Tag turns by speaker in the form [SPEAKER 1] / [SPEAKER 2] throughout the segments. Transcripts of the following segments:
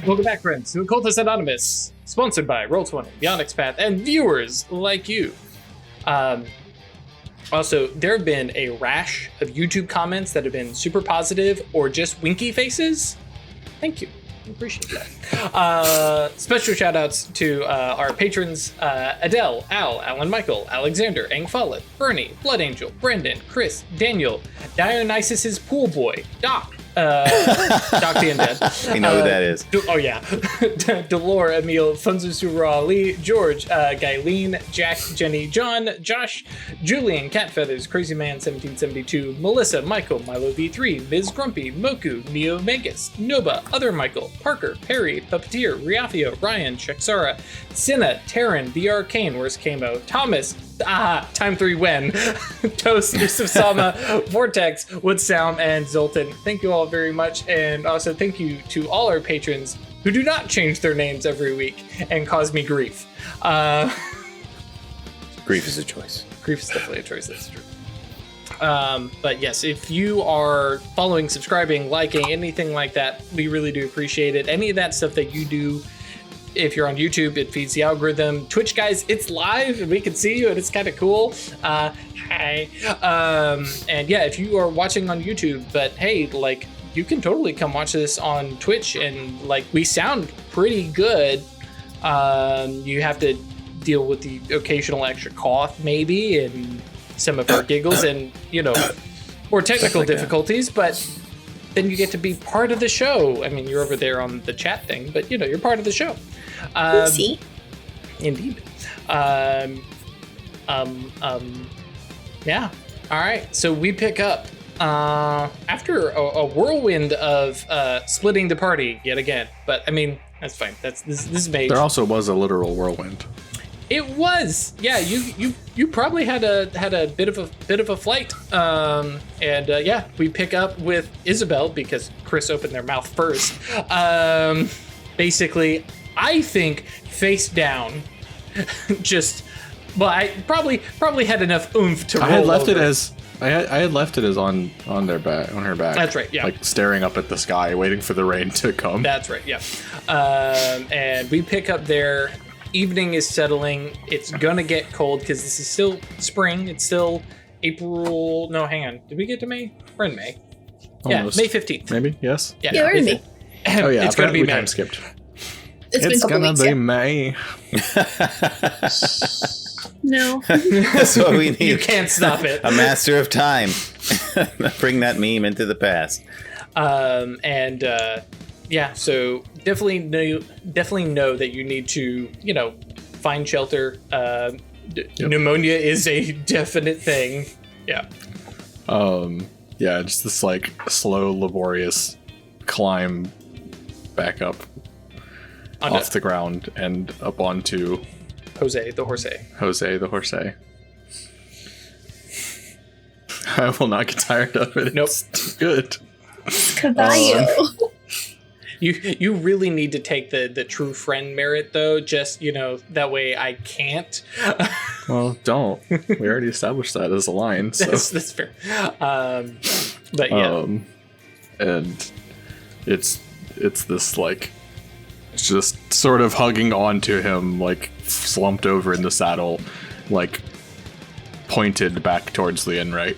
[SPEAKER 1] Welcome back, friends, to Occultists Anonymous, sponsored by Roll20, The Onyx Path, and viewers like you. Also, there have been a rash of YouTube comments that have been super positive or just winky faces. Thank you. I appreciate that. Special shout outs to our patrons, Adele, Al, Alan Michael, Alexander, Angfollett, Bernie, Blood Angel, Brendan, Chris, Daniel, Dionysus's Pool Boy, Doc, Doc the Undead.
[SPEAKER 2] We know who that is.
[SPEAKER 1] Oh yeah. Delore, Emil, Funzu Sura Ali, George, Guyleen, Jack, Jenny, John, Josh, Julian, Cat Feathers, Crazy Man 1772, Melissa, Michael, Milo V3, Ms. Grumpy, Moku, Neo Magus, Noba, Other Michael, Parker, Perry, Puppeteer, Riafio, Ryan, Shexara, Cinna, Taryn, The Arcane, where's Kamo, Thomas, Time 3 When, Toast, Yusuf Sama, Vortex, Woodsound, and Zoltan. Thank you all very much, and also thank you to all our patrons who do not change their names every week and cause me grief.
[SPEAKER 2] Grief is a choice.
[SPEAKER 1] Grief is definitely a choice, that's true. But yes, if you are following, subscribing, liking, anything like that, we really do appreciate it. Any of that stuff that you do, if you're on YouTube, it feeds the algorithm. Twitch, guys, it's live and we can see you and it's kind of cool. Hi. And yeah, if you are watching on YouTube, but hey, like, you can totally come watch this on Twitch, and like, we sound pretty good. You have to deal with the occasional extra cough maybe and some of our giggles and, you know, or technical difficulties, but then you get to be part of the show. I mean, you're over there on the chat thing, but you know, you're part of the show.
[SPEAKER 3] See?
[SPEAKER 1] Indeed. Yeah. All right. So we pick up after a whirlwind of splitting the party yet again. But I mean, that's fine. This is mage.
[SPEAKER 4] There also was a literal whirlwind.
[SPEAKER 1] It was. Yeah. You probably had a bit of a flight. Yeah, we pick up with Isabel because Chris opened their mouth first. Basically, I think face down. Just, well, I probably had enough oomph to roll over.
[SPEAKER 4] I had left it as on their back, on her back.
[SPEAKER 1] That's right, yeah.
[SPEAKER 4] Like staring up at the sky, waiting for the rain to come.
[SPEAKER 1] That's right, yeah. And we pick up there. Evening is settling. It's gonna get cold because this is still spring. It's still April. No, hang on. Did we get to May? We're in May.
[SPEAKER 4] Almost.
[SPEAKER 1] Yeah, May 15th.
[SPEAKER 4] Maybe, yes.
[SPEAKER 1] Yeah,
[SPEAKER 3] we're in May.
[SPEAKER 4] Oh yeah,
[SPEAKER 1] it's gonna be May.
[SPEAKER 4] Time skipped.
[SPEAKER 3] It's been a couple weeks, yeah.
[SPEAKER 4] May.
[SPEAKER 3] No.
[SPEAKER 2] That's what we need.
[SPEAKER 1] You can't stop it.
[SPEAKER 2] A master of time. Bring that meme into the past.
[SPEAKER 1] Yeah, so definitely know that you need to, you know, find shelter. Pneumonia is a definite thing. Yeah.
[SPEAKER 4] Yeah, just this like slow, laborious climb back up off the ground and up onto
[SPEAKER 1] Jose the Horse.
[SPEAKER 4] I will not get tired of it.
[SPEAKER 1] Nope.
[SPEAKER 4] It's good.
[SPEAKER 3] Caballo.
[SPEAKER 1] You really need to take the true friend merit though, just, you know, that way I can't.
[SPEAKER 4] Well, don't. We already established that as a line. So.
[SPEAKER 1] That's fair. But yeah.
[SPEAKER 4] And it's this like just sort of hugging onto him, like slumped over in the saddle, like pointed back towards the right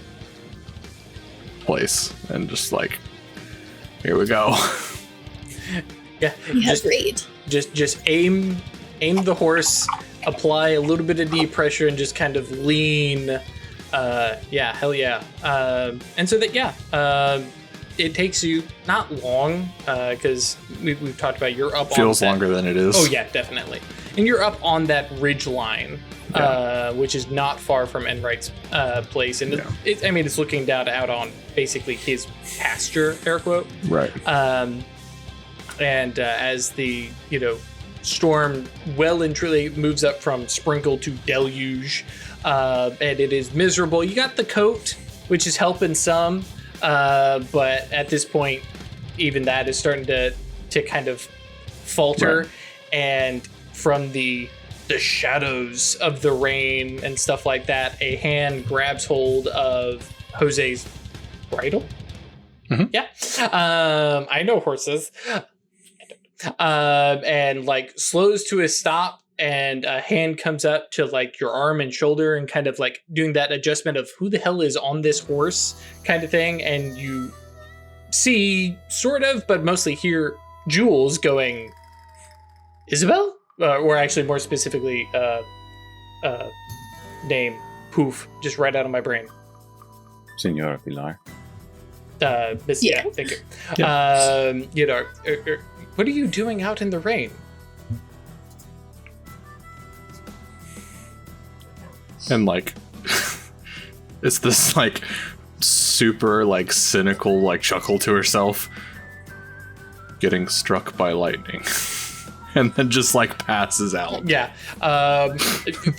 [SPEAKER 4] place, and just like, here we go.
[SPEAKER 1] Yeah.
[SPEAKER 3] Great.
[SPEAKER 1] Just aim the horse, apply a little bit of knee pressure, and just kind of lean. Yeah, hell yeah. And so that, yeah, it takes you not long, because we've talked about you're up.
[SPEAKER 4] Feels
[SPEAKER 1] on
[SPEAKER 4] longer than it is.
[SPEAKER 1] Oh yeah, definitely. And you're up on that ridge line, which is not far from Enright's place, and it's looking down out on basically his pasture, air quote.
[SPEAKER 4] Right.
[SPEAKER 1] And as the, you know, storm well and truly moves up from sprinkle to deluge, and it is miserable. You got the coat, which is helping some, but at this point, even that is starting to kind of falter. Right. And from the shadows of the rain and stuff like that, a hand grabs hold of Jose's bridle. Mm-hmm. Yeah. I know horses. and like slows to a stop, and a hand comes up to like your arm and shoulder and kind of like doing that adjustment of who the hell is on this horse kind of thing. And you see sort of, but mostly hear Jules going, Isabel? Or actually more specifically, name, poof, just right out of my brain.
[SPEAKER 2] Senora Pilar.
[SPEAKER 1] Miss, yeah, thank you.
[SPEAKER 4] Yeah.
[SPEAKER 1] You know, what are you doing out in the rain?
[SPEAKER 4] And like, it's this like super like cynical like chuckle to herself, getting struck by lightning, and then just like passes out.
[SPEAKER 1] Yeah.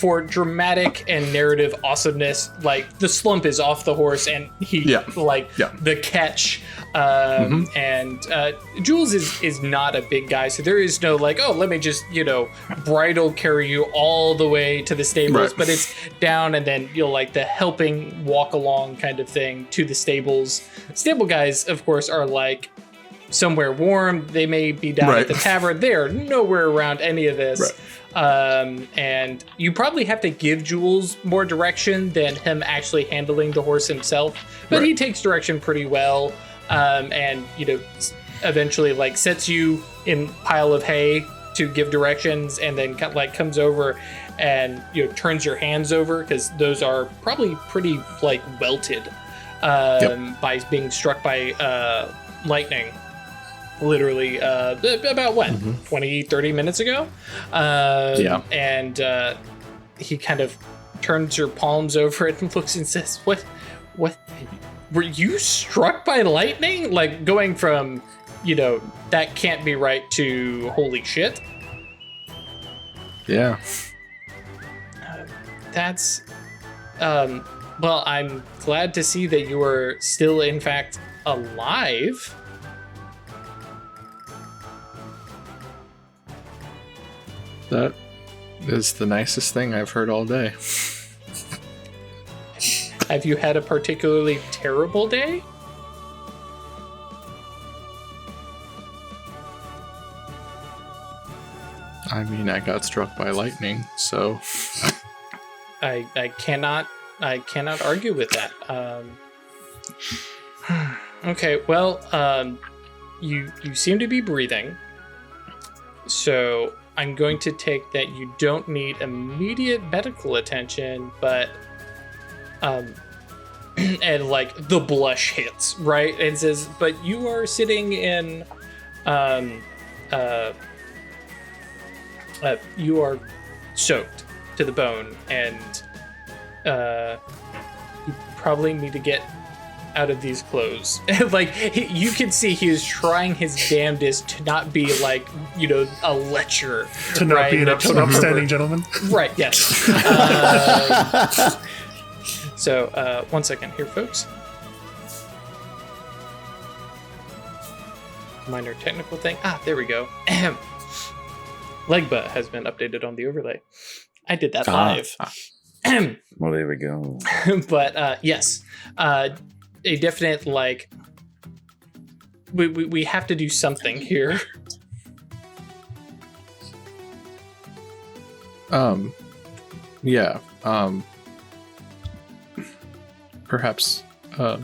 [SPEAKER 1] For dramatic and narrative awesomeness, like the slump is off the horse, and he the catch. And Jules is not a big guy, so there is no like, oh, let me just bridle carry you all the way to the stables, but it's down, and then you'll like the helping walk along kind of thing to the stables. Stable guys, of course, are like somewhere warm. They may be down at the tavern. They're nowhere around any of this. And you probably have to give Jules more direction than him actually handling the horse himself, but he takes direction pretty well. And eventually like sets you in pile of hay to give directions, and then like comes over and turns your hands over, because those are probably pretty like welted by being struck by lightning literally about what 20-30 minutes ago. And he kind of turns your palms over it and looks and says, what were you struck by lightning? Like going from, that can't be right to holy shit.
[SPEAKER 4] Yeah.
[SPEAKER 1] That's, well, I'm glad to see that you are still, in fact, alive.
[SPEAKER 4] That is the nicest thing I've heard all day.
[SPEAKER 1] Have you had a particularly terrible day?
[SPEAKER 4] I mean, I got struck by lightning, so
[SPEAKER 1] I cannot argue with that. Okay, well, you seem to be breathing, so I'm going to take that you don't need immediate medical attention, but and like the blush hits, right? And says, but you are sitting in you are soaked to the bone, and you probably need to get out of these clothes. Like you can see he is trying his damnedest to not be like a lecher,
[SPEAKER 5] to not be an upstanding gentleman.
[SPEAKER 1] Right? Yes. So 1 second here, folks. Minor technical thing. There we go. Legba has been updated on the overlay. I did that live.
[SPEAKER 2] Well, there we go.
[SPEAKER 1] But yes, a definite like. We have to do something here.
[SPEAKER 4] Yeah. Perhaps I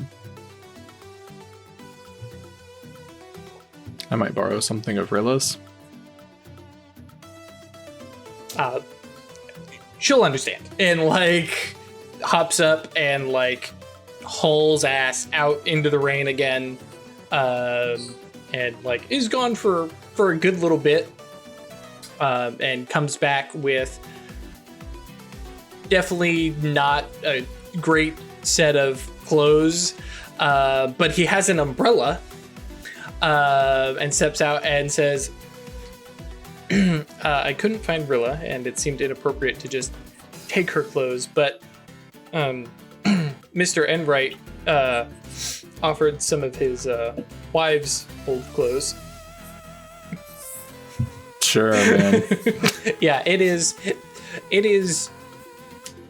[SPEAKER 4] might borrow something of Rilla's.
[SPEAKER 1] She'll understand, and like hops up and like hauls ass out into the rain again, and like is gone for a good little bit, and comes back with definitely not a great set of clothes, but he has an umbrella, and steps out and says, I couldn't find Rilla, and it seemed inappropriate to just take her clothes, but Mr. Enright offered some of his wives' old clothes.
[SPEAKER 4] Sure, man.
[SPEAKER 1] Yeah, it is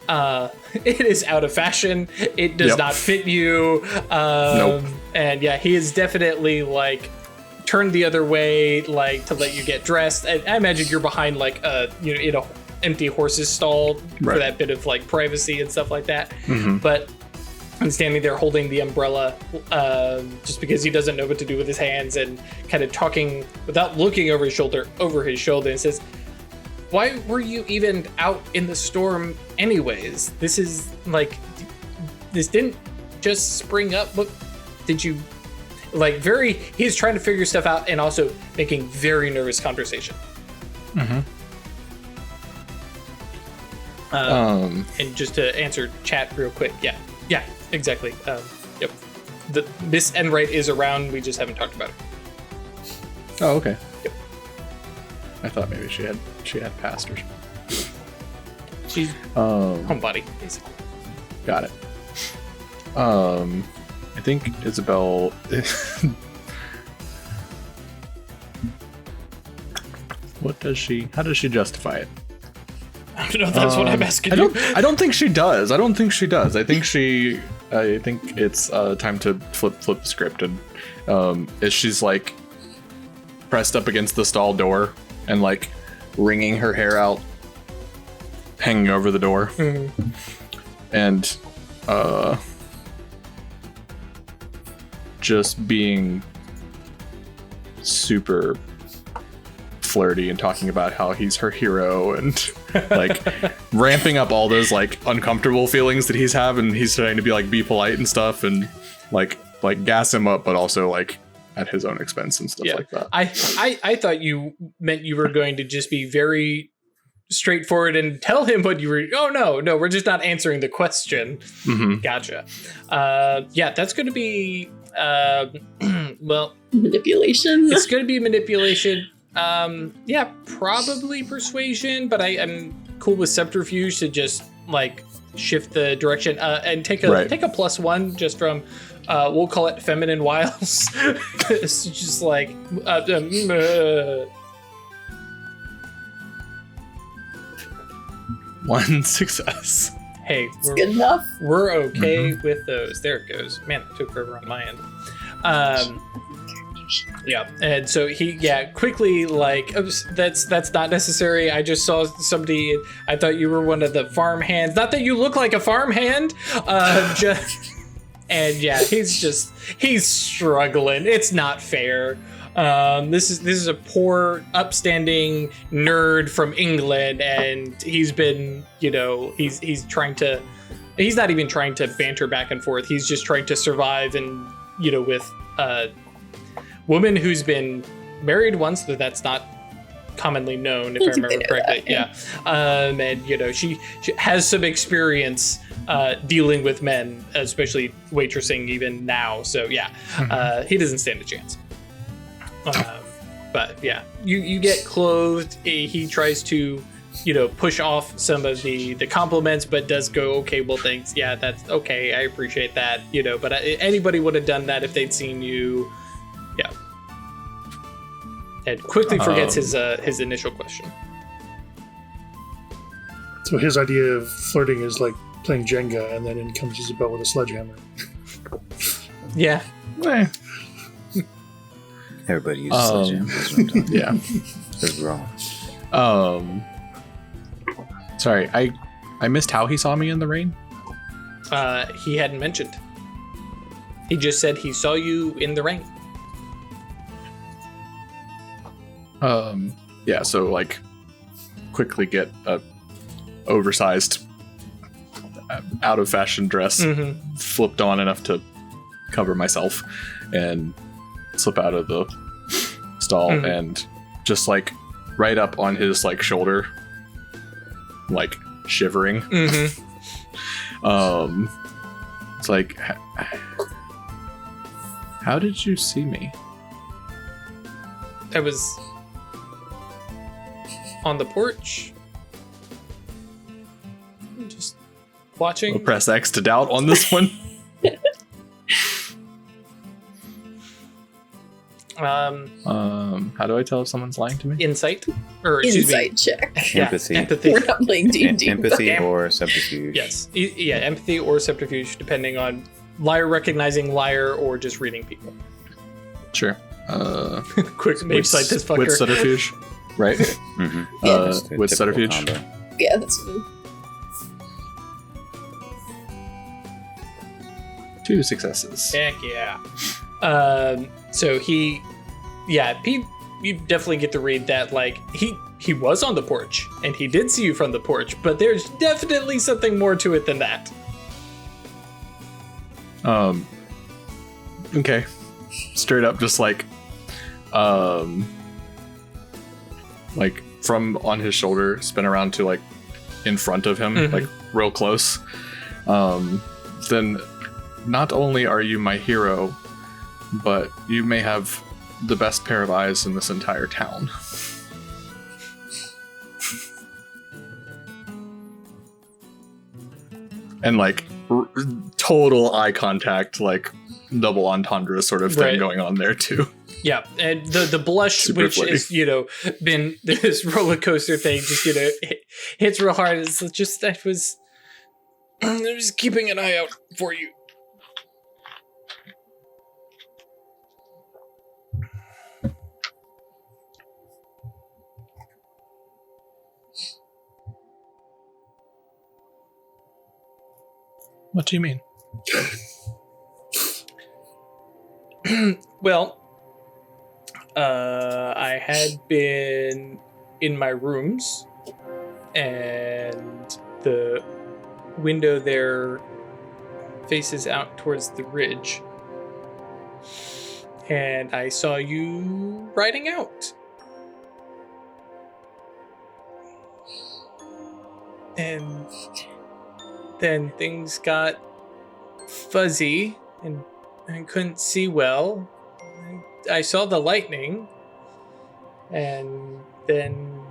[SPEAKER 1] out of fashion. It does not fit you.
[SPEAKER 4] Nope.
[SPEAKER 1] And yeah, he is definitely like turned the other way, like to let you get dressed. And I imagine you're behind like in a empty horse's stall for that bit of like privacy and stuff like that. But I'm standing there holding the umbrella just because he doesn't know what to do with his hands and kind of talking without looking over his shoulder and says, why were you even out in the storm anyways? This is like, this didn't just spring up. What did you like? He's trying to figure stuff out and also making very nervous conversation. And just to answer chat real quick. Yeah, exactly. Yep. Miss Enright is around. We just haven't talked about it.
[SPEAKER 4] Oh, okay.
[SPEAKER 1] Yep.
[SPEAKER 4] I thought maybe she had passed or something.
[SPEAKER 1] She's homebody, basically.
[SPEAKER 4] Got it. I think Isabel. How does she justify it?
[SPEAKER 1] I don't know if that's what I'm asking you.
[SPEAKER 4] I don't think she does. I think it's time to flip the script, and she's like pressed up against the stall door and like wringing her hair out, hanging over the door, and just being super flirty and talking about how he's her hero and like ramping up all those like uncomfortable feelings that he's having. He's trying to be polite and stuff and like gas him up, but also like at his own expense and stuff like that.
[SPEAKER 1] I thought you meant you were going to just be very straightforward and tell him what you were. Oh no, we're just not answering the question. Gotcha. That's going to be
[SPEAKER 3] manipulation.
[SPEAKER 1] It's going to be manipulation. Probably persuasion, but I'm cool with subterfuge to just like shift the direction and take a +1 just from we'll call it feminine wiles. It's just like
[SPEAKER 4] one success.
[SPEAKER 1] Hey,
[SPEAKER 3] it's good enough.
[SPEAKER 1] We're okay with those. There it goes. Man, that took forever on my end. Yeah, and so he quickly like, that's not necessary. I just saw somebody. I thought you were one of the farm hands. Not that you look like a farm hand. He's struggling. It's not fair. This is a poor, upstanding nerd from England, and he's been, he's trying to. He's not even trying to banter back and forth. He's just trying to survive, and with woman who's been married once, though that's not commonly known, if I remember correctly. And she has some experience dealing with men, especially waitressing even now. So he doesn't stand a chance. But you get clothed. He tries to push off some of the compliments, but does go, okay, well, thanks. Yeah, that's okay. I appreciate that. But anybody would have done that if they'd seen you. Yeah. And quickly forgets his initial question.
[SPEAKER 5] So his idea of flirting is like playing Jenga, and then in comes Isabel with a sledgehammer.
[SPEAKER 1] Yeah.
[SPEAKER 2] Everybody uses sledgehammer.
[SPEAKER 4] Yeah.
[SPEAKER 2] They're wrong.
[SPEAKER 4] Sorry, I missed how he saw me in the rain.
[SPEAKER 1] He hadn't mentioned. He just said he saw you in the rain.
[SPEAKER 4] So like quickly get a oversized out of fashion dress flipped on enough to cover myself and slip out of the stall and just like right up on his like shoulder, like shivering. It's like, how did you see me?
[SPEAKER 1] I was on the porch, just watching.
[SPEAKER 4] We'll press X to doubt on this one. How do I tell if someone's lying to me?
[SPEAKER 1] Insight,
[SPEAKER 3] Insight check.
[SPEAKER 2] Empathy.
[SPEAKER 3] We're not playing D&D.
[SPEAKER 2] Empathy or subterfuge.
[SPEAKER 1] Yes, empathy or subterfuge, depending on liar recognizing liar or just reading people.
[SPEAKER 4] Sure.
[SPEAKER 1] Quick mage like this fucker.
[SPEAKER 4] Wit subterfuge, right?
[SPEAKER 2] Mm-hmm.
[SPEAKER 4] Wit subterfuge.
[SPEAKER 3] Yeah, that's what
[SPEAKER 4] 2 successes.
[SPEAKER 1] Heck yeah. So Pete, you definitely get to read that, like, he was on the porch, and he did see you from the porch, but there's definitely something more to it than that.
[SPEAKER 4] Okay. Straight up, just like from on his shoulder, spin around to like in front of him, like real close. Then not only are you my hero, but you may have the best pair of eyes in this entire town. And like total eye contact, like double entendre sort of thing going on there too.
[SPEAKER 1] Yeah, and the blush,
[SPEAKER 4] Super
[SPEAKER 1] which
[SPEAKER 4] flirty.
[SPEAKER 1] is, been this roller coaster thing, just, hits real hard. It's just, I was keeping an eye out for you.
[SPEAKER 4] What do you mean?
[SPEAKER 1] Well, I had been in my rooms, and the window there faces out towards the ridge, and I saw you riding out. And then things got fuzzy, and I couldn't see well. I saw the lightning, and then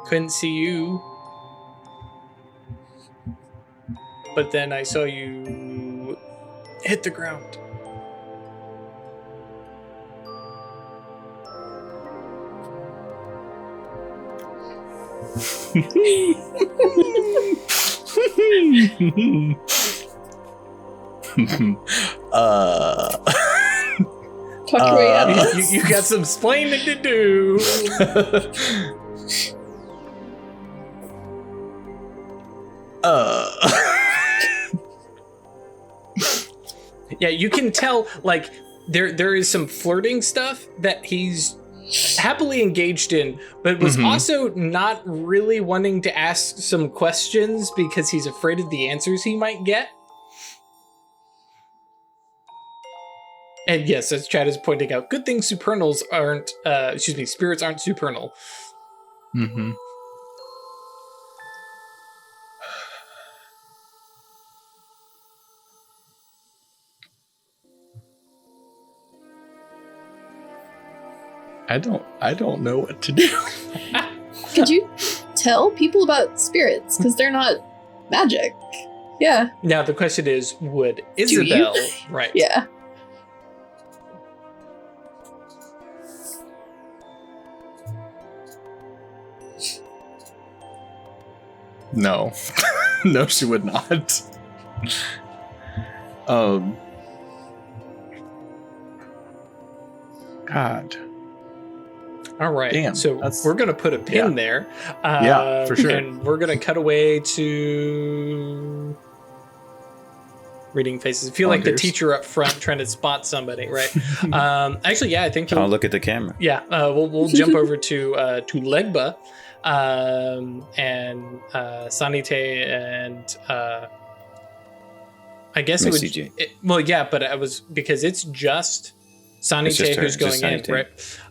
[SPEAKER 1] couldn't see you. But then I saw you hit the ground.
[SPEAKER 3] Talk your way out of this.
[SPEAKER 1] You got some splaining to do. Yeah, you can tell, like, there is some flirting stuff that he's happily engaged in, but was also not really wanting to ask some questions because he's afraid of the answers he might get. And yes, as Chad is pointing out, good thing spirits aren't supernal.
[SPEAKER 4] Mm-hmm. I don't know what to do.
[SPEAKER 3] Could you tell people about spirits? Because they're not magic. Yeah.
[SPEAKER 1] Now the question is, would
[SPEAKER 3] you?
[SPEAKER 1] Isabel, right?
[SPEAKER 3] Yeah.
[SPEAKER 4] No. No, she would not. God.
[SPEAKER 1] All right.
[SPEAKER 4] Damn,
[SPEAKER 1] So
[SPEAKER 4] that's-
[SPEAKER 1] we're gonna put a pin there.
[SPEAKER 4] Yeah, for sure.
[SPEAKER 1] And we're gonna cut away to reading faces. I feel like the
[SPEAKER 4] Volunteers.
[SPEAKER 1] teacher up front trying to spot somebody, right? Actually, yeah, I think
[SPEAKER 2] I'll look at the camera.
[SPEAKER 1] yeah, we'll jump over to Legba, and Sanite, and I guess it
[SPEAKER 2] Missy
[SPEAKER 1] would. Well, yeah, but I was because it's just Sanite
[SPEAKER 2] just her,
[SPEAKER 1] who's going
[SPEAKER 2] just
[SPEAKER 1] in,
[SPEAKER 2] Sanite.
[SPEAKER 1] right?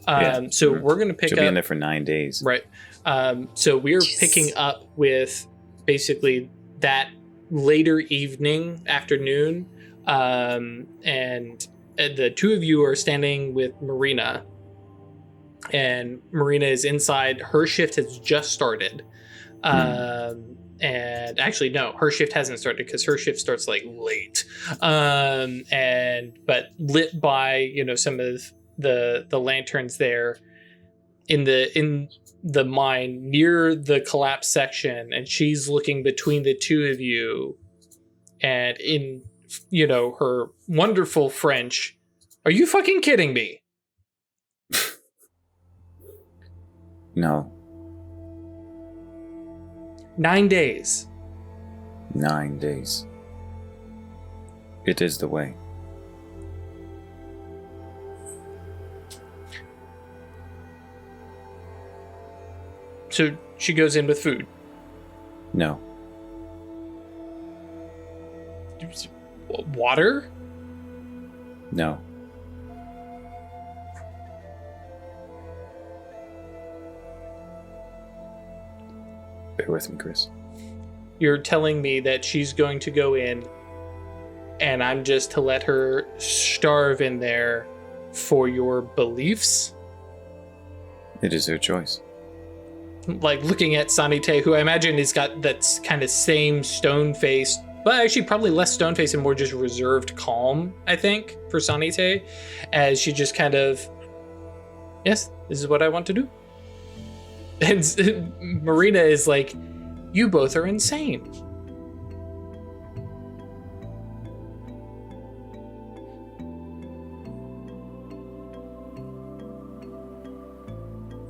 [SPEAKER 2] Yeah.
[SPEAKER 1] So we're gonna pick
[SPEAKER 2] She'll
[SPEAKER 1] up
[SPEAKER 2] be in there for 9 days.
[SPEAKER 1] right. So we're
[SPEAKER 3] Jeez.
[SPEAKER 1] picking up with basically that later evening, afternoon, and the two of you are standing with Marina, and Marina is inside. Her shift has just started. And actually, no, her shift hasn't started because her shift starts like late. But lit by, some of the lanterns there in the mine near the collapse section, and she's looking between the two of you, and in her wonderful French, are you fucking kidding me?
[SPEAKER 2] No.
[SPEAKER 1] 9 days.
[SPEAKER 2] 9 days. It is the way.
[SPEAKER 1] So she goes in with food.
[SPEAKER 2] No.
[SPEAKER 1] Water?
[SPEAKER 2] No. Bear with me, Chris.
[SPEAKER 1] You're telling me that she's going to go in and I'm just to let her starve in there for your beliefs?
[SPEAKER 2] It is her choice.
[SPEAKER 1] Like looking at Sanite, who I imagine has got that kind of same stone face, but actually probably less stone face and more just reserved calm, I think, for Sanite, as she just kind of, yes, this is what I want to do. And Marina is like, you both are insane.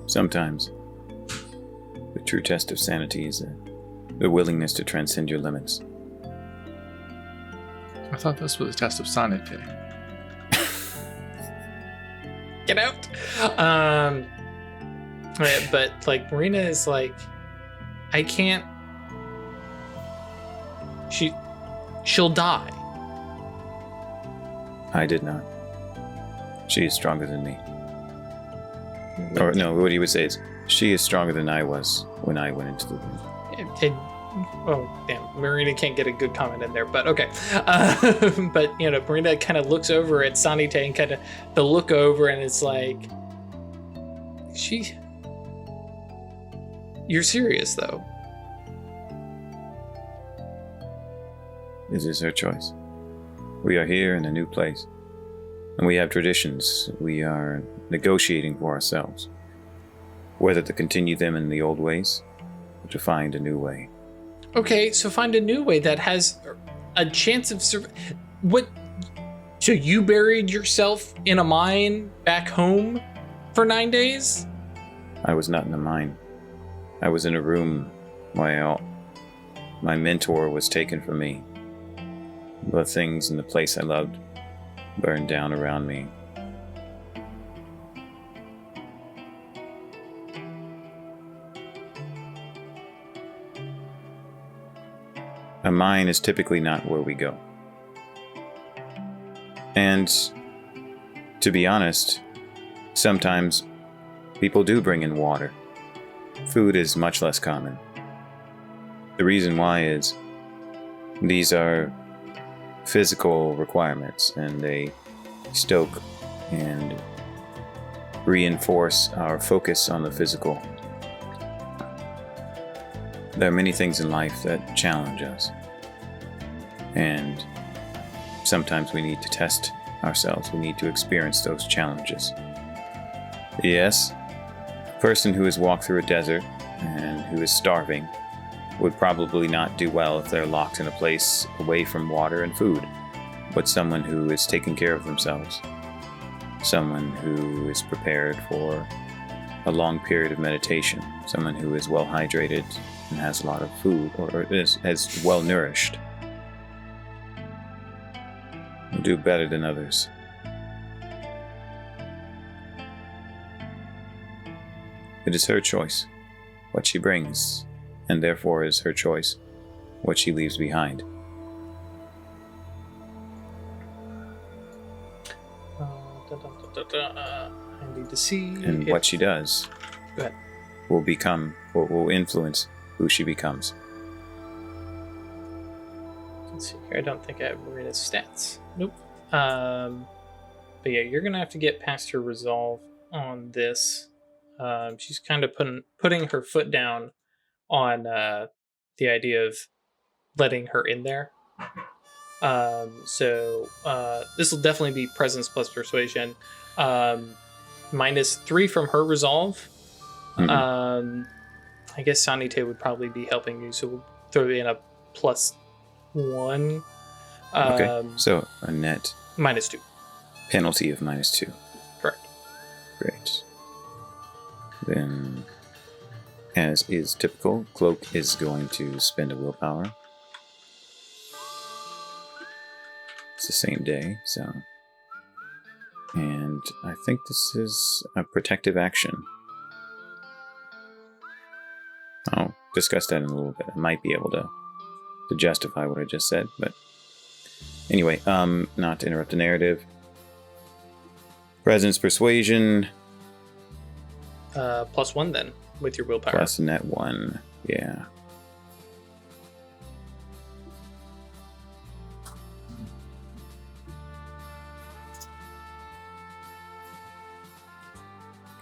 [SPEAKER 2] Sometimes, the true test of sanity is the willingness to transcend your limits.
[SPEAKER 4] I thought this was a test of sanity.
[SPEAKER 1] Get out. But like Marina is like, I can't. She'll die.
[SPEAKER 2] I did not. She is stronger than me. Or no, what he would say is, she is stronger than I was when I went into the room.
[SPEAKER 1] Oh, damn. Marina can't get a good comment in there, but okay. But, Marina kind of looks over at Sanite and kind of the look over and it's like, you're serious, though.
[SPEAKER 2] It is her choice. We are here in a new place, and we have traditions. We are negotiating for ourselves, whether to continue them in the old ways or to find a new way.
[SPEAKER 1] Okay, so find a new way that has a chance of what? So you buried yourself in a mine back home for 9 days?
[SPEAKER 2] I was not in a mine. I was in a room while my mentor was taken from me. The things in the place I loved burned down around me. A mine is typically not where we go. And to be honest, sometimes people do bring in water. Food is much less common. The reason why is these are physical requirements, and they stoke and reinforce our focus on the physical. There are many things in life that challenge us, and sometimes we need to test ourselves. We need to experience those challenges. Yes, a person who has walked through a desert and who is starving would probably not do well if they're locked in a place away from water and food. But someone who is taking care of themselves, someone who is prepared for a long period of meditation, someone who is well hydrated and has a lot of food, or is well nourished, will do better than others. It is her choice what she brings, and therefore is her choice what she leaves behind.
[SPEAKER 1] I need to see.
[SPEAKER 2] And what she does
[SPEAKER 1] Go ahead.
[SPEAKER 2] will influence who she becomes.
[SPEAKER 1] Let's see here. I don't think I have Marina's stats. Nope. But yeah, you're gonna have to get past her resolve on this. She's kind of putting her foot down on the idea of letting her in there. So this will definitely be presence plus persuasion. -3 from her resolve.
[SPEAKER 2] Mm-hmm.
[SPEAKER 1] I guess Sanite would probably be helping you, so we'll throw in a +1.
[SPEAKER 2] Okay, so a net
[SPEAKER 1] -2.
[SPEAKER 2] penalty of -2.
[SPEAKER 1] Correct.
[SPEAKER 2] Great. Then as is typical, Cloak is going to spend a willpower. It's the same day, so... And I think this is a protective action. I'll discuss that in a little bit. I might be able to justify what I just said, but... Anyway, not to interrupt the narrative. Presence, persuasion...
[SPEAKER 1] +1 then, with your willpower.
[SPEAKER 2] Plus net 1, yeah.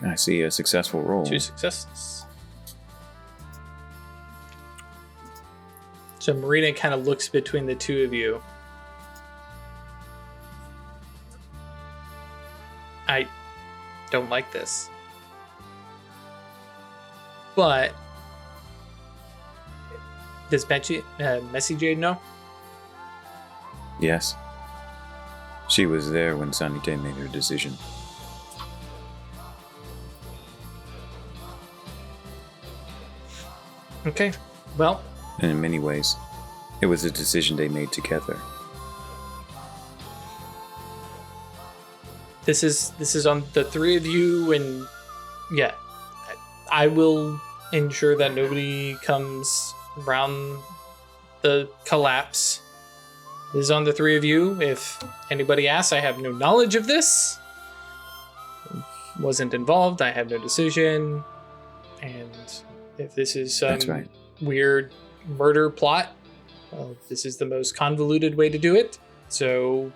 [SPEAKER 2] I see a successful roll.
[SPEAKER 1] 2 successes. So Marina kind of looks between the two of you. I don't like this. But does Messy Jade know?
[SPEAKER 2] Yes. She was there when Sanite made her decision.
[SPEAKER 1] Okay, well...
[SPEAKER 2] And in many ways, it was a decision they made together.
[SPEAKER 1] This is on the three of you, and yeah, I will ensure that nobody comes around the collapse. This is on the three of you. If anybody asks, I have no knowledge of this. Wasn't involved. I have no decision. And if this is some
[SPEAKER 2] That's right.
[SPEAKER 1] weird murder plot, well, this is the most convoluted way to do it. So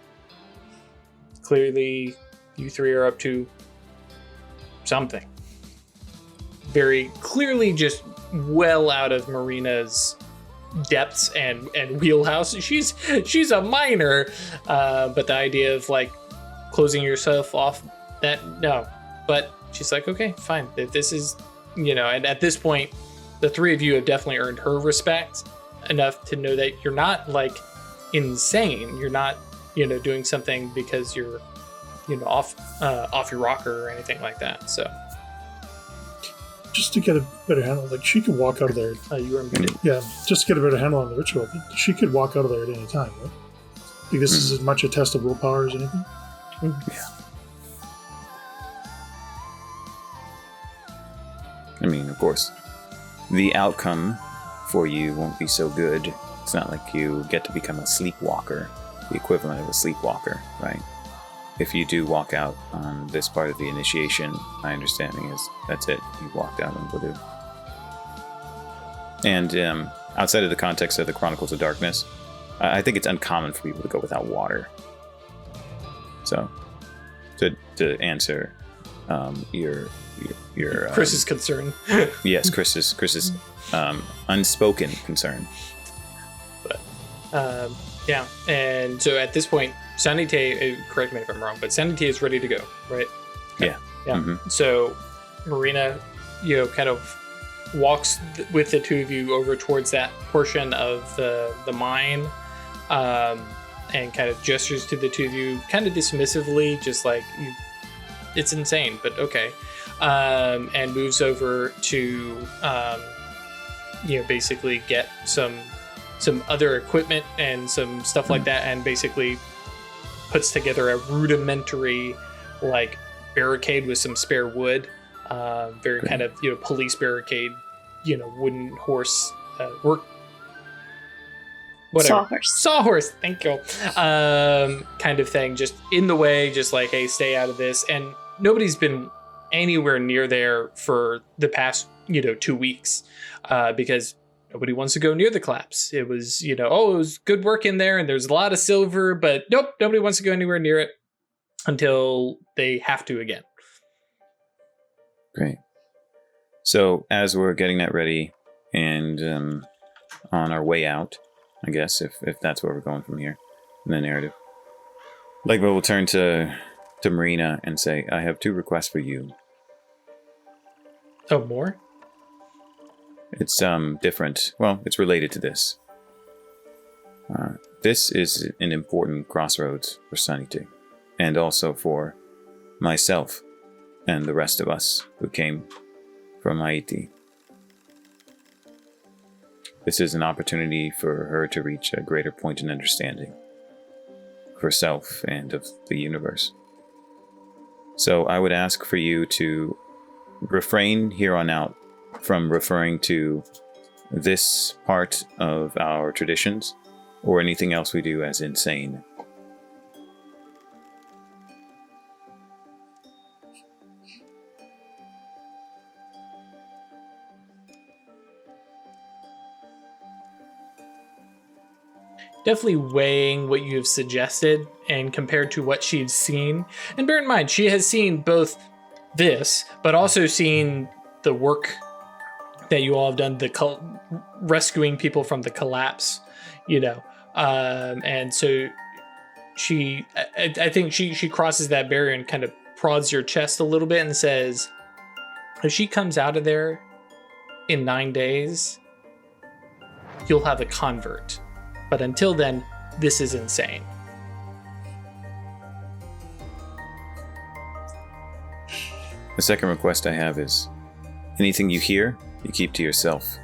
[SPEAKER 1] clearly, you three are up to something. Very clearly just well out of Marina's depths and wheelhouse. She's a minor, but the idea of like closing yourself off, that no. But she's like, okay, fine. If this is, and at this point, the three of you have definitely earned her respect enough to know that you're not like insane. You're not, doing something because you're, off your rocker or anything like that. So
[SPEAKER 5] Just to get a better handle, like she could walk out of there.
[SPEAKER 1] you were muted.
[SPEAKER 5] Yeah, just to get a better handle on the ritual. She could walk out of there at any time, right? Like this is as much a test of willpower as anything.
[SPEAKER 2] Yeah. I mean, of course, the outcome for you won't be so good. It's not like you get to become a sleepwalker, the equivalent of a sleepwalker, right? If you do walk out on this part of the initiation, my understanding is that's it. You walked out on Voodoo. And outside of the context of the Chronicles of Darkness, I think it's uncommon for people to go without water. So, to answer your
[SPEAKER 1] Chris's concern.
[SPEAKER 2] yes, Chris's unspoken concern.
[SPEAKER 1] Yeah, and so at this point, Sanite, correct me if I'm wrong, but Sanite is ready to go, right?
[SPEAKER 2] Yeah.
[SPEAKER 1] Yeah.
[SPEAKER 2] Mm-hmm.
[SPEAKER 1] So Marina, kind of walks with the two of you over towards that portion of the mine, and kind of gestures to the two of you, kind of dismissively, just like, it's insane, but okay. And moves over to, basically get some other equipment and some stuff like that, and basically puts together a rudimentary like barricade with some spare wood, very kind of police barricade, wooden horse work, whatever, sawhorse, thank you, kind of thing, just in the way, just like, hey, stay out of this. And nobody's been anywhere near there for the past 2 weeks, because nobody wants to go near the collapse. It was, it was good work in there and there's a lot of silver, but nope, nobody wants to go anywhere near it until they have to again.
[SPEAKER 2] Great. So as we're getting that ready and on our way out, I guess, if that's where we're going from here in the narrative, Legba will turn to Marina and say, I have 2 requests for you.
[SPEAKER 1] Oh, more?
[SPEAKER 2] It's different. Well, it's related to this. This is an important crossroads for Sanity, and also for myself and the rest of us who came from Haiti. this is an opportunity for her to reach a greater point in understanding of herself and of the universe. So I would ask for you to refrain here on out from referring to this part of our traditions or anything else we do as insane.
[SPEAKER 1] Definitely weighing what you have suggested and compared to what she's seen. And bear in mind, she has seen both this, but also seen the work that you all have done, rescuing people from the collapse, and so I think she crosses that barrier and kind of prods your chest a little bit and says, if she comes out of there in 9 days, you'll have a convert. But until then, this is insane.
[SPEAKER 2] The second request I have is, anything you hear, you keep to yourself.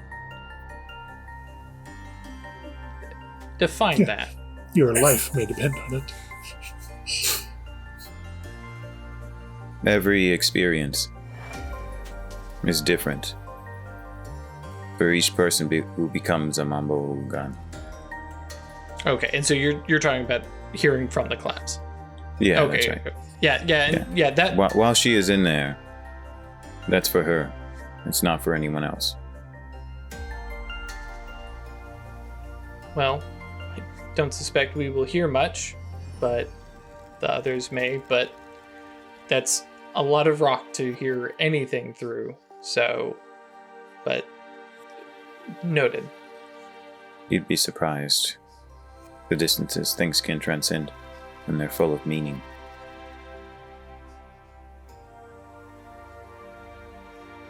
[SPEAKER 1] Define that.
[SPEAKER 5] Your life may depend on it.
[SPEAKER 2] Every experience is different for each person who becomes a Mambo Gun.
[SPEAKER 1] Okay, and so you're talking about hearing from the collapse.
[SPEAKER 2] Yeah,
[SPEAKER 1] okay,
[SPEAKER 2] that's right.
[SPEAKER 1] Yeah. That.
[SPEAKER 2] While she is in there, that's for her. It's not for anyone else.
[SPEAKER 1] Well, I don't suspect we will hear much, but the others may. But that's a lot of rock to hear anything through. So, but noted.
[SPEAKER 2] You'd be surprised. The distances things can transcend when they're full of meaning.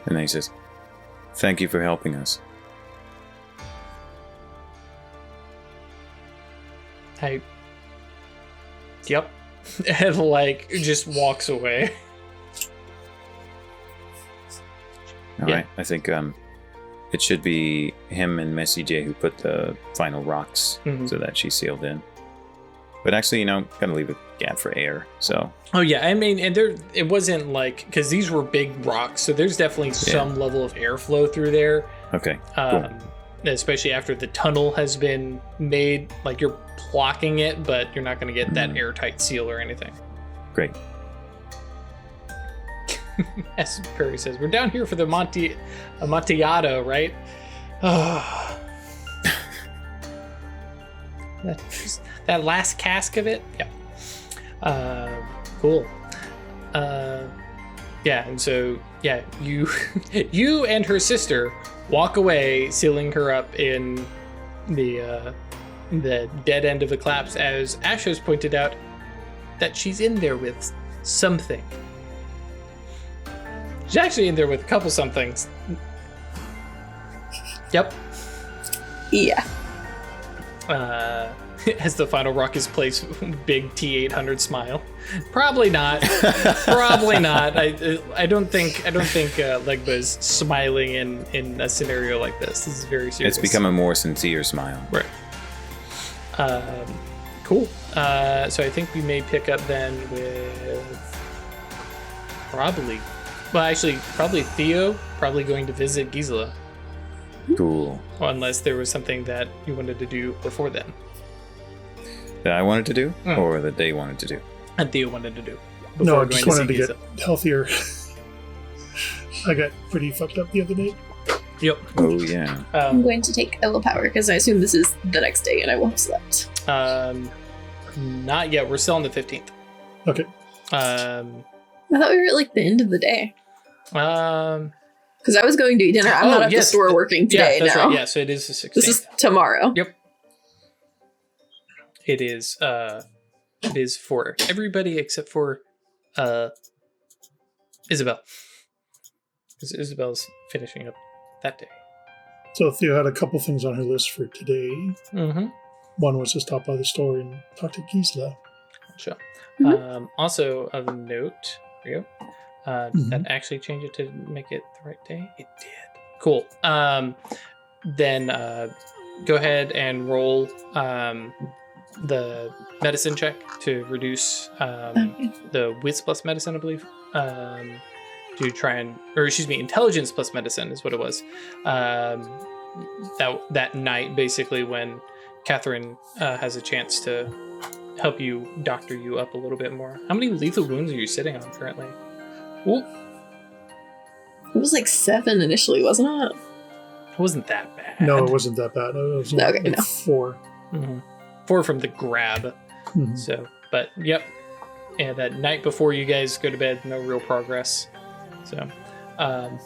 [SPEAKER 2] And then he says, thank you for helping us.
[SPEAKER 1] Yep. And just walks away.
[SPEAKER 2] All right. I think it should be him and Messy J who put the final rocks so that she's sealed in. But actually, gotta leave a gap for air, so. Oh
[SPEAKER 1] yeah, I mean, and it wasn't because these were big rocks, so there's definitely some level of airflow through there.
[SPEAKER 2] Okay, cool.
[SPEAKER 1] Especially after the tunnel has been made, you're blocking it, but you're not gonna get that airtight seal or anything.
[SPEAKER 2] Great.
[SPEAKER 1] As Perry says, we're down here for the Amontillado, right? That last cask of it? Yeah. Cool. And so, you and her sister walk away, sealing her up in the dead end of the collapse, as Ash has pointed out that she's in there with something. She's actually in there with a couple somethings. Yep.
[SPEAKER 3] Yeah.
[SPEAKER 1] As the final rock is placed, big T800 smile. Probably not. Probably not. I don't think Legba's smiling in a scenario like this. This is very serious.
[SPEAKER 2] It's become a more sincere smile.
[SPEAKER 1] Right. Cool. So I think we may pick up then with probably Theo, probably going to visit Gisela.
[SPEAKER 2] Cool.
[SPEAKER 1] Unless there was something that you wanted to do before then.
[SPEAKER 2] That I wanted to do, or that they wanted to do?
[SPEAKER 1] And Theo wanted to do.
[SPEAKER 5] No, I just wanted to get healthier. I got pretty fucked up the other night.
[SPEAKER 1] Yep.
[SPEAKER 2] Oh, yeah.
[SPEAKER 3] I'm going to take Ella Power because I assume this is the next day and I will have slept.
[SPEAKER 1] Not yet. We're still on the 15th.
[SPEAKER 5] Okay.
[SPEAKER 3] I thought we were at the end of the day. Because I was going to eat dinner. I'm not at the store working today
[SPEAKER 1] that's
[SPEAKER 3] now.
[SPEAKER 1] Right. Yeah, so it is the 16th.
[SPEAKER 3] This is tomorrow.
[SPEAKER 1] Yep. It is for everybody except for Isabel. Because Isabel's finishing up that day.
[SPEAKER 5] So Theo had a couple things on her list for today.
[SPEAKER 1] Mm-hmm.
[SPEAKER 5] One was to stop by the store and talk to Gisela.
[SPEAKER 1] Sure.
[SPEAKER 3] Mm-hmm.
[SPEAKER 1] Also of note for you, that actually changed it to make it the right day. It did. Cool. then go ahead and roll the medicine check to reduce the wits plus medicine, I believe. To try and, or excuse me, intelligence plus medicine is what it was. That night, basically, when Catherine has a chance to help you doctor you up a little bit more. How many lethal wounds are you sitting on currently? Ooh.
[SPEAKER 3] It was like 7 initially, wasn't it?
[SPEAKER 1] It wasn't that bad.
[SPEAKER 5] No, it wasn't that bad. It was like 4.
[SPEAKER 1] Mm-hmm. 4 from the grab.
[SPEAKER 5] Mm-hmm.
[SPEAKER 1] So, but yep. Yeah, that night before you guys go to bed, no real progress. So,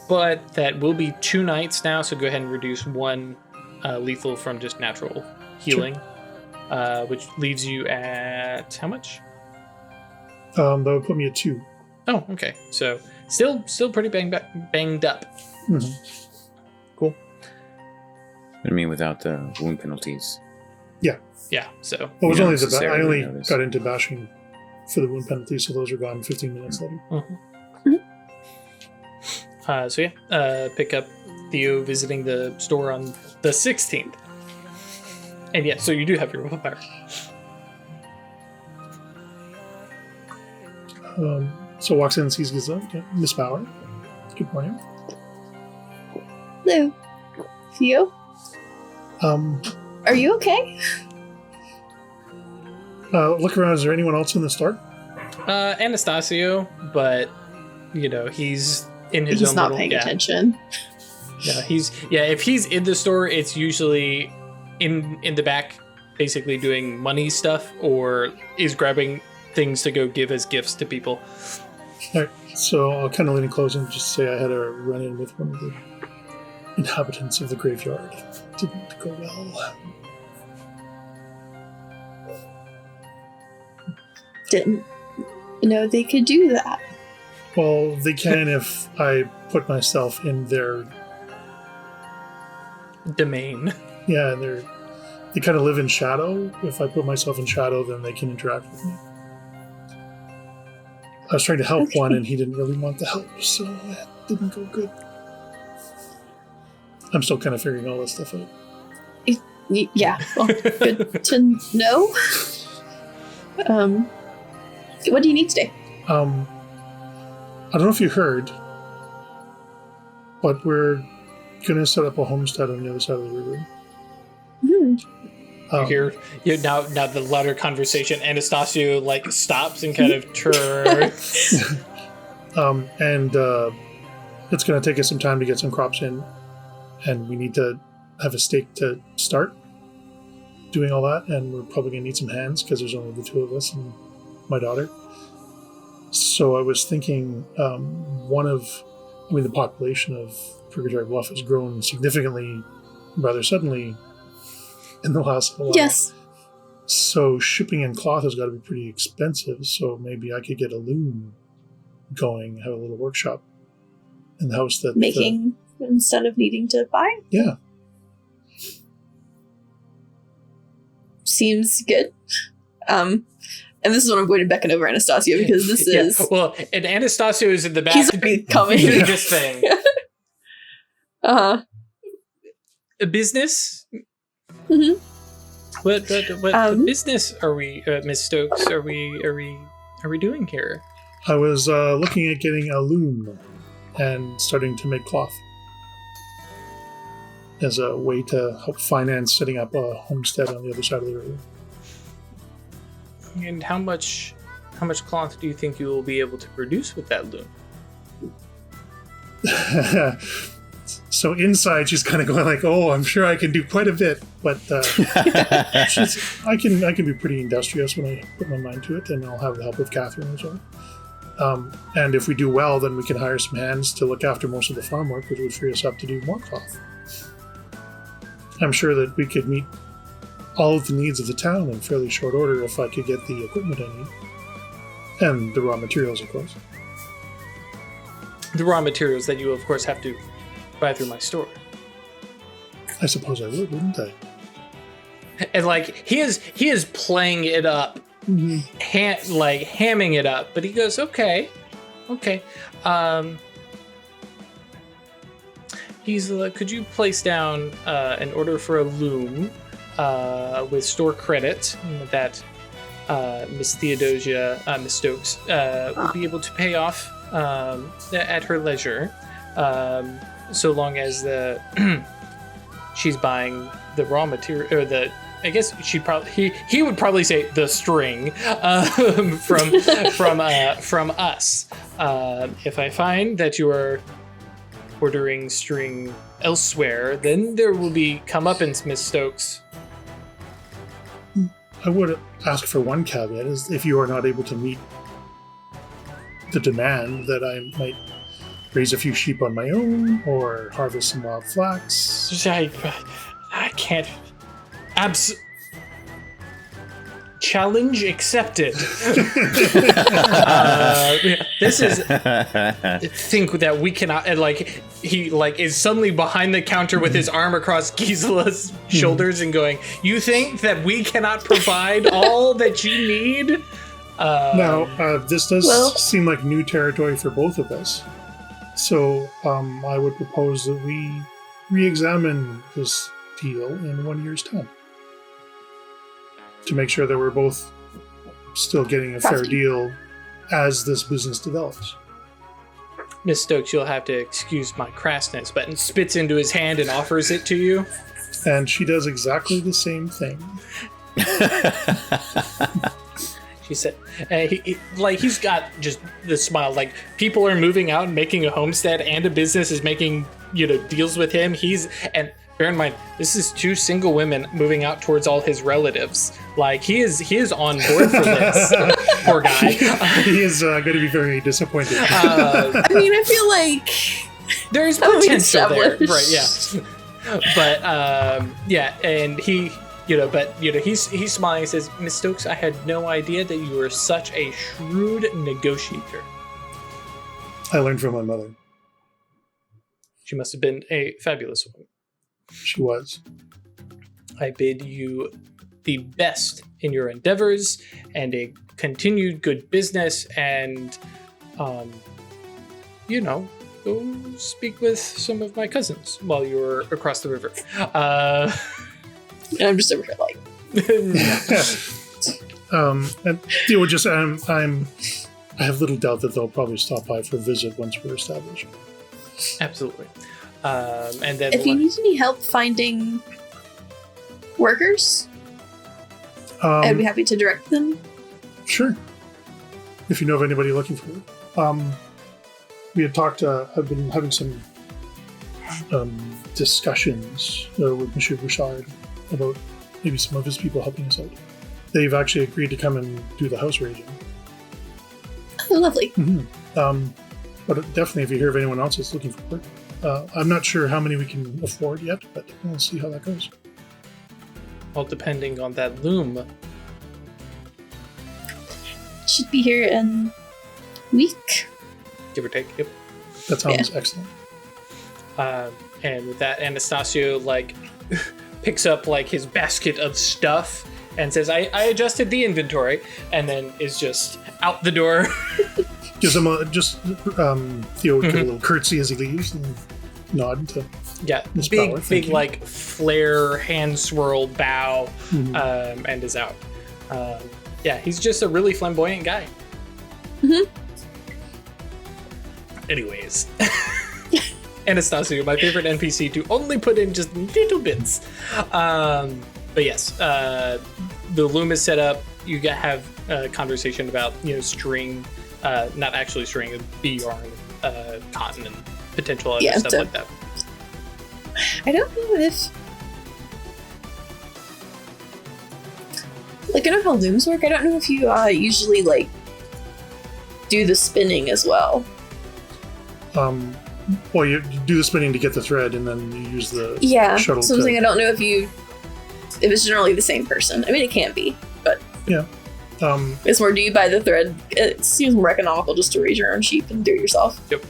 [SPEAKER 1] but that will be 2 nights now. So go ahead and reduce 1 lethal from just natural healing, which leaves you at how much?
[SPEAKER 5] That would put me at 2.
[SPEAKER 1] Oh, okay. So still pretty banged up.
[SPEAKER 5] Mm-hmm.
[SPEAKER 1] Cool.
[SPEAKER 2] I mean, without the wound penalties.
[SPEAKER 1] Yeah. So
[SPEAKER 5] Well, it was only
[SPEAKER 2] necessarily
[SPEAKER 5] I only
[SPEAKER 2] notice.
[SPEAKER 5] got into bashing for the wound penalties, so those are gone 15 minutes later.
[SPEAKER 1] So yeah, pick up Theo visiting the store on the 16th. And yeah, so you do have your willpower.
[SPEAKER 5] So walks in and sees Giza. Miss Bauer. Good morning.
[SPEAKER 3] Hello. Theo? Are you okay?
[SPEAKER 5] Look around. Is there anyone else in the store?
[SPEAKER 1] Anastasio, but he's in his
[SPEAKER 3] He's
[SPEAKER 1] own
[SPEAKER 3] not
[SPEAKER 1] little,
[SPEAKER 3] paying attention.
[SPEAKER 1] Yeah, if he's in the store, it's usually in the back, basically doing money stuff, or is grabbing things to go give as gifts to people.
[SPEAKER 5] All right. So I'll kind of lean close and just say I had a run-in with one of the inhabitants of the graveyard. Didn't go well.
[SPEAKER 3] Didn't know they could do that.
[SPEAKER 5] Well, they can if I put myself in their
[SPEAKER 1] Domain.
[SPEAKER 5] Yeah, and they kind of live in shadow. If I put myself in shadow, then they can interact with me. I was trying to help one, and he didn't really want the help, so it didn't go good. I'm still kind of figuring all this stuff out.
[SPEAKER 3] Yeah, well, good to know. What do you need today?
[SPEAKER 5] I don't know if you heard, but we're going to set up a homestead on the other side of the river.
[SPEAKER 1] You hear now the louder conversation. Anastasio stops and kind of turns.
[SPEAKER 5] And it's going to take us some time to get some crops in, and we need to have a stake to start doing all that, and we're probably going to need some hands because there's only the 2 of us and my daughter. So I was thinking the population of Purgatory Bluff has grown significantly, rather suddenly, in the last while.
[SPEAKER 3] Yes.
[SPEAKER 5] So shipping and cloth has got to be pretty expensive, so maybe I could get a loom going, have a little workshop in the house that...
[SPEAKER 3] Making instead of needing to buy?
[SPEAKER 5] Yeah.
[SPEAKER 3] Seems good. And this is when I'm going to beckon over Anastasio, because this is...
[SPEAKER 1] Well, and Anastasio is in the back.
[SPEAKER 3] He's already coming.
[SPEAKER 1] Doing this thing.
[SPEAKER 3] Uh-huh.
[SPEAKER 1] A business?
[SPEAKER 3] Mm-hmm.
[SPEAKER 1] What business are we, Miss Stokes? Are we doing here?
[SPEAKER 5] I was looking at getting a loom and starting to make cloth as a way to help finance setting up a homestead on the other side of the river.
[SPEAKER 1] And how much cloth do you think you will be able to produce with that loom?
[SPEAKER 5] So inside, she's kind of going like, "Oh, I'm sure I can do quite a bit," but I can be pretty industrious when I put my mind to it, and I'll have the help of Catherine as well. And if we do well, then we can hire some hands to look after most of the farm work, which would free us up to do more cloth. I'm sure that we could meet all of the needs of the town in fairly short order if I could get the equipment I need. And the raw materials, of course.
[SPEAKER 1] The raw materials that you, of course, have to buy through my store.
[SPEAKER 5] I suppose I would, wouldn't I?
[SPEAKER 1] And he is playing it up, hamming it up, but he goes, okay. Gisela, could you place down an order for a loom with store credit that Miss Theodosia, Miss Stokes, will be able to pay off at her leisure, so long as she's buying the raw material, or I guess he would probably say the string from us. If I find that you are ordering string elsewhere, then there will be comeuppance, Miss Stokes.
[SPEAKER 5] I would ask for one caveat: is if you are not able to meet the demand, that I might raise a few sheep on my own or harvest some wild flax.
[SPEAKER 1] I can't. Challenge accepted. This is think that we cannot. And he is suddenly behind the counter with his arm across Gisela's shoulders and going, "You think that we cannot provide all that you need?"
[SPEAKER 5] Now, this does seem like new territory for both of us. So I would propose that we re-examine this deal in 1 year's time to make sure that we're both still getting a fair deal as this business develops.
[SPEAKER 1] Miss Stokes, you'll have to excuse my crassness, but spits into his hand and offers it to you.
[SPEAKER 5] And she does exactly the same thing.
[SPEAKER 1] She said, he's got just the smile. Like, people are moving out and making a homestead, and a business is making, deals with him. And bear in mind, this is 2 single women moving out towards all his relatives. Like, he is on board for this. Poor guy.
[SPEAKER 5] He is going to be very disappointed.
[SPEAKER 3] I feel like
[SPEAKER 1] there's potential there, right? Yeah, but and he. He's smiling and says, "Miss Stokes, I had no idea that you were such a shrewd negotiator."
[SPEAKER 5] I learned from my mother.
[SPEAKER 1] She must have been a fabulous woman.
[SPEAKER 5] She was.
[SPEAKER 1] I bid you the best in your endeavors and a continued good business, and, go speak with some of my cousins while you're across the river.
[SPEAKER 3] And I'm just over here like.
[SPEAKER 5] And I have little doubt that they'll probably stop by for a visit once we're established.
[SPEAKER 1] Absolutely. And then
[SPEAKER 3] if you need any help finding workers, I'd be happy to direct them.
[SPEAKER 5] Sure. If you know of anybody looking for it. We had talked, I've been having some discussions with Monsieur Bouchard about maybe some of his people helping us out. They've actually agreed to come and do the house raising.
[SPEAKER 3] Oh, lovely.
[SPEAKER 5] Mm-hmm. But definitely, if you hear of anyone else that's looking for work, I'm not sure how many we can afford yet, but we'll see how that goes.
[SPEAKER 1] Well, depending on that loom.
[SPEAKER 3] Should be here in a week.
[SPEAKER 1] Give or take, yep.
[SPEAKER 5] That sounds excellent.
[SPEAKER 1] And with that, Anastasio, picks up, his basket of stuff and says, I adjusted the inventory, and then is just out the door.
[SPEAKER 5] Gives him Theo give a little curtsy as he leaves and nod to Miss Power.
[SPEAKER 1] Big flare, hand swirled bow, and is out. He's just a really flamboyant guy.
[SPEAKER 3] Mm-hmm.
[SPEAKER 1] Anyways. Anastasio, my favorite NPC to only put in just little bits. But yes, the loom is set up. You have a conversation about, string, not actually string, bee yarn, cotton, and potential other stuff like that.
[SPEAKER 3] I don't know if... I know how looms work. I don't know if you usually, do the spinning as well.
[SPEAKER 5] Well, you do the spinning to get the thread, and then you use the shuttle.
[SPEAKER 3] Something I don't know if it's generally the same person. I mean, it can be, but
[SPEAKER 5] yeah.
[SPEAKER 3] It's more, do you buy the thread? It seems more economical just to raise your own sheep and do it yourself.
[SPEAKER 1] Yep,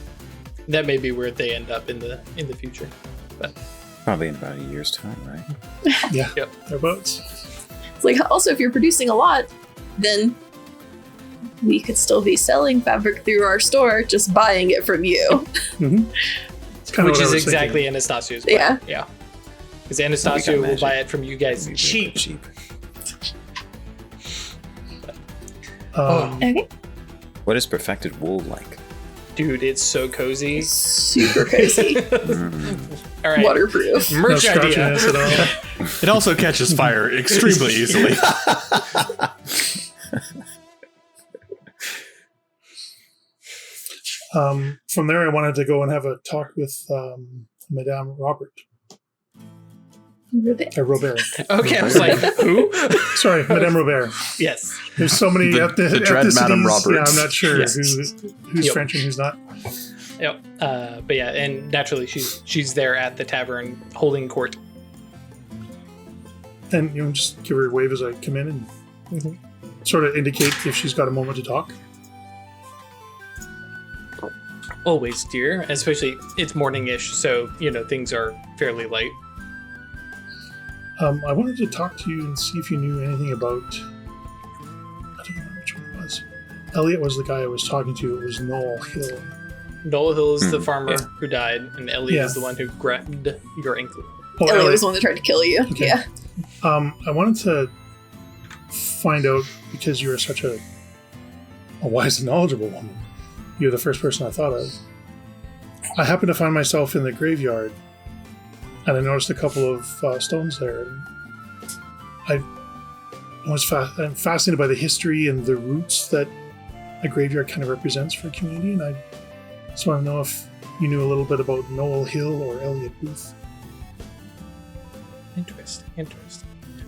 [SPEAKER 1] that may be where they end up in the future, but
[SPEAKER 2] probably in about a year's time, right?
[SPEAKER 5] Yeah.
[SPEAKER 1] Yep.
[SPEAKER 5] Thereabouts.
[SPEAKER 3] It's also if you're producing a lot, then we could still be selling fabric through our store, just buying it from you.
[SPEAKER 5] Mm-hmm.
[SPEAKER 1] Which is exactly Anastasio's plan. Yeah. Because Anastasia will buy it from you guys cheap.
[SPEAKER 3] Okay.
[SPEAKER 2] What is perfected wool like?
[SPEAKER 1] Dude, it's so cozy.
[SPEAKER 3] Super cozy.
[SPEAKER 1] All right.
[SPEAKER 3] Waterproof.
[SPEAKER 1] Merch idea.
[SPEAKER 5] At all.
[SPEAKER 4] It also catches fire extremely easily.
[SPEAKER 5] From there, I wanted to go and have a talk with Madame Robert. Robert.
[SPEAKER 1] Okay, I was like, who?
[SPEAKER 5] Sorry, Madame Robert.
[SPEAKER 1] Yes.
[SPEAKER 5] There's so many
[SPEAKER 4] the dread Madame Roberts.
[SPEAKER 5] Yeah, I'm not sure
[SPEAKER 1] Yes.
[SPEAKER 5] who's French and who's not.
[SPEAKER 1] Yep. But yeah, and naturally she's there at the tavern holding court.
[SPEAKER 5] And just give her a wave as I come in and sort of indicate if she's got a moment to talk.
[SPEAKER 1] Always, dear. Especially it's morning-ish, so things are fairly light.
[SPEAKER 5] I wanted to talk to you and see if you knew anything about. I don't remember which one it was. Elliot was the guy I was talking to. It was Noel Hill.
[SPEAKER 1] Noel Hill is the farmer who died, and Elliot is the one who grabbed your ankle.
[SPEAKER 3] Oh, Elliot was the one that tried to kill you. Okay. Yeah.
[SPEAKER 5] I wanted to find out, because you are such a wise and knowledgeable woman. You're the first person I thought of. I happened to find myself in the graveyard, and I noticed a couple of stones there. And I'm fascinated by the history and the roots that a graveyard kind of represents for a community, and I just want to know if you knew a little bit about Noel Hill or Elliot Booth.
[SPEAKER 1] Interesting. I'm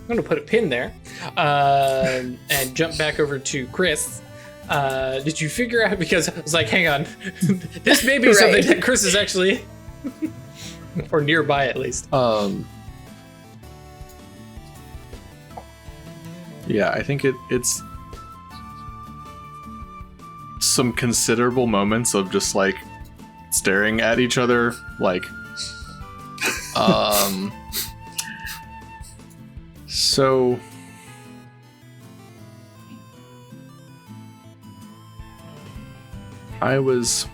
[SPEAKER 1] going to put a pin there and jump back over to Chris. Did you figure out, because I was like, hang on, this may be something that Chris is actually, or nearby at least.
[SPEAKER 4] Yeah, I think it's some considerable moments of just like staring at each other, like, so I was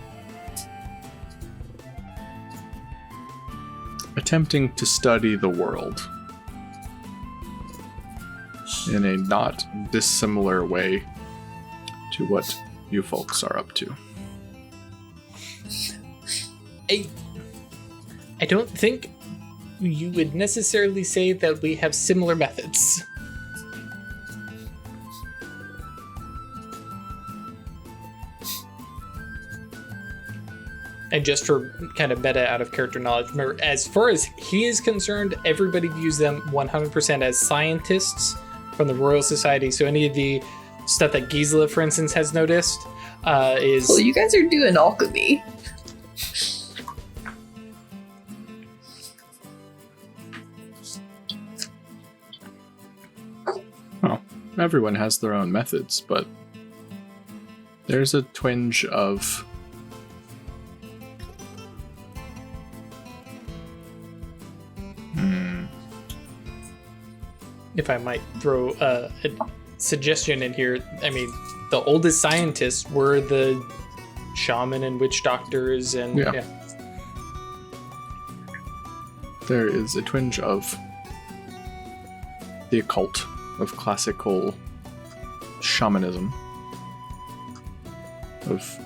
[SPEAKER 4] attempting to study the world in a not dissimilar way to what you folks are up to.
[SPEAKER 1] I don't think you would necessarily say that we have similar methods. And just for kind of meta out of character knowledge, remember, as far as he is concerned, everybody views them 100% as scientists from the Royal Society. So any of the stuff that Gisela, for instance, has noticed is...
[SPEAKER 3] Well, you guys are doing alchemy.
[SPEAKER 4] Well, everyone has their own methods, but there's a twinge of
[SPEAKER 1] if I might throw a suggestion in here, I mean, the oldest scientists were the shaman and witch doctors, and yeah.
[SPEAKER 4] There is a twinge of the occult, of classical shamanism, of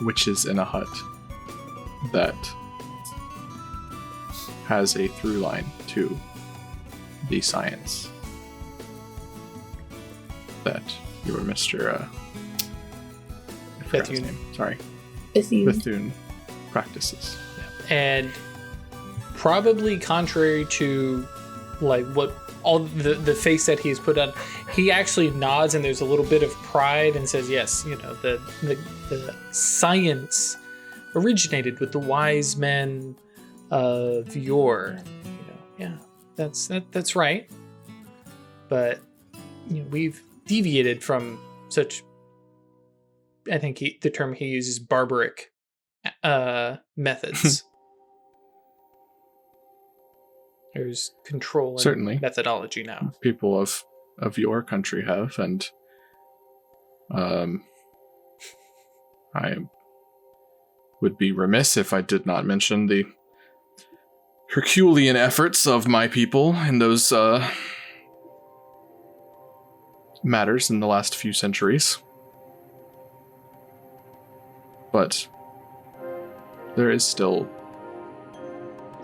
[SPEAKER 4] witches in a hut that has a through line to the science that you were Mr. Bethune practices.
[SPEAKER 1] And probably contrary to like what all the face that he's put on, he actually nods and there's a little bit of pride and says, yes, the science originated with the wise men of yore. That's right. But we've deviated from such, I think the term he uses, barbaric methods. There's control and
[SPEAKER 4] certainly
[SPEAKER 1] methodology now.
[SPEAKER 4] People of your country have, and I would be remiss if I did not mention the Herculean efforts of my people in those matters in the last few centuries. But there is still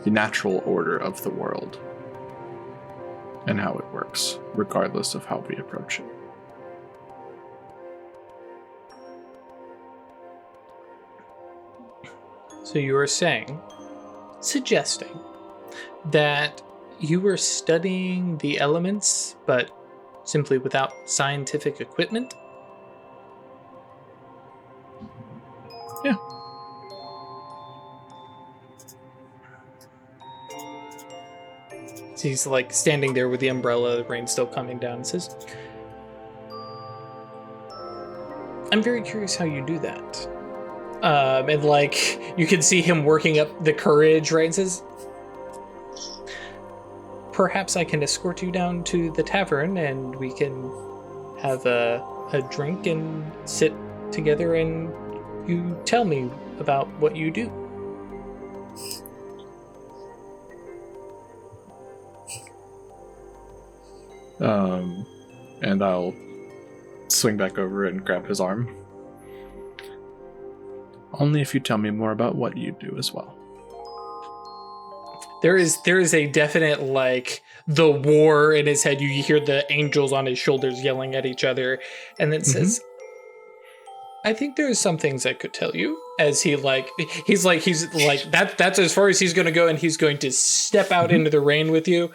[SPEAKER 4] the natural order of the world and how it works, regardless of how we approach it.
[SPEAKER 1] So you were suggesting that you were studying the elements, but simply without scientific equipment?
[SPEAKER 4] Yeah.
[SPEAKER 1] So he's like standing there with the umbrella, the rain still coming down, and says, I'm very curious how you do that. And like, you can see him working up the courage, right? And says, perhaps I can escort you down to the tavern and we can have a drink and sit together and you tell me about what you do.
[SPEAKER 4] And I'll swing back over and grab his arm. Only if you tell me more about what you do as well.
[SPEAKER 1] There is a definite, like, the war in his head. You hear the angels on his shoulders yelling at each other. And then says, I think there's some things I could tell you. As he's like, that's as far as he's going to go. And he's going to step out into the rain with you.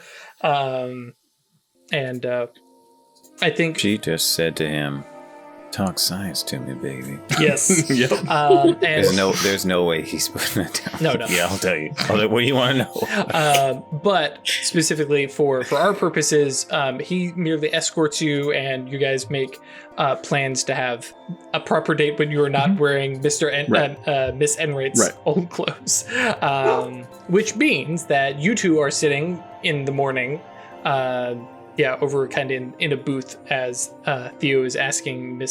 [SPEAKER 1] I think
[SPEAKER 2] she just said to him, talk science to me, baby.
[SPEAKER 1] Yes.
[SPEAKER 4] Yep.
[SPEAKER 1] And
[SPEAKER 2] There's no way he's putting it down.
[SPEAKER 1] No.
[SPEAKER 2] Yeah, I'll tell you. What do you want to know?
[SPEAKER 1] But specifically for our purposes, he merely escorts you, and you guys make plans to have a proper date when you are not wearing Miss Enright's old clothes. Which means that you two are sitting in the morning. Over kind of in a booth as Theo is asking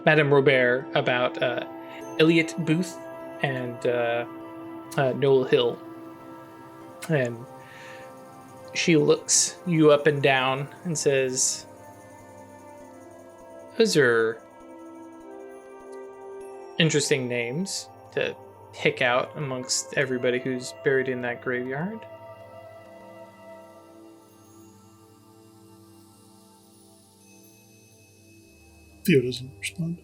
[SPEAKER 1] Madame Robert about Elliot Booth and Noel Hill. And she looks you up and down and says, those are interesting names to pick out amongst everybody who's buried in that graveyard.
[SPEAKER 5] Theo doesn't respond.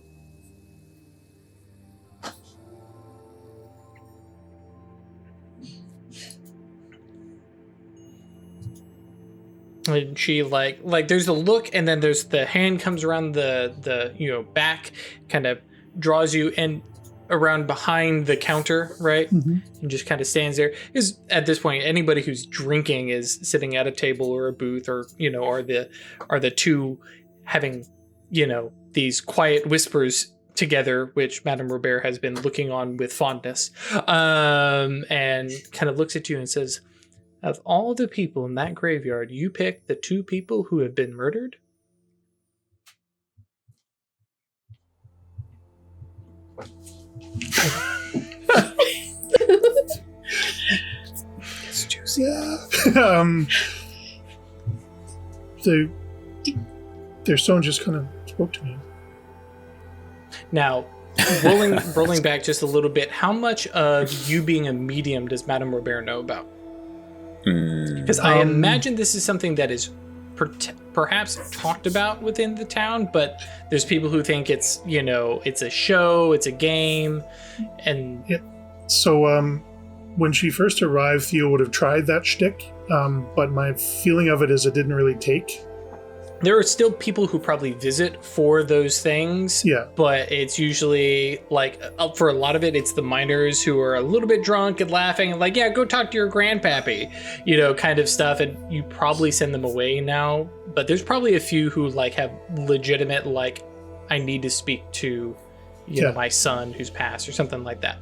[SPEAKER 1] And she like there's the look, and then there's the hand comes around the back, kind of draws you and around behind the counter, right? And just kind of stands there. Is at this point anybody who's drinking is sitting at a table or a booth, or are the two having these quiet whispers together, which Madame Robert has been looking on with fondness, and kind of looks at you and says, of all the people in that graveyard, you picked the two people who have been murdered?
[SPEAKER 2] It's juicy.
[SPEAKER 5] Yeah. Their stone just kind of spoke to me.
[SPEAKER 1] Now, rolling back just a little bit, how much of you being a medium does Madame Robert know about? Because I imagine this is something that is perhaps talked about within the town, but there's people who think it's, it's a show, it's a game, and...
[SPEAKER 5] Yeah. So, when she first arrived, Theo would have tried that shtick, but my feeling of it is it didn't really take.
[SPEAKER 1] There are still people who probably visit for those things, but it's usually like, for a lot of it, it's the miners who are a little bit drunk and laughing and like, yeah, go talk to your grandpappy, kind of stuff. And you probably send them away now, but there's probably a few who like have legitimate, like, I need to speak to, my son who's passed or something like that.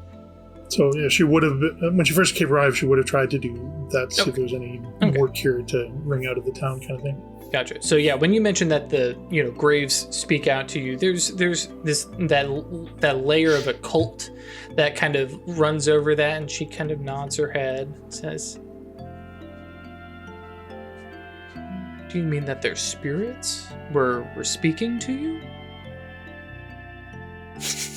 [SPEAKER 5] So yeah, she would have, when she first arrived, she would have tried to do that, see if there was any more cure to ring out of the town kind of thing.
[SPEAKER 1] Gotcha. So yeah, when you mentioned that the graves speak out to you, there's that layer of occult that kind of runs over that, and she kind of nods her head, and says, "Do you mean that their spirits were speaking to you?"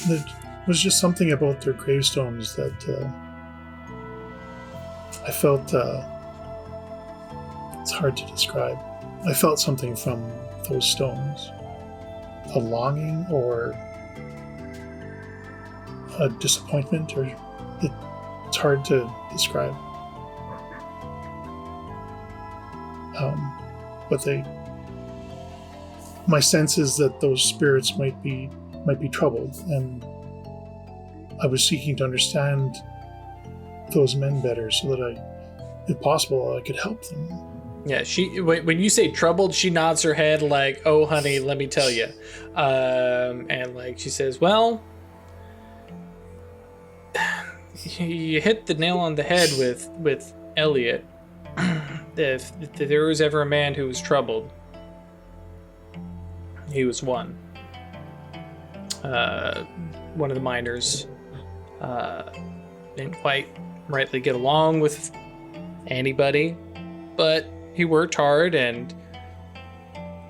[SPEAKER 5] There was just something about their gravestones that I felt. It's hard to describe. I felt something from those stones. A longing or a disappointment, or it's hard to describe. But my sense is that those spirits might be troubled, and I was seeking to understand those men better so that if possible, I could help them.
[SPEAKER 1] Yeah, when you say troubled, she nods her head like, "Oh, honey, let me tell you," and like she says, "Well, you hit the nail on the head with Elliot. If there was ever a man who was troubled, he was one. One of the miners didn't quite rightly get along with anybody, but he worked hard and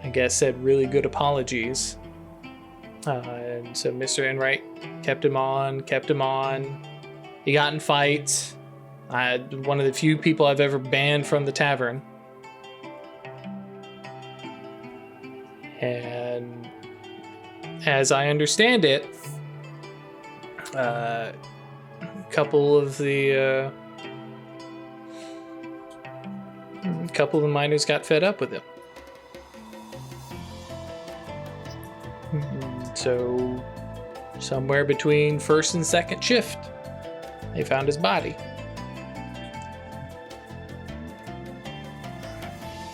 [SPEAKER 1] I guess said really good apologies. And so Mr. Enright kept him on. He got in fights. One of the few people I've ever banned from the tavern. And as I understand it, a couple of the miners got fed up with him. So somewhere between first and second shift, they found his body.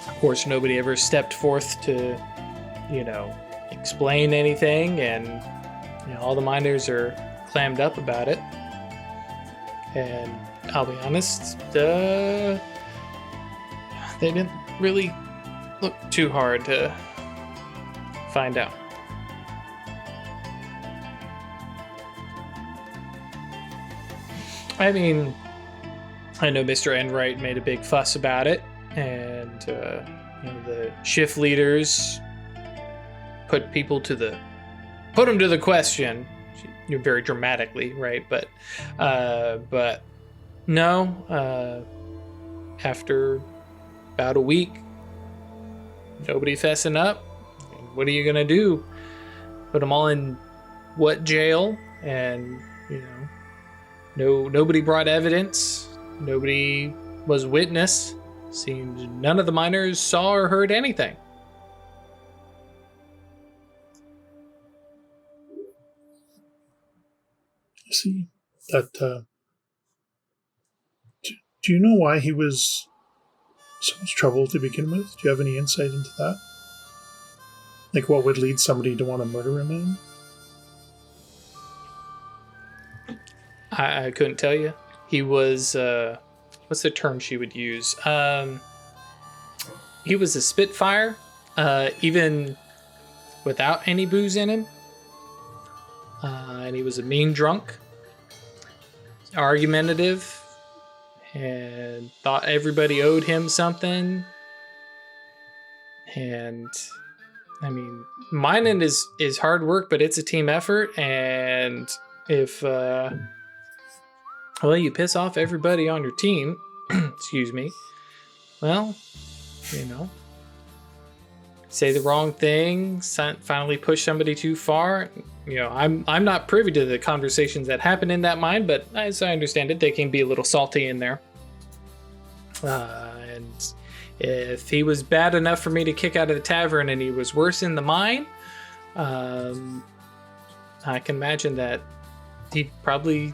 [SPEAKER 1] Of course, nobody ever stepped forth to, explain anything, and all the miners are clammed up about it. And I'll be honest, they didn't really look too hard to find out. I mean, I know Mr. Enright made a big fuss about it, and the shift leaders put them to the question. You're very dramatically, right? But no. After about a week, nobody fessing up. What are you gonna do? Put them all in what jail? And nobody brought evidence. Nobody was witness. Seems none of the miners saw or heard anything.
[SPEAKER 5] I see that. Do you know why he was so much trouble to begin with? Do you have any insight into that? Like, what would lead somebody to want to murder a man?
[SPEAKER 1] I couldn't tell you. He was, what's the term she would use? He was a spitfire, even without any booze in him. And he was a mean drunk, argumentative, and thought everybody owed him something. And I mean, mining is hard work, but it's a team effort. And if you piss off everybody on your team, excuse me, well, say the wrong thing, finally push somebody too far. I'm not privy to the conversations that happen in that mine, but as I understand it, they can be a little salty in there. And if he was bad enough for me to kick out of the tavern and he was worse in the mine, I can imagine that he'd probably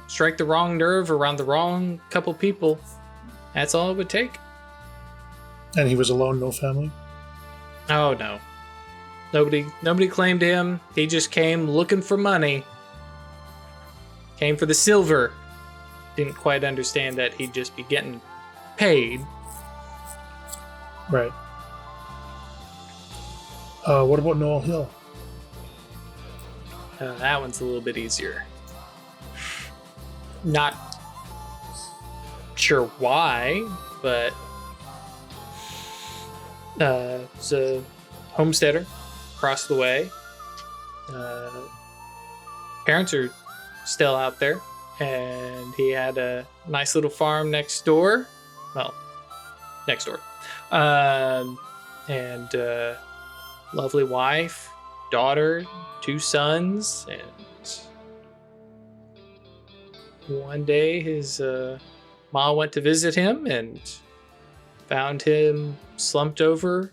[SPEAKER 1] strike the wrong nerve around the wrong couple people. That's all it would take.
[SPEAKER 5] And he was alone, no family?
[SPEAKER 1] Oh, no. Nobody claimed him. He just came looking for money. Came for the silver. Didn't quite understand that he'd just be getting paid.
[SPEAKER 5] Right. What about Noel Hill?
[SPEAKER 1] That one's a little bit easier. Not sure why, but it's a homesteader across the way. Parents are still out there, and he had a nice little farm next door. Well, next door. And lovely wife, daughter, 2 sons, and one day his ma went to visit him and found him slumped over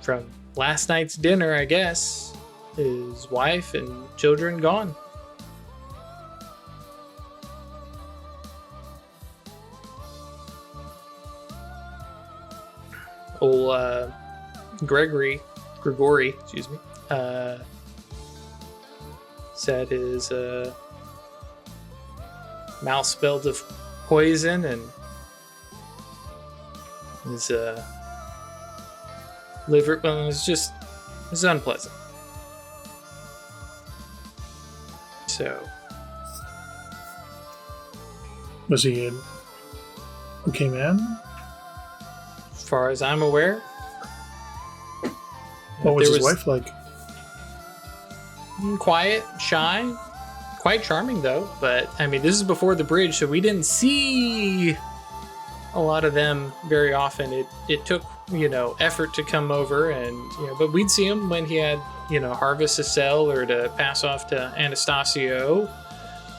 [SPEAKER 1] from last night's dinner, I guess. His wife and children gone. Old Gregory, excuse me, said his mouth smelled of poison, and his liver, well, it was unpleasant. So,
[SPEAKER 5] Was he an okay man?
[SPEAKER 1] as far as I'm aware,
[SPEAKER 5] What was his wife like?
[SPEAKER 1] quiet, shy, quite charming though. But I mean, this is before the bridge, so we didn't see a lot of them very often. It took, effort to come over, and but we'd see him when he had harvest a cell or to pass off to Anastasio.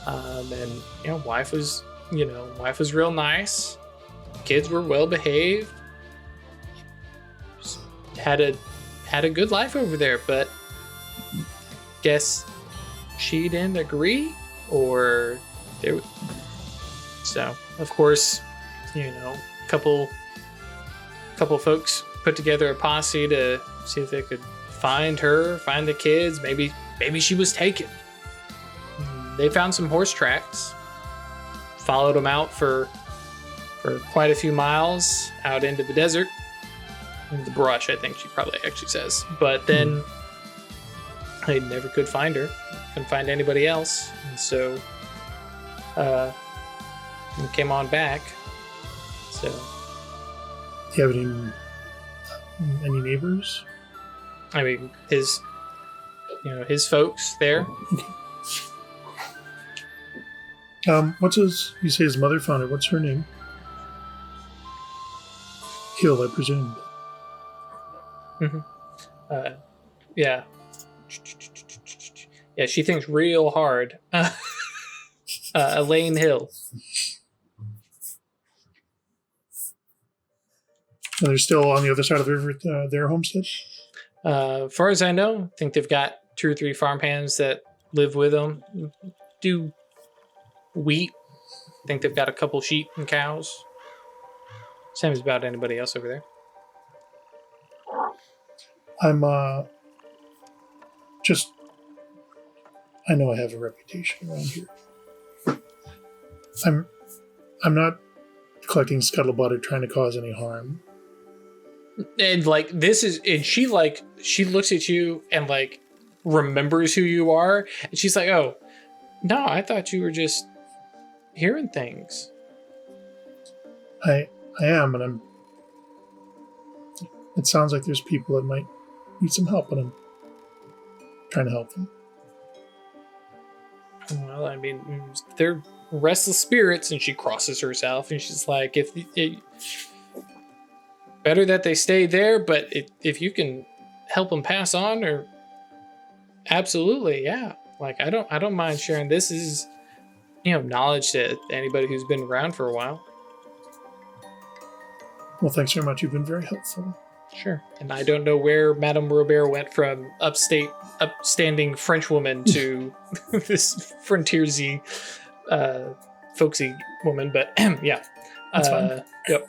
[SPEAKER 1] And wife was real nice. Kids were well behaved. Had a good life over there, but guess she didn't agree, or there. So of course, couple folks put together a posse to see if they could find the kids. Maybe she was taken. They found some horse tracks, followed them out for quite a few miles out into the desert, in the brush, I think she probably actually says. But then I never could find her. Couldn't find anybody else, and so we came on back. So,
[SPEAKER 5] Do you have any neighbors?
[SPEAKER 1] I mean, his folks there.
[SPEAKER 5] You say his mother found it. What's her name? Hill, I presume.
[SPEAKER 1] Mm-hmm. Yeah. Yeah, she thinks real hard. Elaine Hill.
[SPEAKER 5] And they're still on the other side of the river at their homestead?
[SPEAKER 1] As far as I know, I think they've got 2 or 3 farm hands that live with them. Do wheat. I think they've got a couple sheep and cows. Same as about anybody else over there.
[SPEAKER 5] I'm I know I have a reputation around here. I'm not collecting scuttlebutt or trying to cause any harm.
[SPEAKER 1] And she looks at you and remembers who you are, and she's like, "Oh, no, I thought you were just hearing things."
[SPEAKER 5] I am, and it sounds like there's people that might need some help, and I'm trying to help them.
[SPEAKER 1] Well, I mean, they're restless spirits, and she crosses herself, and she's like, better that they stay there, but if you can help them pass on, or absolutely, yeah. I don't mind sharing. This is, knowledge to anybody who's been around for a while.
[SPEAKER 5] Well, thanks very much. You've been very helpful.
[SPEAKER 1] Sure. And I don't know where Madame Robert went from upstanding French woman to this frontiersy, folksy woman, but yeah.
[SPEAKER 5] That's fine.
[SPEAKER 1] Yep.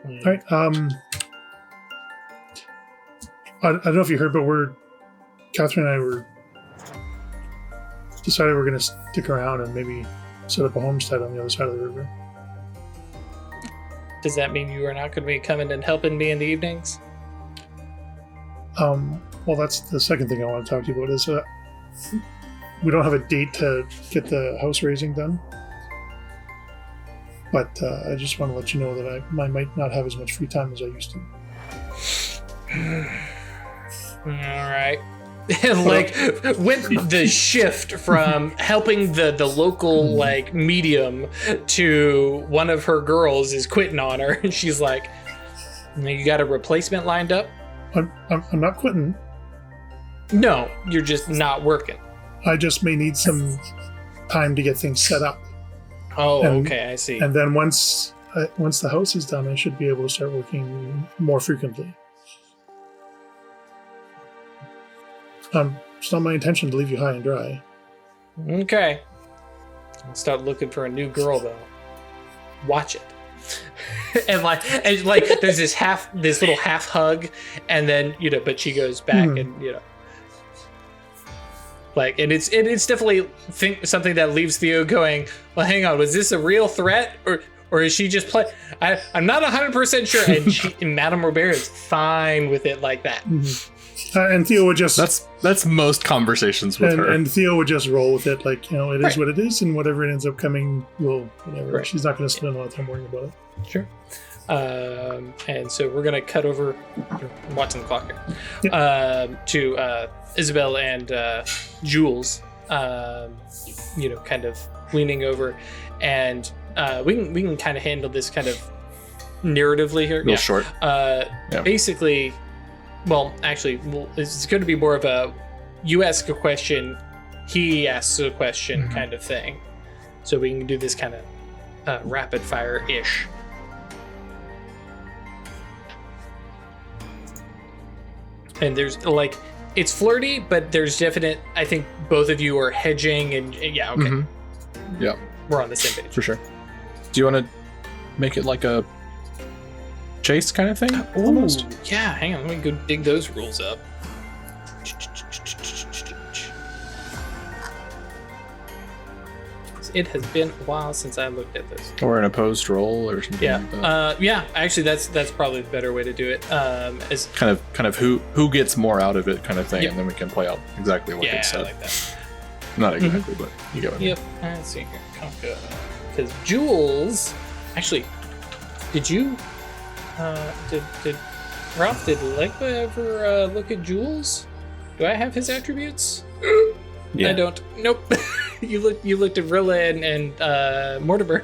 [SPEAKER 5] All right. I don't know if you heard, but we're Catherine and I were decided we're going to stick around and maybe set up a homestead on the other side of the river.
[SPEAKER 1] Does that mean you are not going to be coming and helping me in the evenings?
[SPEAKER 5] Well, that's the second thing I want to talk to you about is we don't have a date to get the house raising done. But I just want to let you know that I might not have as much free time as I used to.
[SPEAKER 1] All right. Like, with the shift from helping the local, like, medium to one of her girls is quitting on her, and she's like, you got a replacement lined up?
[SPEAKER 5] I'm not quitting.
[SPEAKER 1] No, you're just not working.
[SPEAKER 5] I just may need some time to get things set up.
[SPEAKER 1] Oh, okay, I see.
[SPEAKER 5] And then once the house is done, I should be able to start working more frequently. It's not my intention to leave you high and dry.
[SPEAKER 1] Okay. I'll start looking for a new girl, though. Watch it. and like there's this little half hug, and then, but she goes back and, like, and it's definitely something that leaves Theo going, well, hang on, was this a real threat, or is she just play? I'm not 100% sure. And Madame Robert is fine with it like that.
[SPEAKER 5] Mm-hmm. And Theo would just...
[SPEAKER 4] That's most conversations with her.
[SPEAKER 5] And Theo would just roll with it, like, it is what it is, and whatever it ends up coming, whatever. Right. She's not going to spend a lot of time worrying about it.
[SPEAKER 1] Sure. And so we're going to cut over, I'm watching the clock here, to Isabel and Jules, kind of leaning over, and we can kind of handle this kind of narratively here.
[SPEAKER 4] Real short.
[SPEAKER 1] Basically, well, actually, it's going to be more of a you ask a question, he asks a question kind of thing. So we can do this kind of rapid fire-ish. And there's, like, it's flirty, but there's definite, I think both of you are hedging and yeah, okay.
[SPEAKER 4] Mm-hmm. Yeah.
[SPEAKER 1] We're on the same page.
[SPEAKER 4] For sure. Do you want to make it like a chase kind of thing?
[SPEAKER 1] Ooh, almost? Yeah, hang on, let me go dig those rules up. It has been a while since I looked at this.
[SPEAKER 4] Or an opposed roll or something like that.
[SPEAKER 1] Yeah, actually that's probably the better way to do it. As
[SPEAKER 4] kind of who gets more out of it kind of thing, and then we can play out exactly what gets said.
[SPEAKER 1] I like that.
[SPEAKER 4] Not exactly, but you get what I mean.
[SPEAKER 1] Yep. Let's see here. Because Jules, actually, did you did Ralph, did Legba ever look at Jules? Do I have his attributes?
[SPEAKER 2] Yeah.
[SPEAKER 1] I don't. Nope. You looked at Rilla and Mortimer.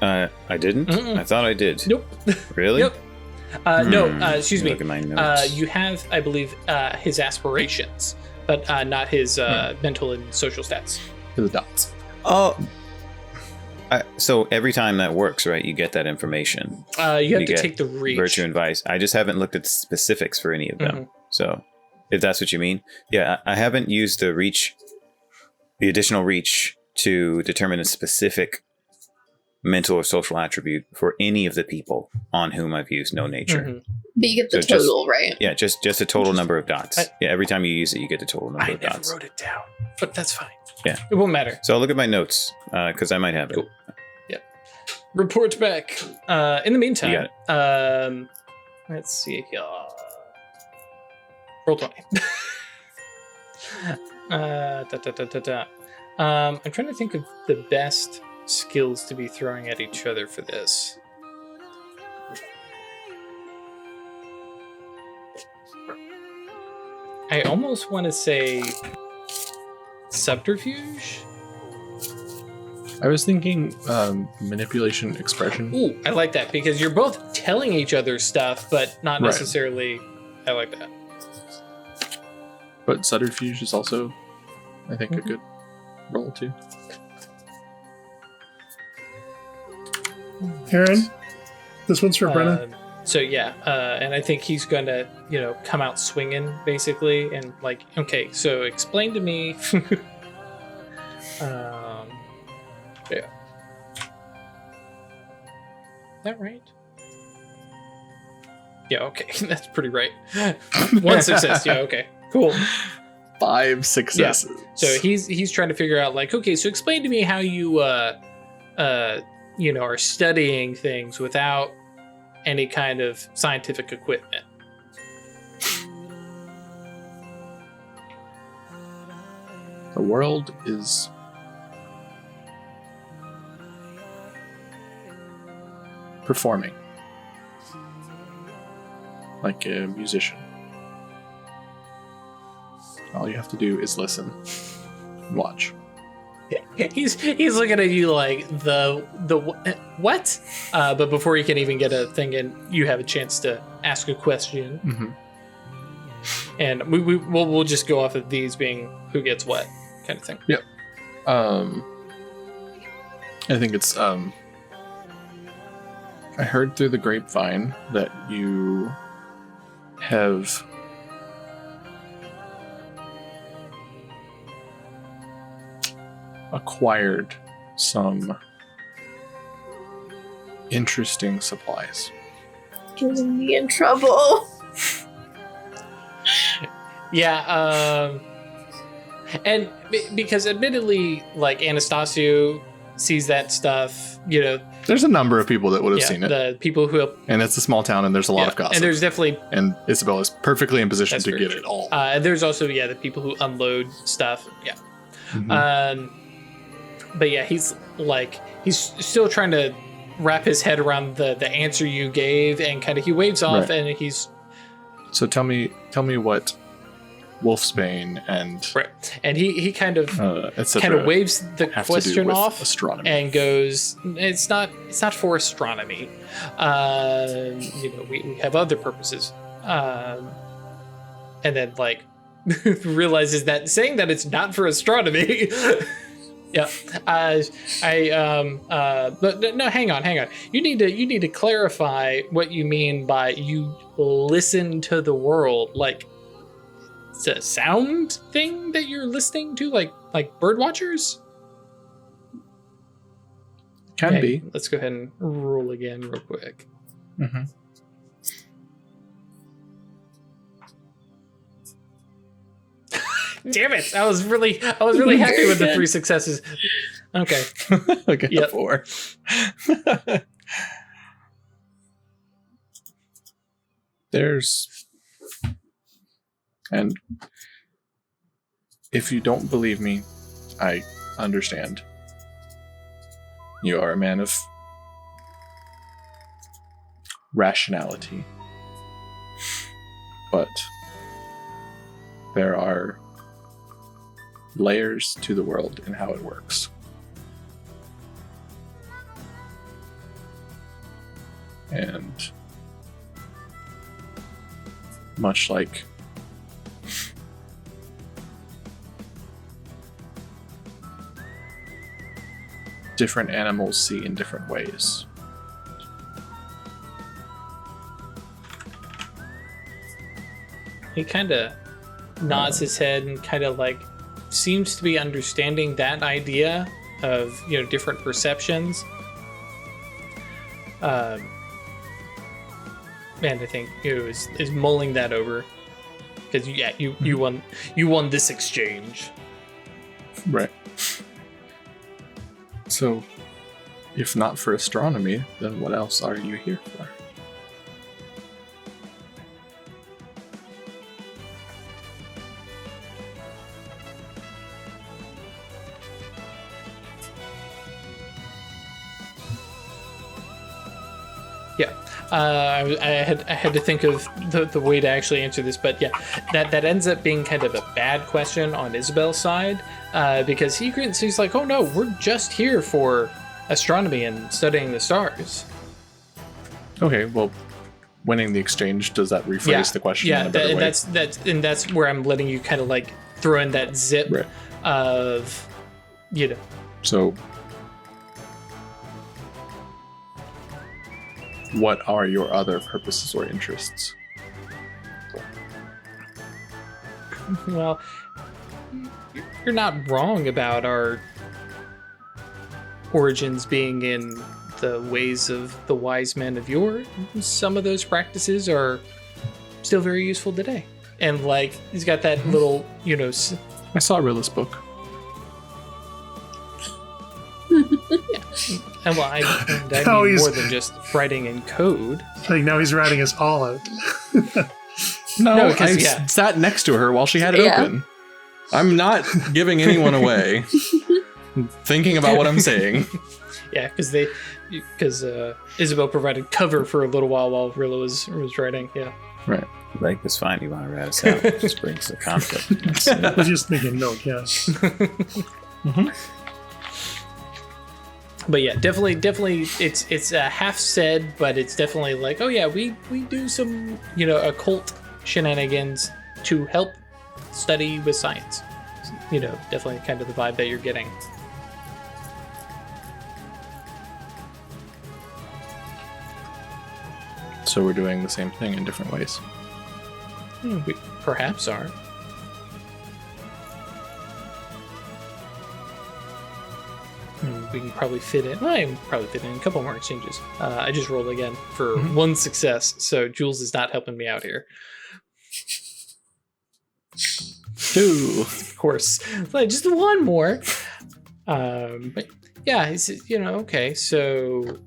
[SPEAKER 2] I didn't.
[SPEAKER 1] Mm-mm.
[SPEAKER 2] I thought I did.
[SPEAKER 1] Nope.
[SPEAKER 2] Really?
[SPEAKER 1] Yep. No. Excuse me.
[SPEAKER 2] Look at my notes.
[SPEAKER 1] You have, I believe, his aspirations, but not his mental and social stats.
[SPEAKER 4] His dots.
[SPEAKER 2] Oh. So every time that works, right? You get that information.
[SPEAKER 1] You have to take the reach.
[SPEAKER 2] Virtue and Vice. I just haven't looked at specifics for any of them. So, if that's what you mean, yeah, I haven't used the additional reach to determine a specific mental or social attribute for any of the people on whom I've used no nature.
[SPEAKER 3] But you get the total, right?
[SPEAKER 2] Yeah, just a total number of dots. Every time you use it, you get the total number of dots.
[SPEAKER 1] I never wrote it down, but that's fine.
[SPEAKER 2] Yeah,
[SPEAKER 1] it won't matter.
[SPEAKER 2] So I'll look at my notes because I might have it.
[SPEAKER 1] Cool. Yep. Report back. In the meantime,
[SPEAKER 2] you got it.
[SPEAKER 1] Let's see here. Roll 20. I'm trying to think of the best skills to be throwing at each other for this. I almost want to say subterfuge.
[SPEAKER 4] I was thinking manipulation, expression.
[SPEAKER 1] Ooh, I like that because you're both telling each other stuff, but not necessarily. I like that.
[SPEAKER 4] But subterfuge is also, I think, a good roll too.
[SPEAKER 5] Aaron, this one's for Brenna.
[SPEAKER 1] So yeah, and I think he's going to, come out swinging basically, and like, okay, so explain to me. Yeah. Is that right? Yeah, okay, that's pretty right. One success. Yeah, okay. Cool.
[SPEAKER 4] 5 successes.
[SPEAKER 1] Yeah. So he's trying to figure out, like, okay, so explain to me how you are studying things without any kind of scientific equipment.
[SPEAKER 4] The world is performing like a musician. All you have to do is listen and watch.
[SPEAKER 1] He's looking at you like the what? But before you can even get a thing in, you have a chance to ask a question.
[SPEAKER 4] Mm-hmm.
[SPEAKER 1] And we'll just go off of these being who gets what kind of thing.
[SPEAKER 4] Yep. I think it's I heard through the grapevine that you have acquired some interesting supplies.
[SPEAKER 3] Getting me in trouble.
[SPEAKER 1] Yeah, and because admittedly, like, Anastasio sees that stuff,
[SPEAKER 4] There's a number of people that would have seen it.
[SPEAKER 1] The people who
[SPEAKER 4] and it's a small town, and there's a lot of gossip.
[SPEAKER 1] And there's definitely...
[SPEAKER 4] And Isabel is perfectly in position to get it all.
[SPEAKER 1] There's also, the people who unload stuff. Yeah.
[SPEAKER 4] Mm-hmm.
[SPEAKER 1] But yeah, he's still trying to wrap his head around the answer you gave, and kind of he waves off, and he's...
[SPEAKER 4] So tell me what Wolfsbane and...
[SPEAKER 1] Right. And he kind of waves the question off
[SPEAKER 4] astronomy.
[SPEAKER 1] And goes, it's not for astronomy. We have other purposes. And then, like, realizes that saying that it's not for astronomy... Yeah, but no, hang on. You need to clarify what you mean by you listen to the world. Like, it's a sound thing that you're listening to, like bird watchers.
[SPEAKER 4] Can be.
[SPEAKER 1] Let's go ahead and roll again real quick.
[SPEAKER 4] Mm-hmm.
[SPEAKER 1] Damn it! I was really happy with the 3 successes. Okay.
[SPEAKER 4] I got 4. And if you don't believe me, I understand. You are a man of rationality. But there are layers to the world and how it works. And much like different animals see in different ways.
[SPEAKER 1] He kind of nods his head and kind of like seems to be understanding that idea of different perceptions. And I think is mulling that over because you won this exchange.
[SPEAKER 4] Right. So, if not for astronomy, then what else are you here for?
[SPEAKER 1] I had to think of the way to actually answer this, but yeah, that ends up being kind of a bad question on Isabel's side, because he's like, oh no, we're just here for astronomy and studying the stars.
[SPEAKER 4] Okay, well, winning the exchange, does that rephrase the question?
[SPEAKER 1] Yeah,
[SPEAKER 4] in a better way?
[SPEAKER 1] that's where I'm letting you kind of like throw in that zip of,
[SPEAKER 4] So, what are your other purposes or interests?
[SPEAKER 1] Well, you're not wrong about our origins being in the ways of the wise men of yore. Some of those practices are still very useful today. and like he's got that little, you know.
[SPEAKER 4] I saw Rilla's book.
[SPEAKER 1] And well, I mean more than just writing in code.
[SPEAKER 5] Like now he's writing us all out.
[SPEAKER 4] No, I sat next to her while she had it open. I'm not giving anyone away. Thinking about what I'm saying.
[SPEAKER 1] Yeah, because Isabel provided cover for a little while Rilla was writing. Yeah.
[SPEAKER 4] Right.
[SPEAKER 2] Like it's fine. You want to rat us out? It just brings the conflict.
[SPEAKER 5] I was just making a note. Yeah.
[SPEAKER 4] Mm-hmm.
[SPEAKER 1] But yeah, definitely, it's half said, but it's definitely like, oh yeah, we do some, you know, occult shenanigans to help study with science. You know, definitely kind of the vibe that you're getting.
[SPEAKER 4] So we're doing the same thing in different ways.
[SPEAKER 1] We perhaps are. We can probably fit in. I can probably fit in a couple more exchanges. I just rolled again for one success, so Jules is not helping me out here.
[SPEAKER 4] 2,
[SPEAKER 1] of course, like just one more. But yeah, he said, you know, okay, so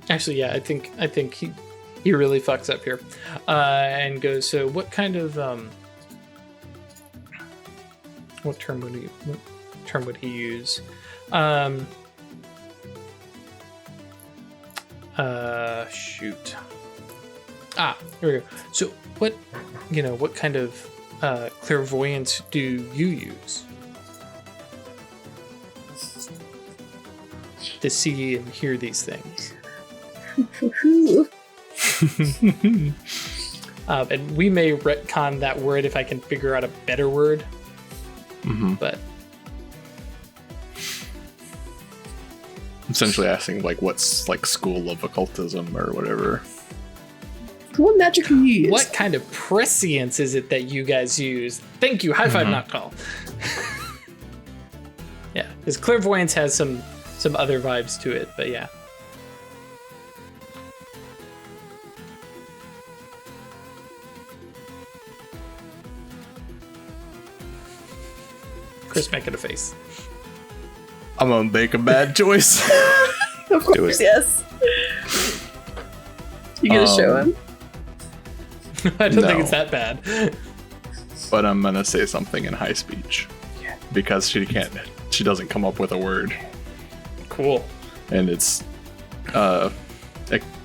[SPEAKER 1] actually, yeah, I think he really fucks up here, and goes. So, what kind of what term would he use? Shoot. Here we go. So what kind of clairvoyance do you use to see and hear these things? And we may retcon that word if I can figure out a better word. But
[SPEAKER 4] essentially asking like what's like school of occultism or whatever.
[SPEAKER 3] What magic do you use?
[SPEAKER 1] What kind of prescience is it that you guys use? Thank you. High five, not call. Yeah, because clairvoyance has some other vibes to it, but yeah. Chris making a face.
[SPEAKER 4] I'm gonna make a bad choice.
[SPEAKER 3] Of course, yes. You gonna show him?
[SPEAKER 1] I don't think it's that bad.
[SPEAKER 4] But I'm gonna say something in high speech.
[SPEAKER 2] Yeah.
[SPEAKER 4] Because she doesn't come up with a word.
[SPEAKER 1] Cool.
[SPEAKER 4] And it's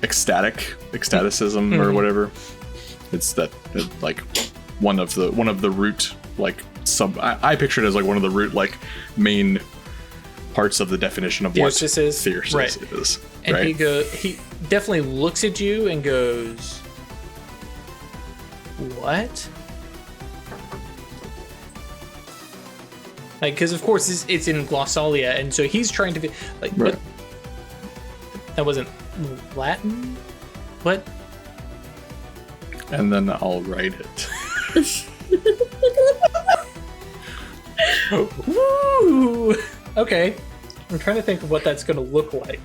[SPEAKER 4] ecstaticism or whatever. It's that like one of the root like I picture it as like one of the root like main parts of the definition of what theosis is.
[SPEAKER 1] And he definitely looks at you and goes, what? Like, because of course it's in glossalia, and so he's trying to be like, what? That wasn't Latin? What?
[SPEAKER 4] And then I'll write it.
[SPEAKER 1] Woo! Okay. I'm trying to think of what that's going to look like.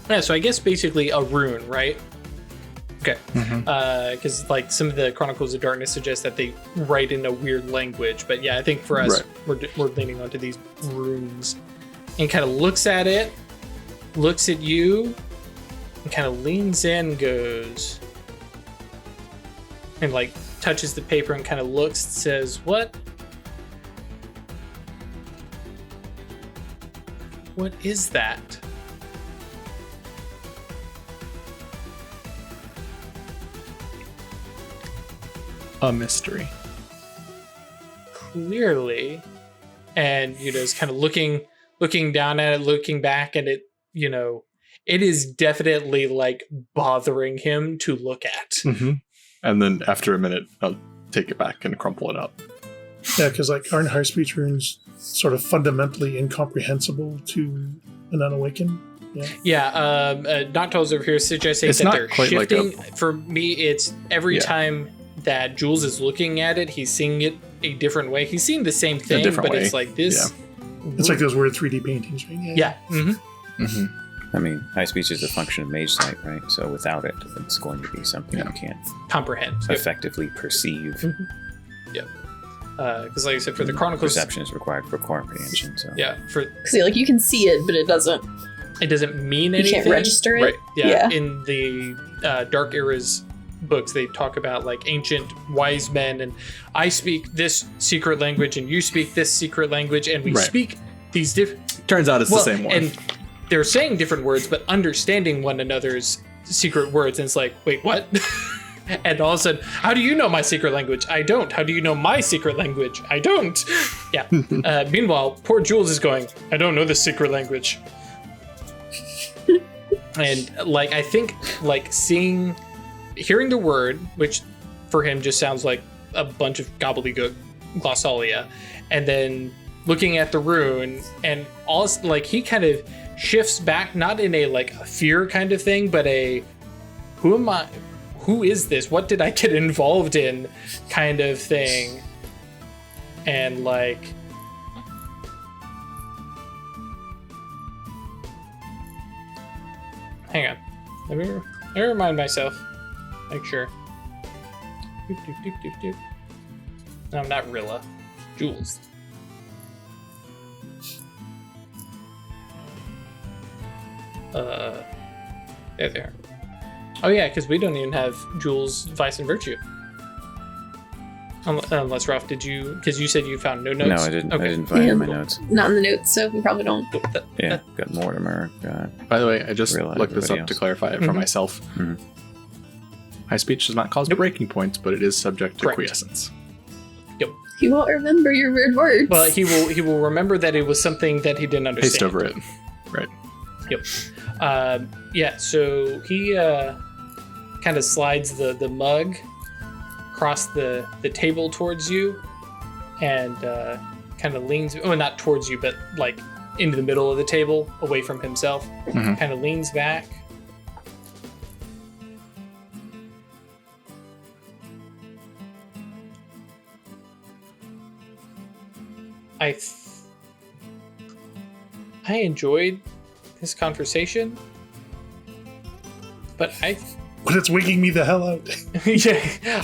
[SPEAKER 1] Yeah, so I guess basically a rune, right? Okay. Because like some of the Chronicles of Darkness suggest that they write in a weird language, but yeah, I think for us, we're leaning onto these runes. And kind of looks at it, looks at you, and kind of leans in and goes, and like touches the paper and kind of looks, says, what? What is that?
[SPEAKER 4] A mystery.
[SPEAKER 1] Clearly. And, you know, it's kind of looking down at it, looking back, and it, you know, it is definitely like bothering him to look at.
[SPEAKER 4] And then after a minute, I'll take it back and crumple it up.
[SPEAKER 5] Yeah, because like aren't high speech runes sort of fundamentally incomprehensible to an unawakened?
[SPEAKER 1] Yeah. Nocto's over here suggesting
[SPEAKER 4] it's
[SPEAKER 1] that
[SPEAKER 4] not
[SPEAKER 1] they're
[SPEAKER 4] quite
[SPEAKER 1] shifting.
[SPEAKER 4] like
[SPEAKER 1] For me, it's every time that Jules is looking at it, he's seeing it a different way. He's seeing the same thing, but
[SPEAKER 4] way.
[SPEAKER 1] it's like this.
[SPEAKER 5] It's like those weird 3D paintings, right?
[SPEAKER 1] Yeah.
[SPEAKER 2] I mean, high speech is a function of mage sight, right? So without it, it's going to be something you can't
[SPEAKER 1] comprehend,
[SPEAKER 2] effectively perceive.
[SPEAKER 1] Yep. Because, like I said, for the Chronicles,
[SPEAKER 2] perception is required for comprehension. So
[SPEAKER 1] yeah,
[SPEAKER 3] because like you can see it, but it doesn't
[SPEAKER 1] mean anything.
[SPEAKER 3] You can't register it.
[SPEAKER 1] Right. Yeah. In the Dark Era's books, they talk about like ancient wise men, and I speak this secret language, and you speak this secret language, and we speak these different.
[SPEAKER 4] Turns out it's the same one.
[SPEAKER 1] And they're saying different words, but understanding one another's secret words, and it's like, wait, what? And all of a sudden, how do you know my secret language? I don't. How do you know my secret language? I don't. Yeah. Meanwhile, poor Jules is going, I don't know this secret language. And like, I think like hearing the word, which for him just sounds like a bunch of gobbledygook glossalia, and then looking at the rune, and all like he kind of shifts back, not in a like a fear kind of thing, but a who am I? Who is this? What did I get involved in kind of thing. And like, hang on. Let me remind myself. Make sure. Doop, doop, doop, doop, doop. No, not Rilla. Jules. There. Oh yeah, because we don't even have Jules' Vice and Virtue. Unless Ralph, did you? Because you said you found no notes.
[SPEAKER 2] No, I didn't.
[SPEAKER 1] Okay.
[SPEAKER 2] I didn't find it in my notes.
[SPEAKER 3] Not in the notes, so we probably don't.
[SPEAKER 2] Got Mortimer.
[SPEAKER 4] By the way, I just
[SPEAKER 2] Realize
[SPEAKER 4] looked this up
[SPEAKER 2] everybody
[SPEAKER 4] to
[SPEAKER 2] else.
[SPEAKER 4] clarify it for myself.
[SPEAKER 2] Mhm.
[SPEAKER 4] High speech does not cause breaking points, but it is subject to
[SPEAKER 1] Correct.
[SPEAKER 4] quiescence.
[SPEAKER 1] Yep.
[SPEAKER 3] He won't remember your weird words.
[SPEAKER 1] Well, he will remember that it was something that he didn't understand.
[SPEAKER 4] Paste over it. Right.
[SPEAKER 1] Yep. Yeah. So he kind of slides the mug across the table towards you, and kind of leans. Oh, not towards you, but like into the middle of the table, away from himself.
[SPEAKER 4] Mhm.
[SPEAKER 1] Kind of leans back. I enjoyed this conversation, but
[SPEAKER 5] But it's wigging me the hell out.
[SPEAKER 1] yeah,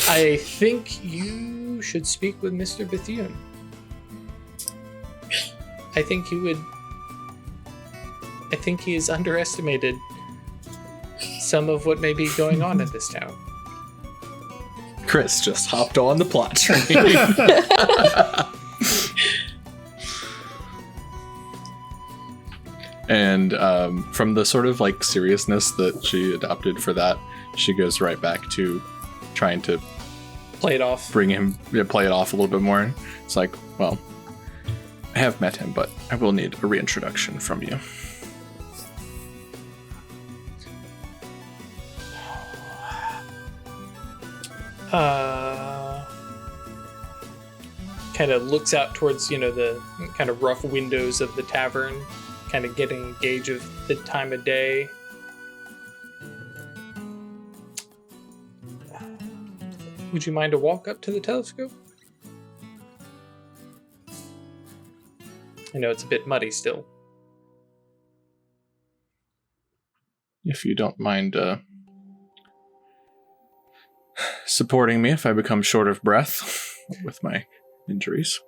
[SPEAKER 1] I think you should speak with Mr. Bethune. I think he has underestimated some of what may be going on in this town.
[SPEAKER 4] Chris just hopped on the plot train. And from the sort of like seriousness that she adopted for that, she goes right back to trying to
[SPEAKER 1] Play it off.
[SPEAKER 4] play it off a little bit more. It's like, well, I have met him, but I will need a reintroduction from you.
[SPEAKER 1] Kind of looks out towards, the kind of rough windows of the tavern, kind of getting a gauge of the time of day. Would you mind a walk up to the telescope? I know it's a bit muddy still.
[SPEAKER 4] If you don't mind supporting me if I become short of breath with my injuries.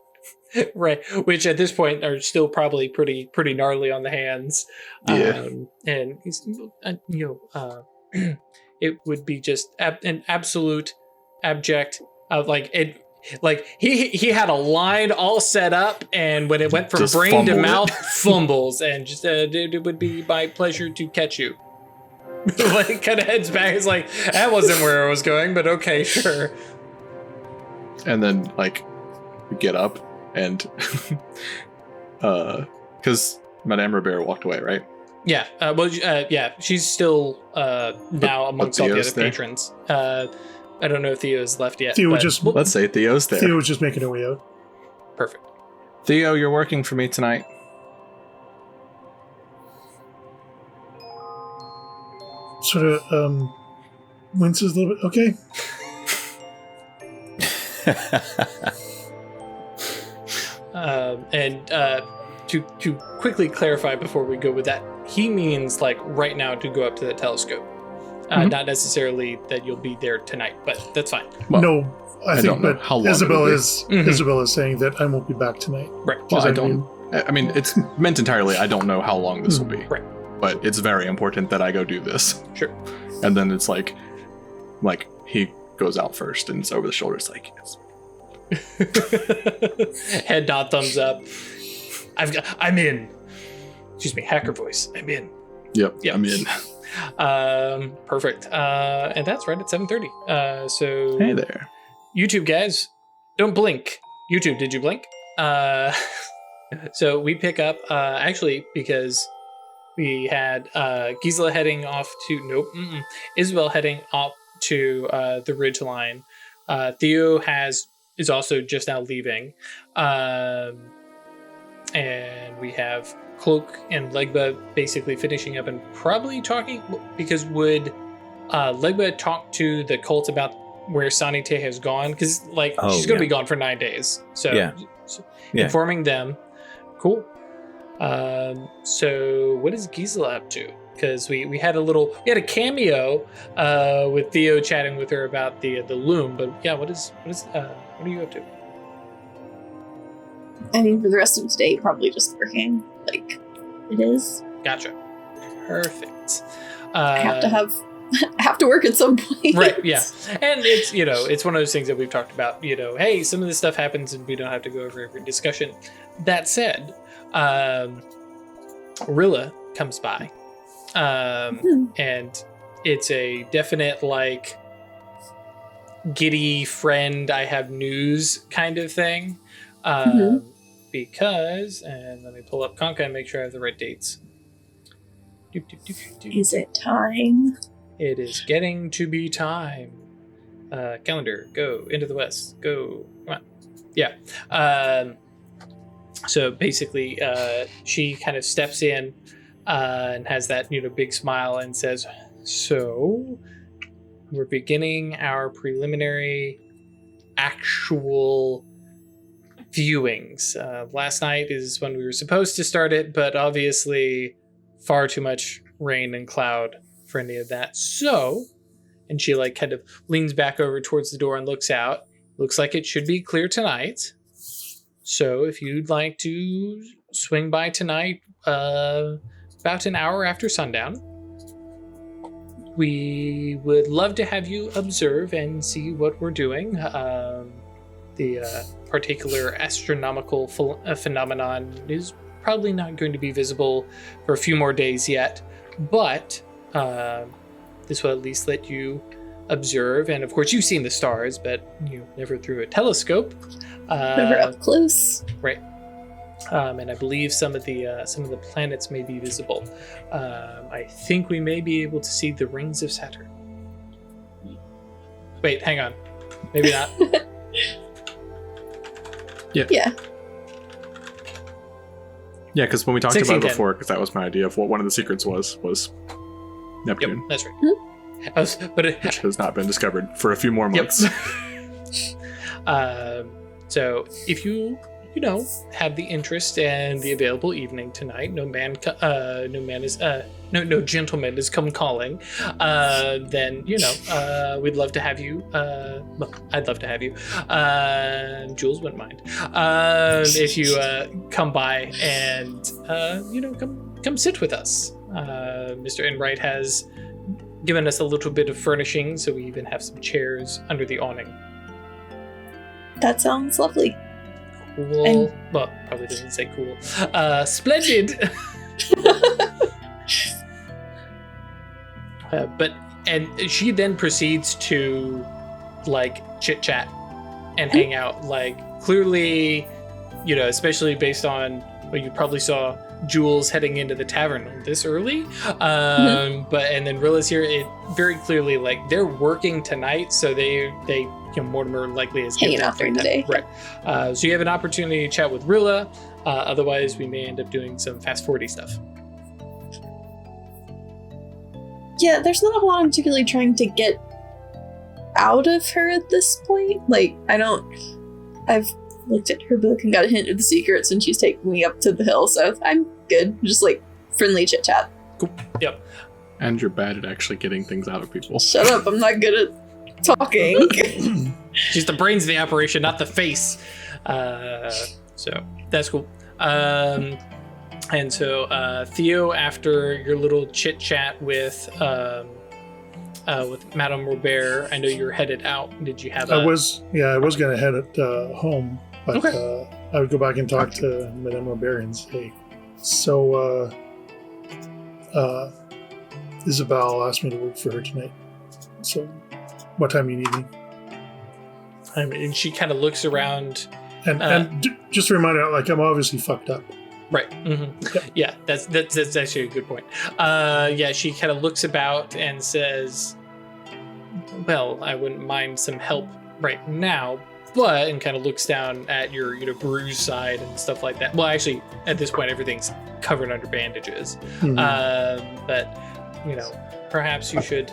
[SPEAKER 1] Right, which at this point are still probably pretty gnarly on the hands.
[SPEAKER 4] Yeah.
[SPEAKER 1] And he's, it would be just an absolute abject of he had a line all set up, and when it went from
[SPEAKER 4] Just
[SPEAKER 1] brain to
[SPEAKER 4] fumble it.
[SPEAKER 1] mouth, fumbles, and just it would be my pleasure to catch you. Like kind of heads back. It's like that wasn't where I was going, but okay, sure.
[SPEAKER 4] And then like we get up and because Madame Robert walked away, right?
[SPEAKER 1] Yeah. Yeah. She's still now amongst all the
[SPEAKER 4] Theo's
[SPEAKER 1] other
[SPEAKER 4] there?
[SPEAKER 1] patrons. I don't know if Theo's left yet.
[SPEAKER 5] Theo
[SPEAKER 1] but
[SPEAKER 5] just-
[SPEAKER 1] we'll-
[SPEAKER 4] Let's say Theo's there.
[SPEAKER 5] Theo was just making her way out.
[SPEAKER 1] perfect.
[SPEAKER 4] Theo, you're working for me tonight.
[SPEAKER 5] Sort of winces a little bit. Okay.
[SPEAKER 1] And to quickly clarify before we go with that, he means like right now to go up to the telescope. Not necessarily that you'll be there tonight, but that's fine.
[SPEAKER 5] Well, no, I think,
[SPEAKER 4] don't know
[SPEAKER 5] but
[SPEAKER 4] how long
[SPEAKER 5] Isabel
[SPEAKER 4] it'll
[SPEAKER 5] is Isabel is saying that I won't be back tonight.
[SPEAKER 1] Right.
[SPEAKER 4] Well, I mean, it's meant entirely. I don't know how long this will be.
[SPEAKER 1] Right.
[SPEAKER 4] But it's very important that I go do this.
[SPEAKER 1] Sure.
[SPEAKER 4] And then it's like he goes out first and it's over the shoulder. It's like, yes.
[SPEAKER 1] Head nod, thumbs up. I'm in. Excuse me, hacker voice. I'm in.
[SPEAKER 4] Yep. I'm in.
[SPEAKER 1] Perfect. And that's right at 7:30. So
[SPEAKER 4] hey there,
[SPEAKER 1] YouTube guys, don't blink. YouTube, did you blink? So we pick up actually because we had Gisela heading off to Isabel heading off to the ridge line. Theo is also just now leaving, and we have Cloak and Legba basically finishing up and probably talking, because would Legba talk to the cult about where Sanite has gone? Because she's going to be gone for 9 days. So informing them. Cool. So what is Gisela up to? Because we had a cameo with Theo chatting with her about the loom, but yeah, what are you up to?
[SPEAKER 3] I mean, for the rest of today, probably just working like it is.
[SPEAKER 1] Gotcha. Perfect.
[SPEAKER 3] I have to work at some point.
[SPEAKER 1] Right, yeah. And it's one of those things that we've talked about, hey, some of this stuff happens and we don't have to go over every discussion. That said, Rilla comes by. And it's a definite giddy friend, I have news kind of thing. Because, and let me pull up Conca and make sure I have the right dates.
[SPEAKER 3] Is it time?
[SPEAKER 1] It is getting to be time. Calendar, go. Into the west, go. Come on. Yeah. So basically, she kind of steps in and has that big smile and says, so we're beginning our preliminary actual viewings. Last night is when we were supposed to start it, but obviously far too much rain and cloud for any of that. So, and she kind of leans back over towards the door and looks out. Looks like it should be clear tonight. So if you'd like to swing by tonight, about an hour after sundown, we would love to have you observe and see what we're doing. The particular astronomical phenomenon is probably not going to be visible for a few more days yet, but this will at least let you observe. And of course, you've seen the stars, but never through a telescope.
[SPEAKER 3] Never up close.
[SPEAKER 1] Right. And I believe some of the planets may be visible. I think we may be able to see the rings of Saturn. Wait, hang on. Maybe not.
[SPEAKER 3] Yeah.
[SPEAKER 4] Yeah, because when we talked about it before, because that was my idea of what one of the secrets was Neptune.
[SPEAKER 1] Yep, that's right.
[SPEAKER 4] Which has not been discovered for a few more months.
[SPEAKER 1] Yep. So if you have the interest and the available evening tonight, no gentleman has come calling, then we'd love to have you. Well, I'd love to have you. Jules wouldn't mind if you come by and come sit with us. Mr. Enright has given us a little bit of furnishing, so we even have some chairs under the awning.
[SPEAKER 3] That sounds lovely.
[SPEAKER 1] Cool. Well, probably doesn't say cool. Splendid. And she then proceeds to chit chat and hang out. Clearly, especially based on what you probably saw Jules heading into the tavern this early. And then Rilla's here. It very clearly they're working tonight, so they Mortimer likely is
[SPEAKER 3] hanging out during the day.
[SPEAKER 1] Right. So you have an opportunity to chat with Rilla. Otherwise, we may end up doing some fast forwardy stuff.
[SPEAKER 3] Yeah, there's not a lot I'm particularly trying to get out of her at this point. I've looked at her book and got a hint of the secrets, and she's taking me up to the hill, so I'm good. Just friendly chit chat.
[SPEAKER 1] Cool. Yep.
[SPEAKER 4] And you're bad at actually getting things out of people.
[SPEAKER 3] Shut up, I'm not good at talking.
[SPEAKER 1] She's the brains of the operation, not the face. So that's cool. And so Theo, after your little chit chat with Madame Robert, I know you were headed out. Did you have?
[SPEAKER 5] I was gonna head at home, but
[SPEAKER 1] Okay.
[SPEAKER 5] I would go back and talk to Madame Robert and say, so Isabel asked me to work for her tonight. So what time do you need me?
[SPEAKER 1] I mean, she kind of looks around.
[SPEAKER 5] And just a reminder, like, I'm obviously fucked up.
[SPEAKER 1] Right. Mm-hmm. Yeah, that's actually a good point. She kind of looks about and says, "Well, I wouldn't mind some help right now, but," and kind of looks down at your bruised side and stuff like that. Well, actually, at this point, everything's covered under bandages.
[SPEAKER 5] Mhm.
[SPEAKER 1] But perhaps you should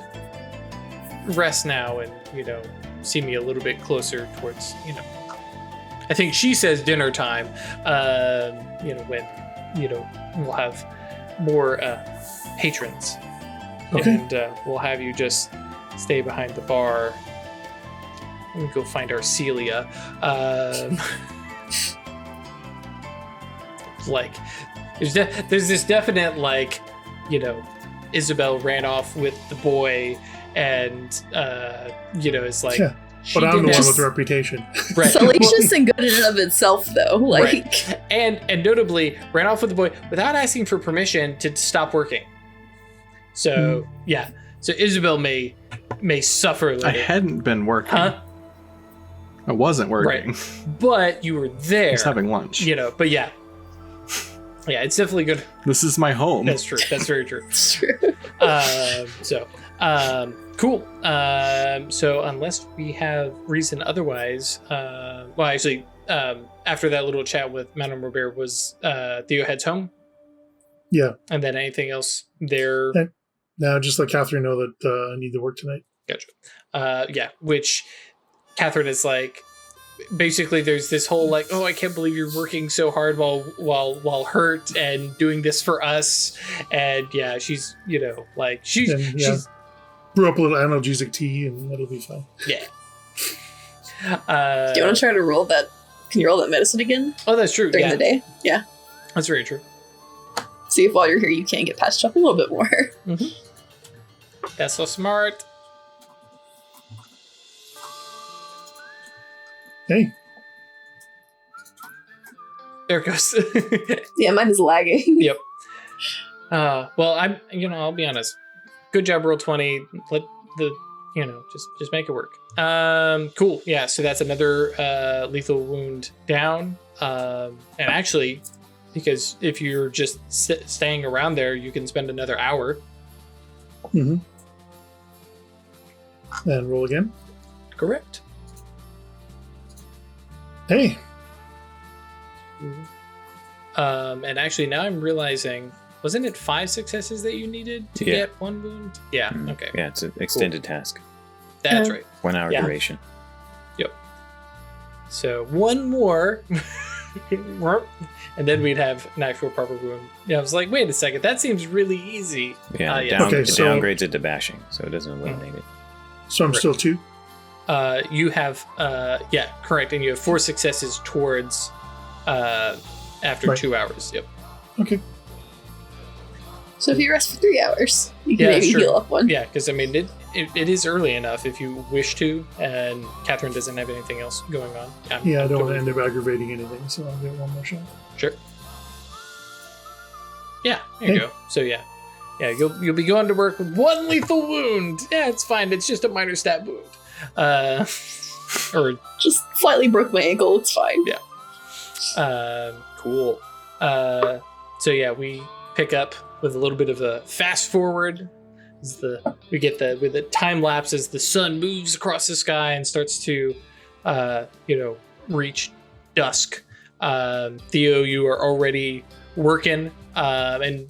[SPEAKER 1] rest now and see me a little bit closer towards I think she says dinner time. When we'll have more patrons,
[SPEAKER 5] Okay.
[SPEAKER 1] and we'll have you just stay behind the bar. Let me go find our Celia. Like, there's this definite Isabel ran off with the boy, and it's like.
[SPEAKER 5] Yeah.
[SPEAKER 1] She
[SPEAKER 5] But I'm the
[SPEAKER 1] didn't-
[SPEAKER 5] one with the reputation.
[SPEAKER 1] Right.
[SPEAKER 3] Salacious and good in and of itself, though. Like,
[SPEAKER 1] Right. And notably ran off with the boy without asking for permission to stop working. So so Isabel may suffer a little
[SPEAKER 4] I hadn't been working.
[SPEAKER 1] Huh?
[SPEAKER 4] I wasn't working.
[SPEAKER 1] But you were there.
[SPEAKER 4] I was having lunch.
[SPEAKER 1] But yeah, it's definitely good.
[SPEAKER 4] This is my home.
[SPEAKER 1] That's true. That's very true.
[SPEAKER 3] it's true.
[SPEAKER 1] Cool. So unless we have reason otherwise, after that little chat with Madame Robert, was Theo heads home?
[SPEAKER 5] Yeah.
[SPEAKER 1] And then anything else there?
[SPEAKER 5] Now, just let Catherine know that I need to work tonight.
[SPEAKER 1] Gotcha. Which Catherine is like, basically there's this whole oh, I can't believe you're working so hard while hurt and doing this for us. And she's she's
[SPEAKER 5] Brew up a little analgesic tea and it'll be fine.
[SPEAKER 1] yeah.
[SPEAKER 3] Do you want to try to roll that? Can you roll that medicine again
[SPEAKER 1] Oh, that's true.
[SPEAKER 3] during the day? Yeah.
[SPEAKER 1] That's very true.
[SPEAKER 3] See if while you're here you can get patched up a little bit more.
[SPEAKER 1] That's so smart.
[SPEAKER 5] Hey,
[SPEAKER 1] There it goes.
[SPEAKER 3] Yeah, mine is lagging.
[SPEAKER 1] Yep. Well, I'll be honest. Good job, roll 20. Let the, just make it work. Cool. Yeah. So that's another lethal wound down. And actually, because if you're just staying around there, you can spend another hour.
[SPEAKER 5] Mm-hmm. And roll again.
[SPEAKER 1] Correct.
[SPEAKER 5] Hey.
[SPEAKER 1] And actually, now I'm realizing, wasn't it 5 successes that you needed to get 1 wound? Yeah. Okay.
[SPEAKER 2] Yeah, it's an extended task.
[SPEAKER 1] That's right.
[SPEAKER 2] 1 hour
[SPEAKER 1] Yeah.
[SPEAKER 2] duration.
[SPEAKER 1] Yep. So 1 more, and then we'd have an actual proper wound. Yeah, I was like, wait a second, that seems really easy.
[SPEAKER 2] Yeah,
[SPEAKER 1] Yeah.
[SPEAKER 5] Okay,
[SPEAKER 2] it
[SPEAKER 5] so-
[SPEAKER 2] downgrades it to bashing, so it doesn't eliminate it.
[SPEAKER 5] So I'm
[SPEAKER 1] Right.
[SPEAKER 5] still 2.
[SPEAKER 1] You have, correct, and you have 4 successes towards after
[SPEAKER 5] Right.
[SPEAKER 1] 2 hours. Yep.
[SPEAKER 5] Okay.
[SPEAKER 3] So if you rest for 3 hours, you can
[SPEAKER 1] Yeah,
[SPEAKER 3] maybe
[SPEAKER 1] sure.
[SPEAKER 3] heal up 1.
[SPEAKER 1] Yeah, because it is early enough if you wish to, and Catherine doesn't have anything else going on.
[SPEAKER 5] Yeah, I don't want to end up aggravating anything, so I'll get 1 more shot.
[SPEAKER 1] Sure. Yeah, there you go. So yeah, you'll be going to work with 1 lethal wound. Yeah, it's fine. It's just a minor stab wound. Or
[SPEAKER 3] Just slightly broke my ankle, it's fine.
[SPEAKER 1] Yeah. Cool. So yeah, we pick up with a little bit of a fast forward. We get with the time lapse as the sun moves across the sky and starts to, reach dusk. Theo, you are already working, and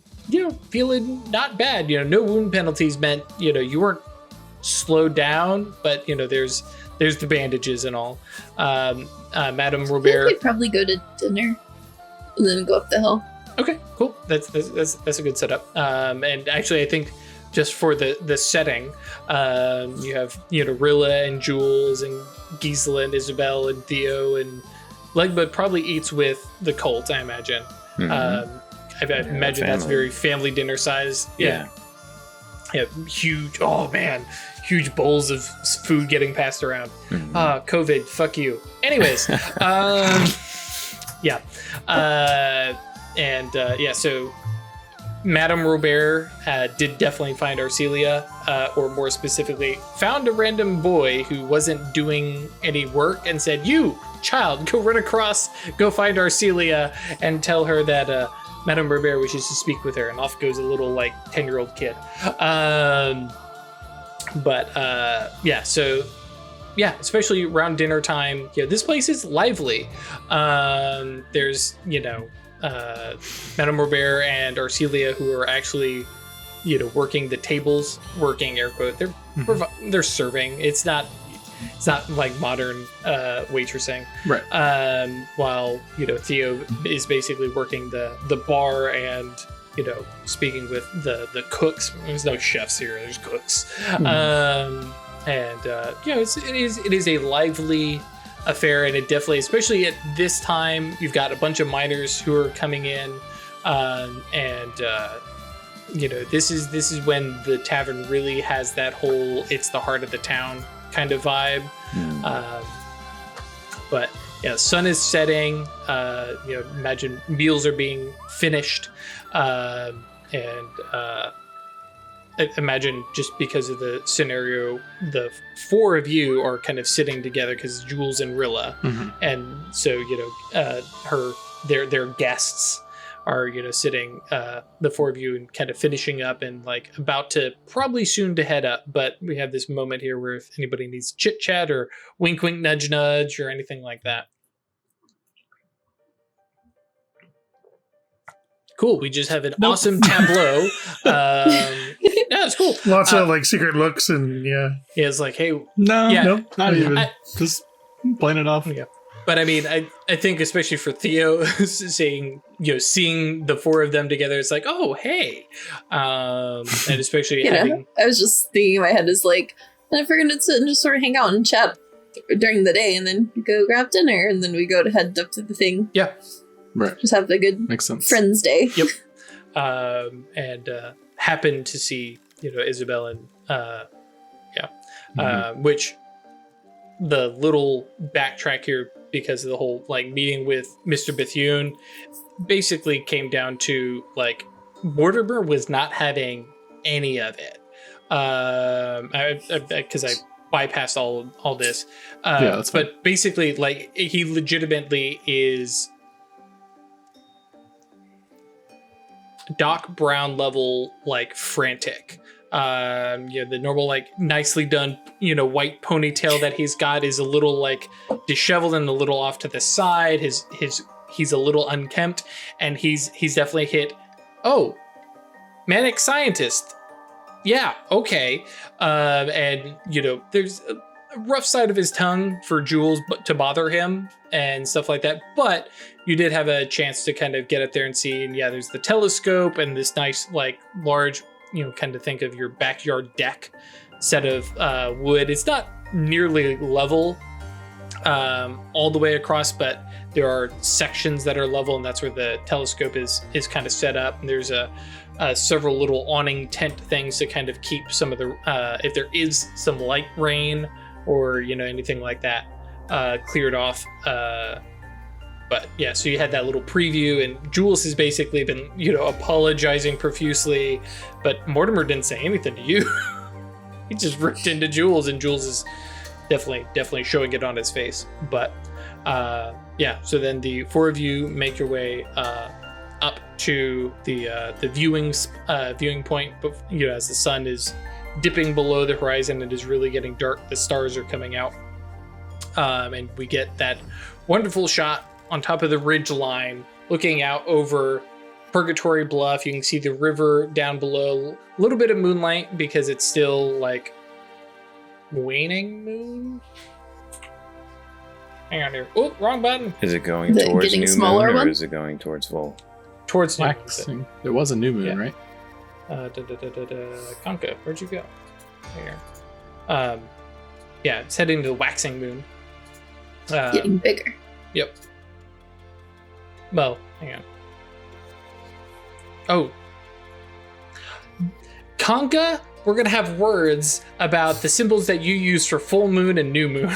[SPEAKER 1] feeling not bad. No wound penalties meant you weren't slowed down, but there's the bandages and all. Madame
[SPEAKER 3] I think
[SPEAKER 1] Robert.
[SPEAKER 3] we'd probably go to dinner and then go up the hill.
[SPEAKER 1] Okay, cool. That's a good setup. And actually, I think just for the setting, you have Rilla and Jules and Gisela and Isabel and Theo and Legbud probably eats with the cult, I imagine. I imagine that's very family dinner size. Yeah, huge. Oh man, huge bowls of food getting passed around. COVID, fuck you. Anyways, so Madame Robert did definitely find Arcelia, or more specifically, found a random boy who wasn't doing any work and said, "You, child, go run across, go find Arcelia and tell her that Madame Robert wishes to speak with her." And off goes a little 10-year-old kid. Especially around dinner time, this place is lively. There's Madame Robert and Arcelia, who are actually working the tables, working air quote. They're serving. It's not like modern waitressing,
[SPEAKER 4] right?
[SPEAKER 1] While Theo is basically working the bar and speaking with the cooks. There's no chefs here. There's cooks. It is a lively affair, and it definitely, especially at this time, you've got a bunch of miners who are coming in, this is when the tavern really has that whole "it's the heart of the town" kind of vibe. But yeah, sun is setting. Imagine meals are being finished, I imagine just because of the scenario, the four of you are kind of sitting together because Jules and Rilla, and so their guests are sitting, the four of you, and kind of finishing up and about to probably soon to head up. But we have this moment here where if anybody needs chit chat or wink wink nudge nudge or anything like that. Cool. We just have an awesome tableau. Yeah, it's cool.
[SPEAKER 5] Lots of secret looks and
[SPEAKER 1] yeah, it's hey,
[SPEAKER 4] not even. Just plain enough.
[SPEAKER 1] Yeah, but I mean, I think especially for Theo, seeing the four of them together, it's oh hey, and especially having.
[SPEAKER 3] I was just thinking in my head is if we're gonna sit and just sort of hang out and chat during the day, and then go grab dinner, and then we go to head up to the thing.
[SPEAKER 1] Yeah.
[SPEAKER 3] Right. Just have a good
[SPEAKER 4] Makes sense.
[SPEAKER 3] Friends Day.
[SPEAKER 1] Yep. And happened to see, Isabel and which the little backtrack here because of the whole meeting with Mr. Bethune basically came down to Mortimer was not having any of it. Because I bypassed all this.
[SPEAKER 4] That's fine.
[SPEAKER 1] But basically he legitimately is Doc Brown level frantic. The normal nicely done white ponytail that he's got is a little disheveled and a little off to the side. He's a little unkempt, and he's definitely hit manic scientist. Yeah, okay. And there's a rough side of his tongue for Jules to bother him and stuff like that, but you did have a chance to kind of get up there and see, and there's the telescope and this nice large, kind of think of your backyard deck set of wood. It's not nearly level all the way across, but there are sections that are level, and that's where the telescope is kind of set up. And there's several little awning tent things to kind of keep some of the if there is some light rain or anything like that cleared off. But yeah, so you had that little preview, and Jules has basically been apologizing profusely, but Mortimer didn't say anything to you. He just ripped into Jules, and Jules is definitely showing it on his face. But so then the four of you make your way up to the viewing point, as the sun is dipping below the horizon, it is really getting dark. The stars are coming out, and we get that wonderful shot on top of the ridge line, looking out over Purgatory Bluff. You can see the river down below. A little bit of moonlight because it's still waning moon. Hang on here. Oh, wrong button.
[SPEAKER 2] Is it going towards
[SPEAKER 3] getting
[SPEAKER 2] new
[SPEAKER 3] smaller
[SPEAKER 2] moon, or
[SPEAKER 3] one?
[SPEAKER 2] is it going towards full?
[SPEAKER 1] towards new moon.
[SPEAKER 4] Waxing. It was a new moon,
[SPEAKER 1] Yeah.
[SPEAKER 4] right?
[SPEAKER 1] Conka, where'd you go? Here. Yeah, it's heading to the waxing moon.
[SPEAKER 3] Getting bigger.
[SPEAKER 1] Yep. Well, hang on. Oh. Conka, we're going to have words about the symbols that you use for full moon and new moon.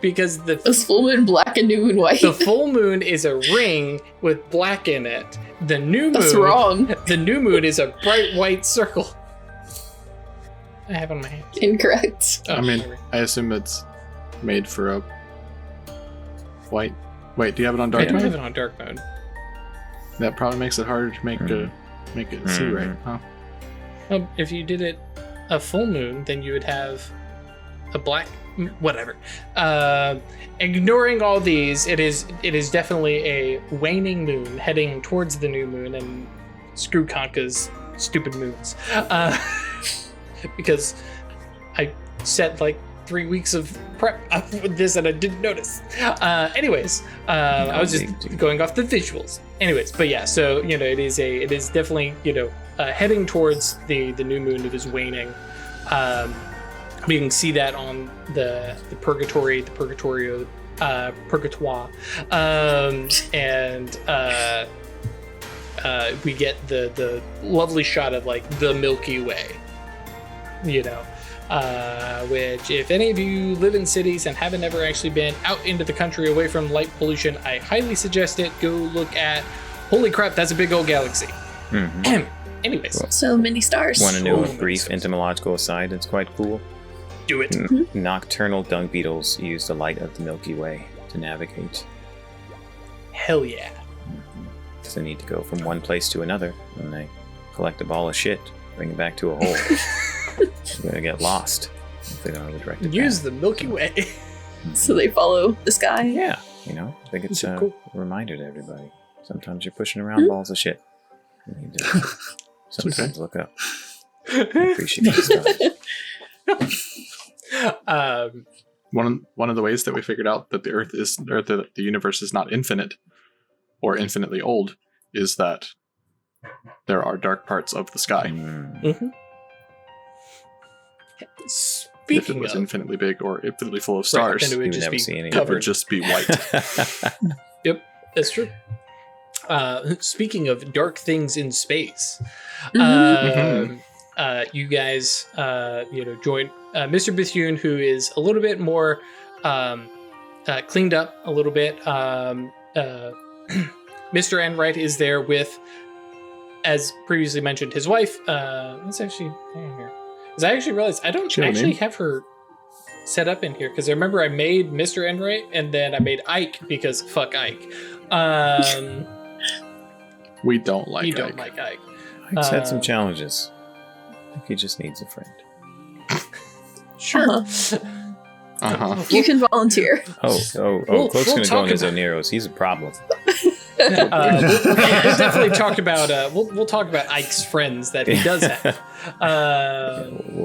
[SPEAKER 1] Because
[SPEAKER 3] Is full moon black and new moon white?
[SPEAKER 1] the full moon is a ring with black in it. The new moon.
[SPEAKER 3] That's wrong.
[SPEAKER 1] The new moon is a bright white circle. I have it on my hand.
[SPEAKER 3] Incorrect.
[SPEAKER 1] Oh,
[SPEAKER 4] I mean,
[SPEAKER 1] sorry.
[SPEAKER 4] I assume it's made for a white. Wait, do you have it on
[SPEAKER 1] I
[SPEAKER 4] dark
[SPEAKER 1] don't have
[SPEAKER 4] mode?
[SPEAKER 1] it on dark mode.
[SPEAKER 4] That probably makes it harder to make it see right, huh?
[SPEAKER 1] Well, if you did it a full moon, then you would have a black. Whatever. Ignoring all these, it is definitely a waning moon heading towards the new moon, and screw Conka's stupid moons. Because I set like 3 weeks of prep with this and I didn't notice. Anyways, I was just going off the visuals. Anyways, but yeah, so it is definitely heading towards the new moon. It is waning. We can see that on the purgatory, the purgatorio, purgatoire, and we get the lovely shot of like the Milky Way. Which, if any of you live in cities and haven't ever actually been out into the country away from light pollution, I highly suggest it. Go look at. Holy crap, that's a big old galaxy.
[SPEAKER 2] Mm-hmm.
[SPEAKER 1] Anyways,
[SPEAKER 3] So many stars.
[SPEAKER 2] Want to know
[SPEAKER 1] So
[SPEAKER 2] a brief
[SPEAKER 1] many
[SPEAKER 2] entomological aside? It's quite cool.
[SPEAKER 1] do it.
[SPEAKER 2] Nocturnal dung beetles use the light of the Milky Way to navigate.
[SPEAKER 1] Hell yeah.
[SPEAKER 2] So they need to go from one place to another, and they collect a ball of shit, bring it back to a hole. They're gonna get lost if they don't have a directed
[SPEAKER 1] Use
[SPEAKER 2] path.
[SPEAKER 1] the Milky Way.
[SPEAKER 3] So they follow the sky.
[SPEAKER 2] Yeah, I think it's
[SPEAKER 1] That's
[SPEAKER 2] a
[SPEAKER 1] cool.
[SPEAKER 2] reminder to everybody. Sometimes you're pushing around balls of shit. You need to sometimes look up. Appreciate the stars.
[SPEAKER 4] One of the ways that we figured out that the universe is not infinite or infinitely old is that there are dark parts of the sky. If it
[SPEAKER 1] Speaking
[SPEAKER 4] was
[SPEAKER 1] of,
[SPEAKER 4] infinitely big or infinitely full of
[SPEAKER 1] right,
[SPEAKER 4] stars,
[SPEAKER 1] then it
[SPEAKER 2] You
[SPEAKER 1] would
[SPEAKER 2] would
[SPEAKER 1] just
[SPEAKER 2] never
[SPEAKER 1] be
[SPEAKER 2] see any of
[SPEAKER 4] it would
[SPEAKER 1] covered.
[SPEAKER 4] just be white.
[SPEAKER 1] That's true. Speaking of dark things in space,
[SPEAKER 3] Mhm.
[SPEAKER 1] you guys, join Mr. Bethune, who is a little bit more cleaned up, a little bit. Mr. Enright is there with, as previously mentioned, his wife. Let's actually hang on here, because I actually realized I don't
[SPEAKER 4] She have a
[SPEAKER 1] actually
[SPEAKER 4] name?
[SPEAKER 1] have her set up in here, because I remember I made Mr. Enright and then I made Ike because fuck Ike.
[SPEAKER 4] We don't like
[SPEAKER 1] You don't
[SPEAKER 4] Ike.
[SPEAKER 1] like Ike.
[SPEAKER 2] Ike's had some challenges. I think he just needs a friend.
[SPEAKER 1] Sure.
[SPEAKER 4] Uh-huh.
[SPEAKER 3] You can volunteer.
[SPEAKER 2] Cloak's
[SPEAKER 1] we'll
[SPEAKER 2] gonna go
[SPEAKER 1] talk
[SPEAKER 2] on his
[SPEAKER 1] about-
[SPEAKER 2] Oneros. He's a problem.
[SPEAKER 1] We'll definitely talk about we'll talk about Ike's friends that he does have.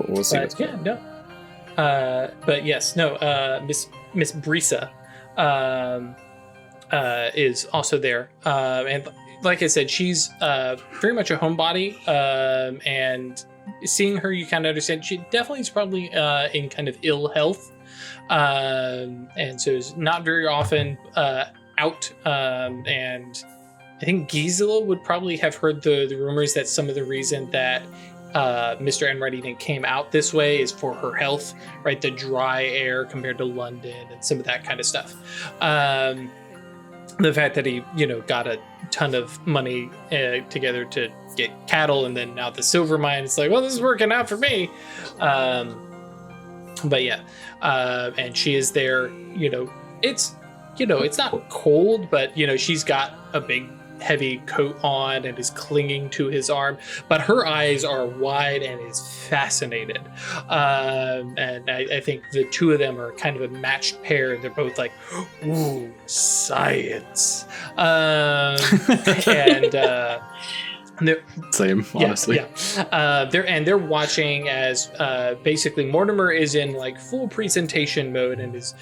[SPEAKER 2] We'll see what's
[SPEAKER 1] But
[SPEAKER 2] going on.
[SPEAKER 1] but yes, no. Miss Brisa is also there, and like I said, she's very much a homebody, and seeing her, you kind of understand she definitely is probably in kind of ill health, and so is not very often out. And I think Gisela would probably have heard the rumors that some of the reason that Mr. Enright even came out this way is for her health, right? The dry air compared to London and some of that kind of stuff. The fact that he, got a ton of money together to get cattle, and then now the silver mine, it's like, well, this is working out for me. But yeah, and she is there, it's not cold, but, she's got a big heavy coat on and is clinging to his arm, but her eyes are wide and is fascinated. And I think the two of them are kind of a matched pair. They're both like, ooh, science. And
[SPEAKER 4] Same, honestly.
[SPEAKER 1] They're watching as basically Mortimer is in like full presentation mode and is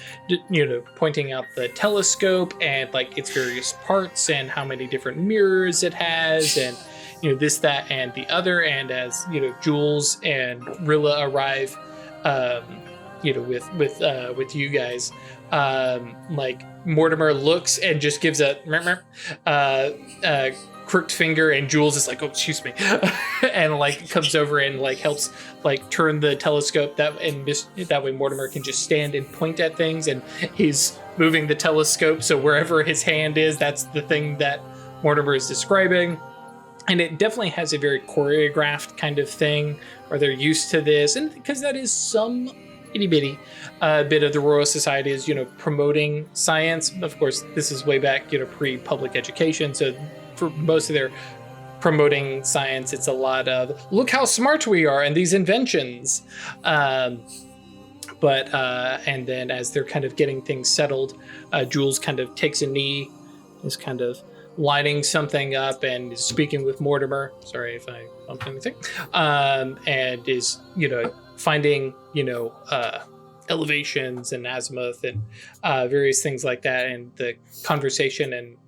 [SPEAKER 1] pointing out the telescope and like its various parts and how many different mirrors it has and this, that, and the other. And as Jules and Rilla arrive, with you guys, like Mortimer looks and just gives a crooked finger, and Jules is like, oh, excuse me, and like comes over and like helps like turn the telescope that way Mortimer can just stand and point at things, and he's moving the telescope so wherever his hand is, that's the thing that Mortimer is describing. And it definitely has a very choreographed kind of thing, or they're used to this, and because that is some itty bitty bit of the Royal Society is promoting science. Of course, this is way back pre-public education, so for most of their promoting science, it's a lot of look how smart we are and these inventions. And then as they're kind of getting things settled, Jules kind of takes a knee, is kind of lining something up and is speaking with Mortimer. Sorry if I bumped anything. And is, finding, elevations and azimuth and various things like that. And the conversation and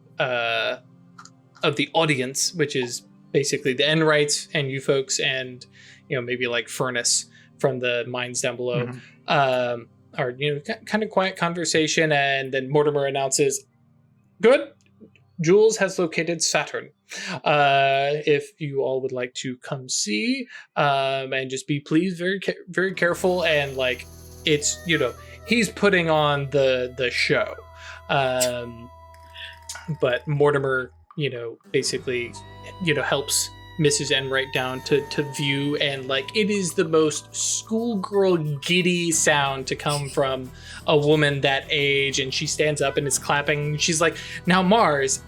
[SPEAKER 1] of the audience, which is basically the Enrights and you folks and, maybe like Furnace from the mines down below, are, kind of quiet conversation. And then Mortimer announces, good, Jules has located Saturn. If you all would like to come see, and just be please very, very careful. And like, it's, he's putting on the show. But Mortimer, basically, helps Mrs. Enright down to view, and like it is the most schoolgirl giddy sound to come from a woman that age, and she stands up and is clapping. She's like, now Mars.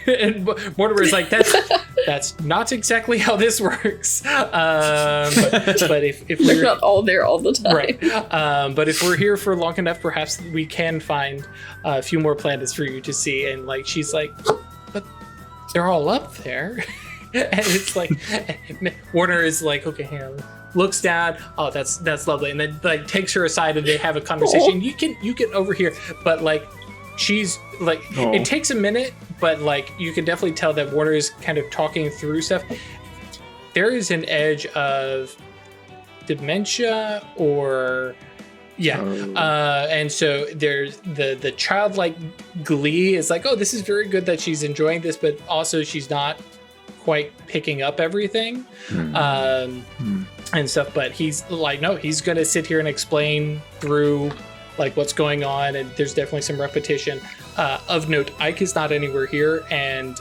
[SPEAKER 1] And Mortimer is like, that's not exactly how this works. But if
[SPEAKER 3] they're not all there all the time,
[SPEAKER 1] right? But if we're here for long enough, perhaps we can find a few more planets for you to see. And like she's like, but they're all up there. And it's like Warner is like, okay, hang on, looks down, oh, that's lovely, and then like takes her aside and they have a conversation. You can over here, but like she's like, it takes a minute, but like you can definitely tell that Warner is kind of talking through stuff. There is an edge of dementia or and so there's the childlike glee is like, oh, this is very good that she's enjoying this, but also she's not quite picking up everything and stuff. But he's like, no, he's gonna sit here and explain through like what's going on, and there's definitely some repetition. Of note, Ike is not anywhere here, and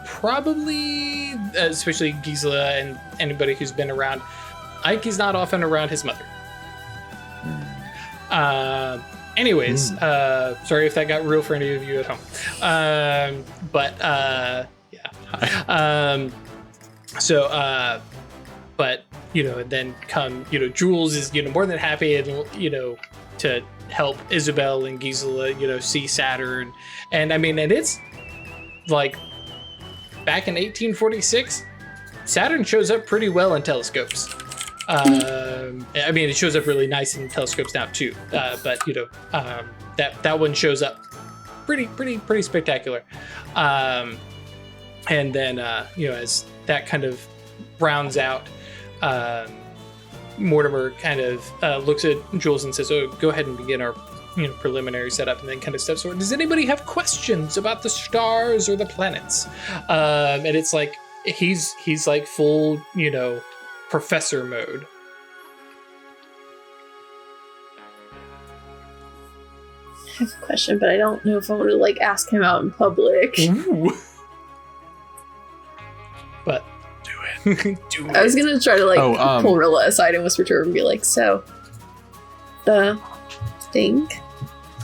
[SPEAKER 1] probably especially Gisela and anybody who's been around, Ike is not often around his mother. Anyways, sorry if that got real for any of you at home. But and then come, Jules is, more than happy and, to help Isabel and Gisela, see Saturn. And I mean, and it's like back in 1846, Saturn shows up pretty well in telescopes. I mean, it shows up really nice in telescopes now too. But that one shows up pretty spectacular. And then, as that kind of rounds out, Mortimer kind of looks at Jules and says, oh, go ahead and begin our preliminary setup, and then kind of steps forward. Does anybody have questions about the stars or the planets? And it's like, he's like full, professor mode.
[SPEAKER 3] I have a question, but I don't know if I want to like ask him out in public.
[SPEAKER 1] Ooh. But do it. Do it.
[SPEAKER 3] I was gonna try to like pull Rilla aside and whisper to her and be like, so the thing.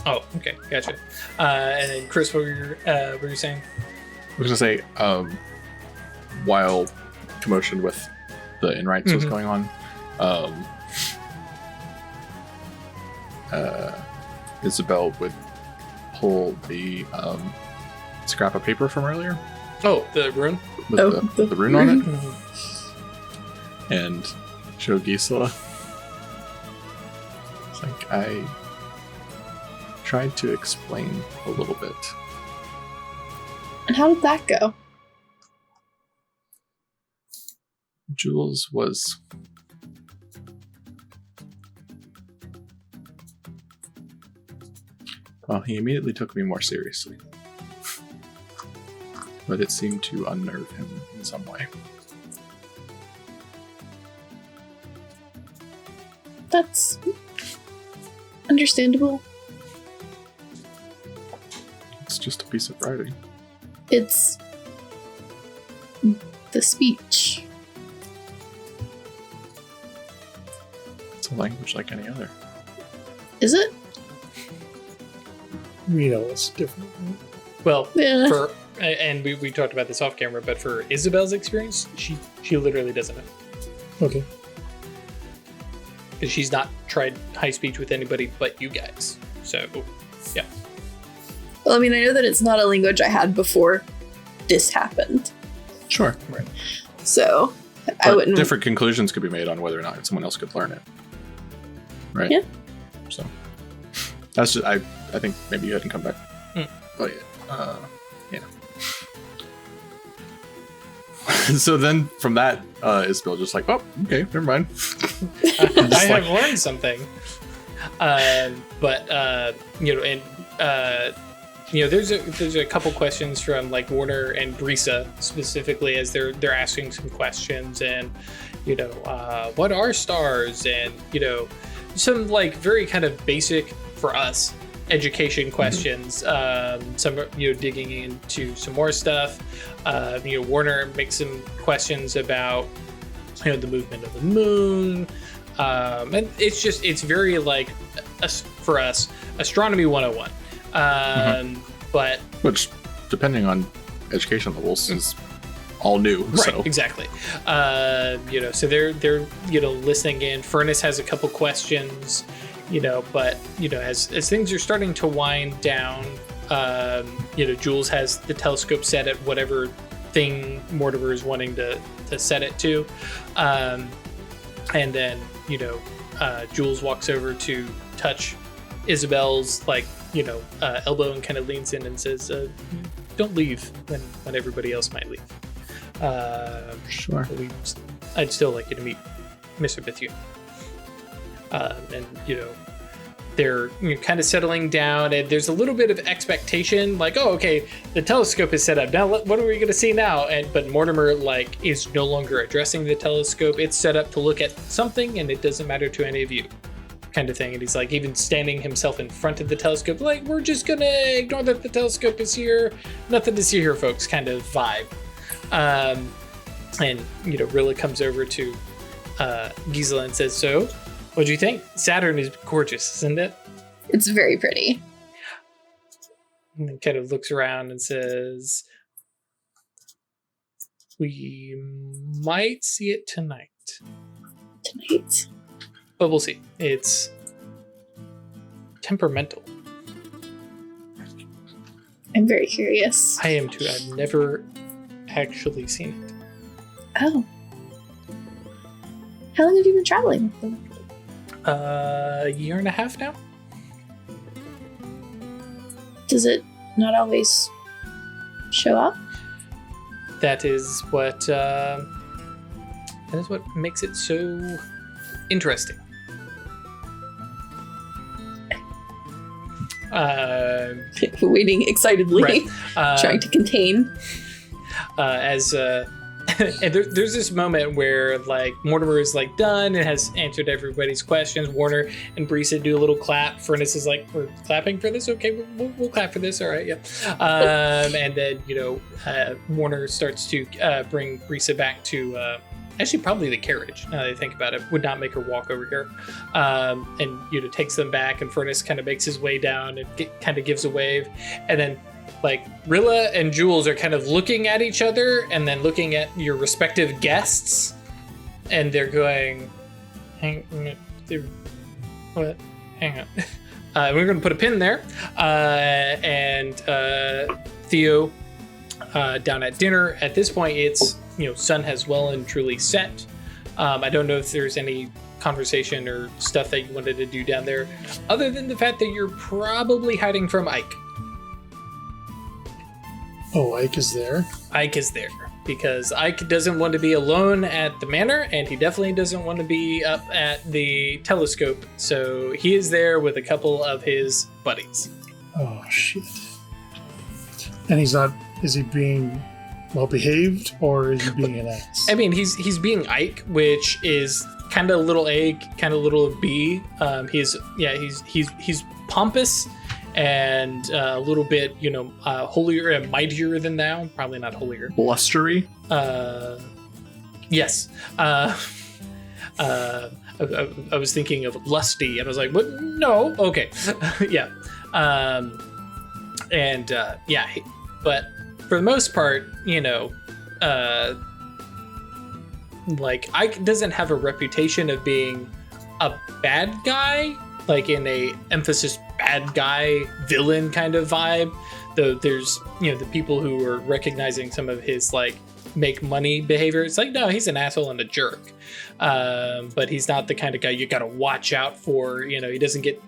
[SPEAKER 1] Oh, okay, gotcha. And then Chris, what were you saying?
[SPEAKER 4] I was gonna say, while commotion with the Enrights was going on, Isabel would pull the scrap of paper from earlier.
[SPEAKER 1] Oh, the rune?
[SPEAKER 4] with the rune on it, and show Gisela. It's like, I tried to explain a little bit.
[SPEAKER 3] And how did that go?
[SPEAKER 4] Jules was... Well, he immediately took me more seriously. But it seemed to unnerve him in some way.
[SPEAKER 3] That's understandable.
[SPEAKER 4] It's just a piece of writing.
[SPEAKER 3] It's the speech.
[SPEAKER 4] It's a language like any other.
[SPEAKER 3] Is it?
[SPEAKER 5] You know, it's different. Right?
[SPEAKER 1] Well,
[SPEAKER 3] Yeah.
[SPEAKER 1] and we talked about this off camera, but for Isabel's experience, she literally doesn't know.
[SPEAKER 5] Okay.
[SPEAKER 1] Because she's not tried high speech with anybody but you guys. So, yeah.
[SPEAKER 3] Well, I mean, I know that it's not a language I had before this happened.
[SPEAKER 4] Sure.
[SPEAKER 3] So, I
[SPEAKER 4] But
[SPEAKER 3] wouldn't.
[SPEAKER 4] different conclusions could be made on whether or not someone else could learn it. Right?
[SPEAKER 3] Yeah.
[SPEAKER 4] So, that's just, I think maybe you hadn't come back.
[SPEAKER 1] Mm.
[SPEAKER 4] But yeah. So then from that, Isabel just like, oh, okay, never mind.
[SPEAKER 1] I have learned something. But you know, and you know, there's a couple questions from like Warner and Brisa specifically as they're asking some questions, and you know, what are stars, and you know, some like very kind of basic for us education questions. Some you know, digging into some more stuff. You know, Warner makes some questions about you know, the movement of the moon. And it's very like for us, Astronomy 101. But
[SPEAKER 4] Which, depending on education levels, is all new.
[SPEAKER 1] right,
[SPEAKER 4] So
[SPEAKER 1] exactly. You know, so they're you know, listening in. Furnace has a couple questions, you know, but you know, as things are starting to wind down, you know, Jules has the telescope set at whatever thing Mortimer is wanting to set it to, and then you know, Jules walks over to touch Isabel's like you know, elbow and kind of leans in and says, "Don't leave when everybody else might leave.
[SPEAKER 4] sure.
[SPEAKER 1] I'd still like you to meet Mr. Bethune." And you know, they're kind of settling down, and there's a little bit of expectation, like, oh, okay, the telescope is set up now. What are we going to see now? But Mortimer like is no longer addressing the telescope. It's set up to look at something, and it doesn't matter to any of you, kind of thing. And he's like even standing himself in front of the telescope, like, we're just gonna ignore that the telescope is here. Nothing to see here, folks. Kind of vibe. And you know, Rilla comes over to Gisela and says, "So, what do you think? Saturn is gorgeous, isn't it?"
[SPEAKER 3] It's very pretty.
[SPEAKER 1] And then kind of looks around and says, "We might see it tonight,
[SPEAKER 3] Tonight.
[SPEAKER 1] but we'll see. It's temperamental."
[SPEAKER 3] I'm very curious.
[SPEAKER 1] I am too. I've never actually seen it.
[SPEAKER 3] Oh. How long have you been traveling with them?
[SPEAKER 1] A year and a half now.
[SPEAKER 3] Does it not always show up?
[SPEAKER 1] That is what makes it so interesting.
[SPEAKER 3] Waiting excitedly,
[SPEAKER 1] Right.
[SPEAKER 3] trying to contain.
[SPEAKER 1] And there's this moment where like Mortimer is like done and has answered everybody's questions. Warner and Brisa do a little clap. Furnace is like, we're clapping for this. Okay, we'll clap for this. All right, yeah. And then you know, Warner starts to bring Brisa back to actually probably the carriage. Now that I think about it, would not make her walk over here. And you know, takes them back, and Furnace kind of makes his way down and kind of gives a wave, and then like Rilla and Jules are kind of looking at each other and then looking at your respective guests, and they're going, hang on. We're going to put a pin there. And Theo down at dinner. At this point, it's, sun has well and truly set. I don't know if there's any conversation or stuff that you wanted to do down there, other than the fact that you're probably hiding from Ike.
[SPEAKER 5] Oh, Ike is there?
[SPEAKER 1] Ike is there because Ike doesn't want to be alone at the manor, and he definitely doesn't want to be up at the telescope. So he is there with a couple of his buddies.
[SPEAKER 5] Oh, shit. And he's not... Is he being well behaved, or is he being an ass?
[SPEAKER 1] I mean, he's being Ike, which is kind of little A, kind of little B. He's pompous and a little bit, holier and mightier than thou. Probably not holier.
[SPEAKER 4] Blustery?
[SPEAKER 1] Yes. I was thinking of lusty, and I was like, what? No. Okay. Yeah. But for the most part, like, Ike doesn't have a reputation of being a bad guy, like in a emphasis bad guy villain kind of vibe. Though there's the people who are recognizing some of his like make money behavior. It's like, no, he's an asshole and a jerk, but he's not the kind of guy you gotta watch out for. He doesn't get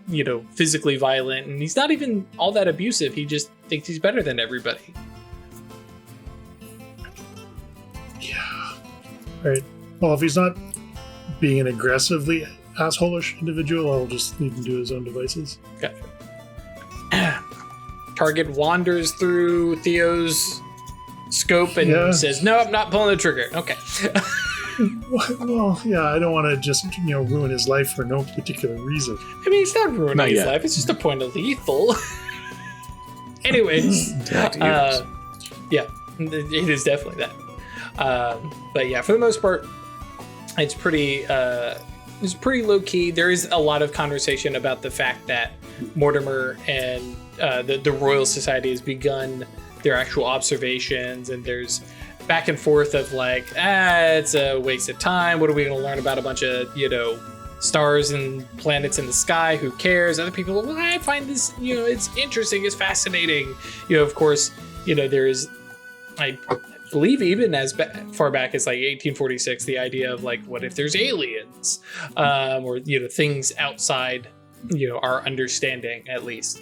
[SPEAKER 1] physically violent, and he's not even all that abusive. He just thinks he's better than everybody.
[SPEAKER 5] Yeah. Right. Well, if he's not being an aggressively asshole-ish individual, I'll just leave him to his own devices.
[SPEAKER 1] Gotcha. Target wanders through Theo's scope and says, "No, I'm not pulling the trigger." Okay.
[SPEAKER 5] Well, yeah, I don't want to just ruin his life for no particular reason.
[SPEAKER 1] I mean, it's not ruining
[SPEAKER 4] Not
[SPEAKER 1] his
[SPEAKER 4] yet.
[SPEAKER 1] life. It's just a point of lethal. Anyways, yeah, it is definitely that. But yeah, for the most part, it's pretty low key. There is a lot of conversation about the fact that Mortimer and the Royal Society has begun their actual observations, and there's back and forth of like, it's a waste of time. What are we going to learn about a bunch of stars and planets in the sky? Who cares? Other people, well, I find this it's interesting, it's fascinating. Of course, there is, I believe, even as far back as like 1846, the idea of like, what if there's aliens, or things outside our understanding, at least.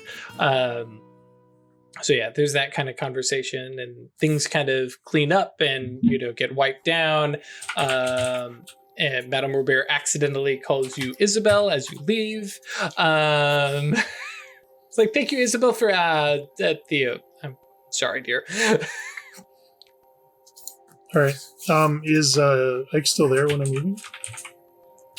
[SPEAKER 1] So yeah, there's that kind of conversation, and things kind of clean up and get wiped down. And Madame Robert accidentally calls you Isabel as you leave. It's like, thank you, Isabel, for Theo. I'm sorry, dear.
[SPEAKER 5] All right. Is Ike still there when I'm leaving?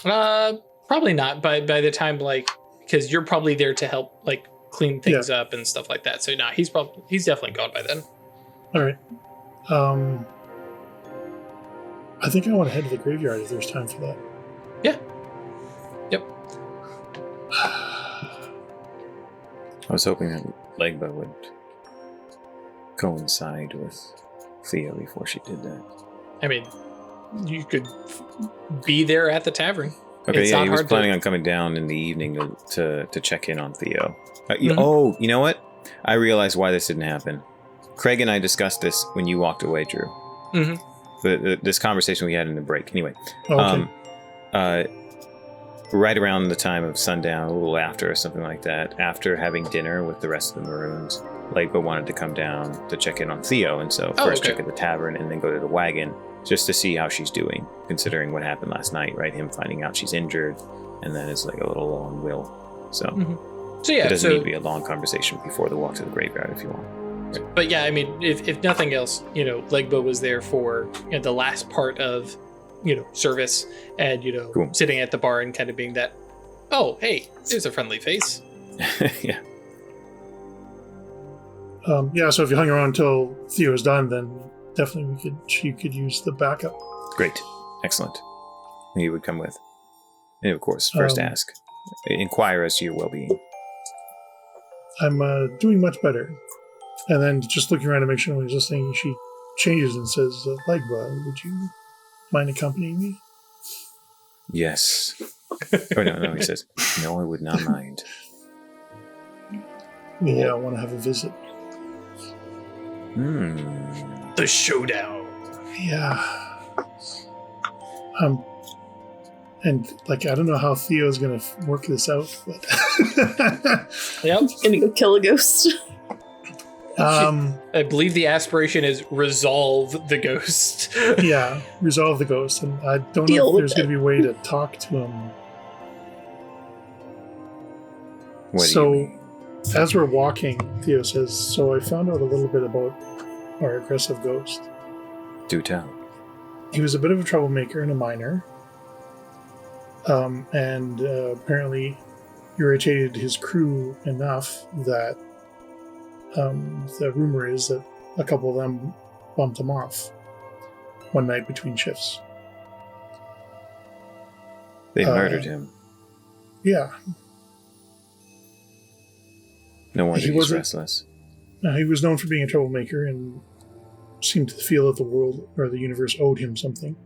[SPEAKER 1] Probably not. By the time, like, because you're probably there to help like clean things up and stuff like that. So no, he's definitely gone by then.
[SPEAKER 5] All right. I think I want to head to the graveyard if there's time for that.
[SPEAKER 1] Yeah. Yep.
[SPEAKER 2] I was hoping that Legba would coincide with Theo before she did that.
[SPEAKER 1] I mean, you could be there at the tavern.
[SPEAKER 2] Okay,
[SPEAKER 1] It's
[SPEAKER 2] yeah,
[SPEAKER 1] not
[SPEAKER 2] he was
[SPEAKER 1] hard
[SPEAKER 2] planning on coming down in the evening to check in on Theo.
[SPEAKER 1] Mhm.
[SPEAKER 2] Oh, you know what? I realized why this didn't happen. Craig and I discussed this when you walked away, Drew.
[SPEAKER 1] Mm-hmm.
[SPEAKER 2] This conversation we had in the break. Anyway,
[SPEAKER 5] Okay.
[SPEAKER 2] right around the time of sundown, a little after or something like that, after having dinner with the rest of the Maroons, Legba wanted to come down to check in on Theo, and so first check at the tavern and then go to the wagon just to see how she's doing, considering what happened last night, right? Him finding out she's injured, and then it's like a little low on will. So,
[SPEAKER 1] So yeah,
[SPEAKER 2] it doesn't need to be a long conversation before the walk to the graveyard if you want.
[SPEAKER 1] But yeah, I mean, if nothing else, Legba was there for the last part of service, and
[SPEAKER 2] Cool.
[SPEAKER 1] sitting at the bar and kind of being that, oh hey, there's a friendly face.
[SPEAKER 2] Yeah.
[SPEAKER 5] Yeah, so if you hung around until Theo's done, then definitely she could use the backup.
[SPEAKER 2] Great. Excellent. He would come with. And of course, first ask. Inquire as to your well-being.
[SPEAKER 5] I'm doing much better. And then just looking around to make sure no one's listening, she changes and says, Legba, would you mind accompanying me?
[SPEAKER 2] Yes. Oh, no, he says, no, I would not mind.
[SPEAKER 5] Yeah, I want to have a visit.
[SPEAKER 1] The showdown.
[SPEAKER 5] Yeah. And like I don't know how Theo's gonna work this out, but
[SPEAKER 1] Yep.
[SPEAKER 3] Gonna go kill a ghost.
[SPEAKER 1] I believe the aspiration is resolve the ghost.
[SPEAKER 5] Yeah, resolve the ghost, and I don't
[SPEAKER 3] Deal
[SPEAKER 5] know if
[SPEAKER 3] with
[SPEAKER 5] there's
[SPEAKER 3] it.
[SPEAKER 5] gonna be a way to talk to him.
[SPEAKER 2] What do you
[SPEAKER 5] So,
[SPEAKER 2] mean?
[SPEAKER 5] as we're walking, Theo says, "So I found out a little bit about our aggressive ghost.
[SPEAKER 2] Do tell.
[SPEAKER 5] He was a bit of a troublemaker and a miner, and apparently irritated his crew enough that the rumor is that a couple of them bumped him off one night between shifts.
[SPEAKER 2] They murdered him.
[SPEAKER 5] Yeah,
[SPEAKER 2] No wonder
[SPEAKER 5] he
[SPEAKER 2] he's
[SPEAKER 5] wasn't-
[SPEAKER 2] restless.
[SPEAKER 5] he was known for being a troublemaker and seemed to feel that the world or the universe owed him something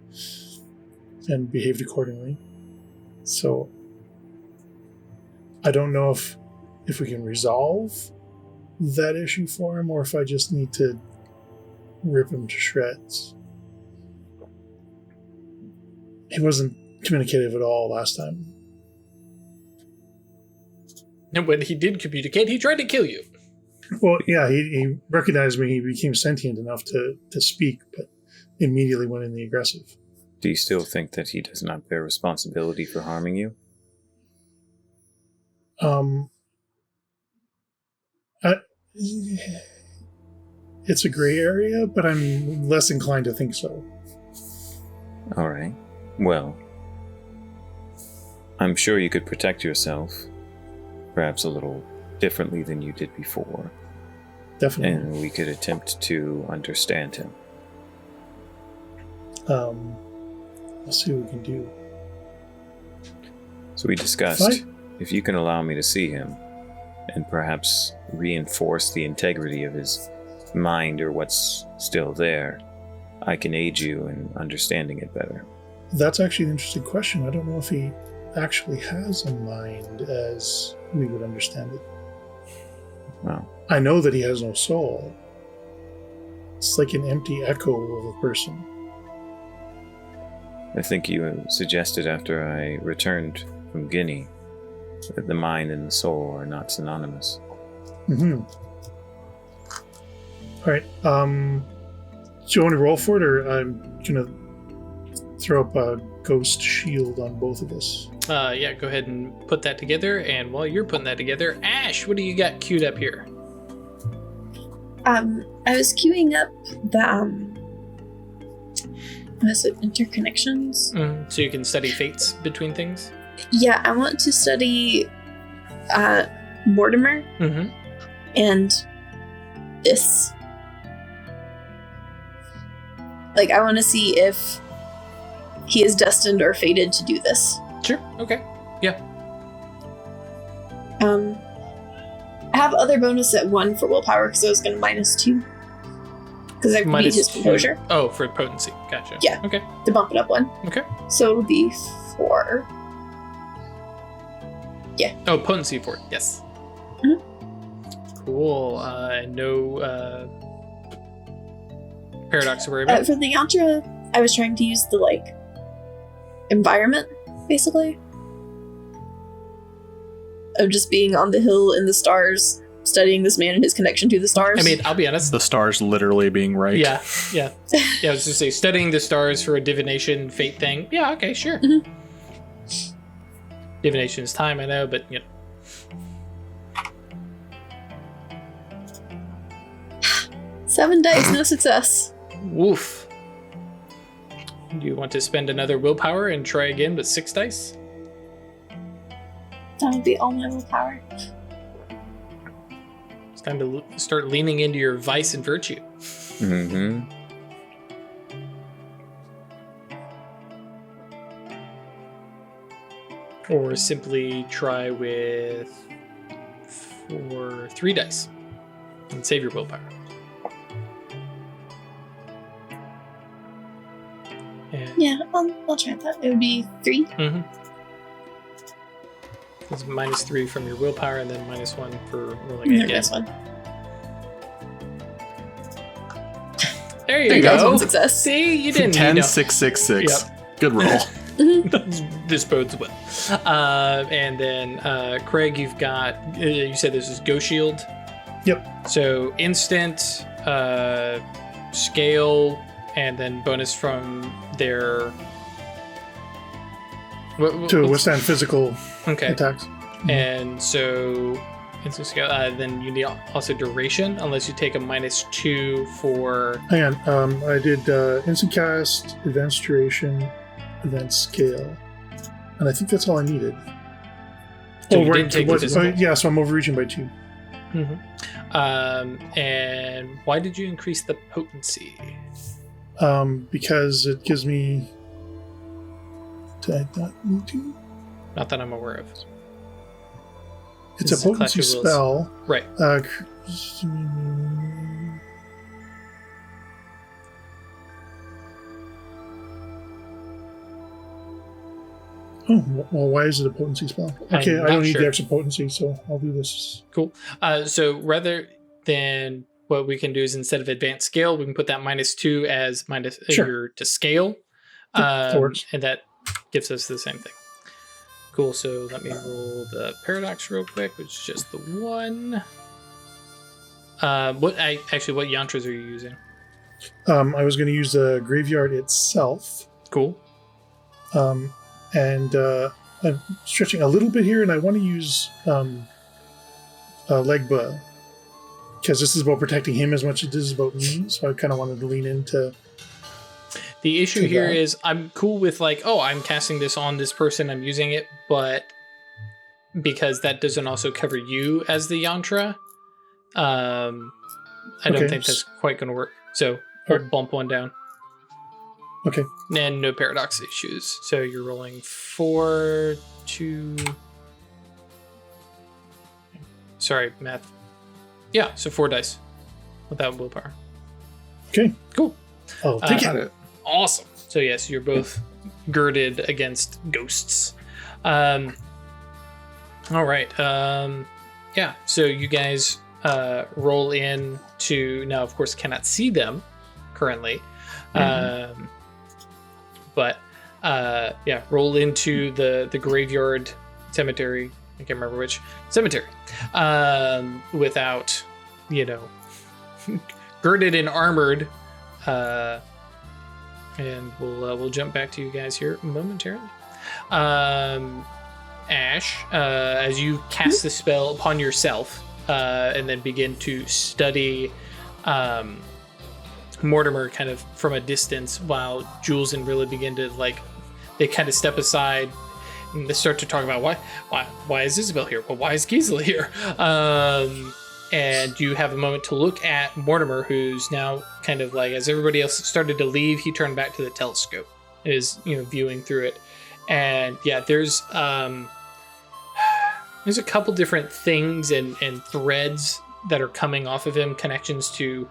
[SPEAKER 5] and behaved accordingly. So I don't know if we can resolve that issue for him or if I just need to rip him to shreds. He wasn't communicative at all last time.
[SPEAKER 1] And when he did communicate, he tried to kill you.
[SPEAKER 5] Well, yeah, he recognized me. He became sentient enough to speak, but immediately went in the aggressive.
[SPEAKER 2] Do you still think that he does not bear responsibility for harming you?
[SPEAKER 5] It's a gray area, but I'm less inclined to think so.
[SPEAKER 2] All right. Well, I'm sure you could protect yourself, perhaps a little differently than you did before,
[SPEAKER 5] Definitely.
[SPEAKER 2] and we could attempt to understand him.
[SPEAKER 5] Let's see what we can do.
[SPEAKER 2] So we discussed if you can allow me to see him and perhaps reinforce the integrity of his mind or what's still there, I can aid you in understanding it better.
[SPEAKER 5] That's actually an interesting question. I don't know if he actually has a mind as we would understand it.
[SPEAKER 2] Well,
[SPEAKER 5] I know that he has no soul. It's like an empty echo of a person.
[SPEAKER 2] I think you suggested after I returned from Guinea that the mind and the soul are not synonymous.
[SPEAKER 5] Mm-hmm. All right. Do you want to roll for it, or I'm gonna throw up a ghost shield on both of us?
[SPEAKER 1] Yeah, go ahead and put that together. And while you're putting that together, Ash, what do you got queued up here?
[SPEAKER 3] I was queuing up the what is it, interconnections?
[SPEAKER 1] So you can study fates between things.
[SPEAKER 3] Yeah, I want to study Mortimer
[SPEAKER 1] Mm-hmm.
[SPEAKER 3] and this. Like, I want to see if he is destined or fated to do this.
[SPEAKER 1] Sure. Okay. Yeah.
[SPEAKER 3] I have other bonus at 1 for willpower because I was going to -2. Because I beat his composure.
[SPEAKER 1] Oh, for potency. Gotcha.
[SPEAKER 3] Yeah.
[SPEAKER 1] Okay.
[SPEAKER 3] To bump it up 1.
[SPEAKER 1] Okay.
[SPEAKER 3] So it'll be 4.
[SPEAKER 1] Oh, potency for it. Yes.
[SPEAKER 3] Mhm.
[SPEAKER 1] Cool. No paradox to worry about.
[SPEAKER 3] For the yantra, I was trying to use the, like, environment, basically. Of just being on the hill in the stars, studying this man and his connection to the stars.
[SPEAKER 1] I mean, I'll be honest.
[SPEAKER 4] The stars literally being right.
[SPEAKER 1] Yeah. Yeah, I was just say studying the stars for a divination fate thing. Yeah. Okay. Sure.
[SPEAKER 3] Mhm.
[SPEAKER 1] Divination is time, I know, but you know.
[SPEAKER 3] 7 dice, no success.
[SPEAKER 1] Woof. Do you want to spend another willpower and try again with 6 dice?
[SPEAKER 3] That would be all my willpower.
[SPEAKER 1] It's time to start leaning into your vice and virtue.
[SPEAKER 2] Mm-hmm.
[SPEAKER 1] Or simply try with 3 dice and save your willpower. And
[SPEAKER 3] Yeah, I'll try that. It would be 3.
[SPEAKER 1] Mm-hmm. It's -3 from your willpower and then -1 for rolling
[SPEAKER 3] And
[SPEAKER 1] again.
[SPEAKER 3] this one.
[SPEAKER 1] There you
[SPEAKER 3] There you
[SPEAKER 1] go.
[SPEAKER 3] go. One success.
[SPEAKER 1] See, you didn't.
[SPEAKER 4] 10,
[SPEAKER 1] you know.
[SPEAKER 4] 6, 6, 6.
[SPEAKER 1] Yep.
[SPEAKER 4] Good roll.
[SPEAKER 1] This bodes well. And then Craig, you've got. You said this is Go Shield.
[SPEAKER 5] Yep.
[SPEAKER 1] So instant, scale, and then bonus from their.
[SPEAKER 5] To withstand physical
[SPEAKER 1] Okay.
[SPEAKER 5] attacks.
[SPEAKER 1] And so instant scale. Then you need also duration, unless you take a -2 for.
[SPEAKER 5] Hang on. I did instant cast, advanced duration, advanced scale, and I think that's all I needed.
[SPEAKER 1] So you didn't take the physical.
[SPEAKER 5] yeah, so I'm overreaching by 2.
[SPEAKER 1] And why did you increase the potency?
[SPEAKER 5] Because it gives me. Did I not need to?
[SPEAKER 1] Not that I'm aware of.
[SPEAKER 5] It's
[SPEAKER 1] This is
[SPEAKER 5] a
[SPEAKER 1] a Clash
[SPEAKER 5] potency
[SPEAKER 1] of Wills.
[SPEAKER 5] spell.
[SPEAKER 1] Right.
[SPEAKER 5] Oh, well, why is it a potency spell? Okay,
[SPEAKER 1] I'm
[SPEAKER 5] I don't
[SPEAKER 1] not
[SPEAKER 5] need
[SPEAKER 1] sure.
[SPEAKER 5] the extra potency, so I'll do this.
[SPEAKER 1] Cool. So rather than what we can do is instead of advanced scale, we can put that -2 as minus
[SPEAKER 5] Sure.
[SPEAKER 1] your to scale.
[SPEAKER 5] That works.
[SPEAKER 1] And that gives us the same thing. Cool. So let me roll the paradox real quick, which is just the one. What yantras are you using?
[SPEAKER 5] I was going to use the graveyard itself.
[SPEAKER 1] Cool.
[SPEAKER 5] And I'm stretching a little bit here, and I want to use Legba, because this is about protecting him as much as this is about me, so I kind of wanted to lean into...
[SPEAKER 1] The issue
[SPEAKER 5] to
[SPEAKER 1] here
[SPEAKER 5] that.
[SPEAKER 1] is I'm cool with like, oh, I'm casting this on this person, I'm using it, but because that doesn't also cover you as the yantra, I don't
[SPEAKER 5] Okay.
[SPEAKER 1] think that's quite going to work. So I'll bump one down.
[SPEAKER 5] Okay.
[SPEAKER 1] And no paradox issues. So you're rolling 4, 2. Sorry, math. Yeah, so 4 dice without willpower.
[SPEAKER 5] Okay.
[SPEAKER 1] Cool.
[SPEAKER 5] I'll take
[SPEAKER 4] Got
[SPEAKER 5] it.
[SPEAKER 4] it.
[SPEAKER 1] Awesome. So yes, you're both girded against ghosts. All right. Yeah. So you guys roll in to now. Of course, cannot see them currently. But yeah, roll into the graveyard cemetery. I can't remember which cemetery. Without, girded and armored. And we'll jump back to you guys here momentarily. Ash, as you cast the spell upon yourself, and then begin to study Mortimer kind of from a distance, while Jules and Rilla begin to they kind of step aside and they start to talk about why is Isabel here? Well, why is Gisela here? And you have a moment to look at Mortimer, who's now kind of as everybody else started to leave, he turned back to the telescope, is viewing through it, and yeah, there's a couple different things and threads that are coming off of him, connections to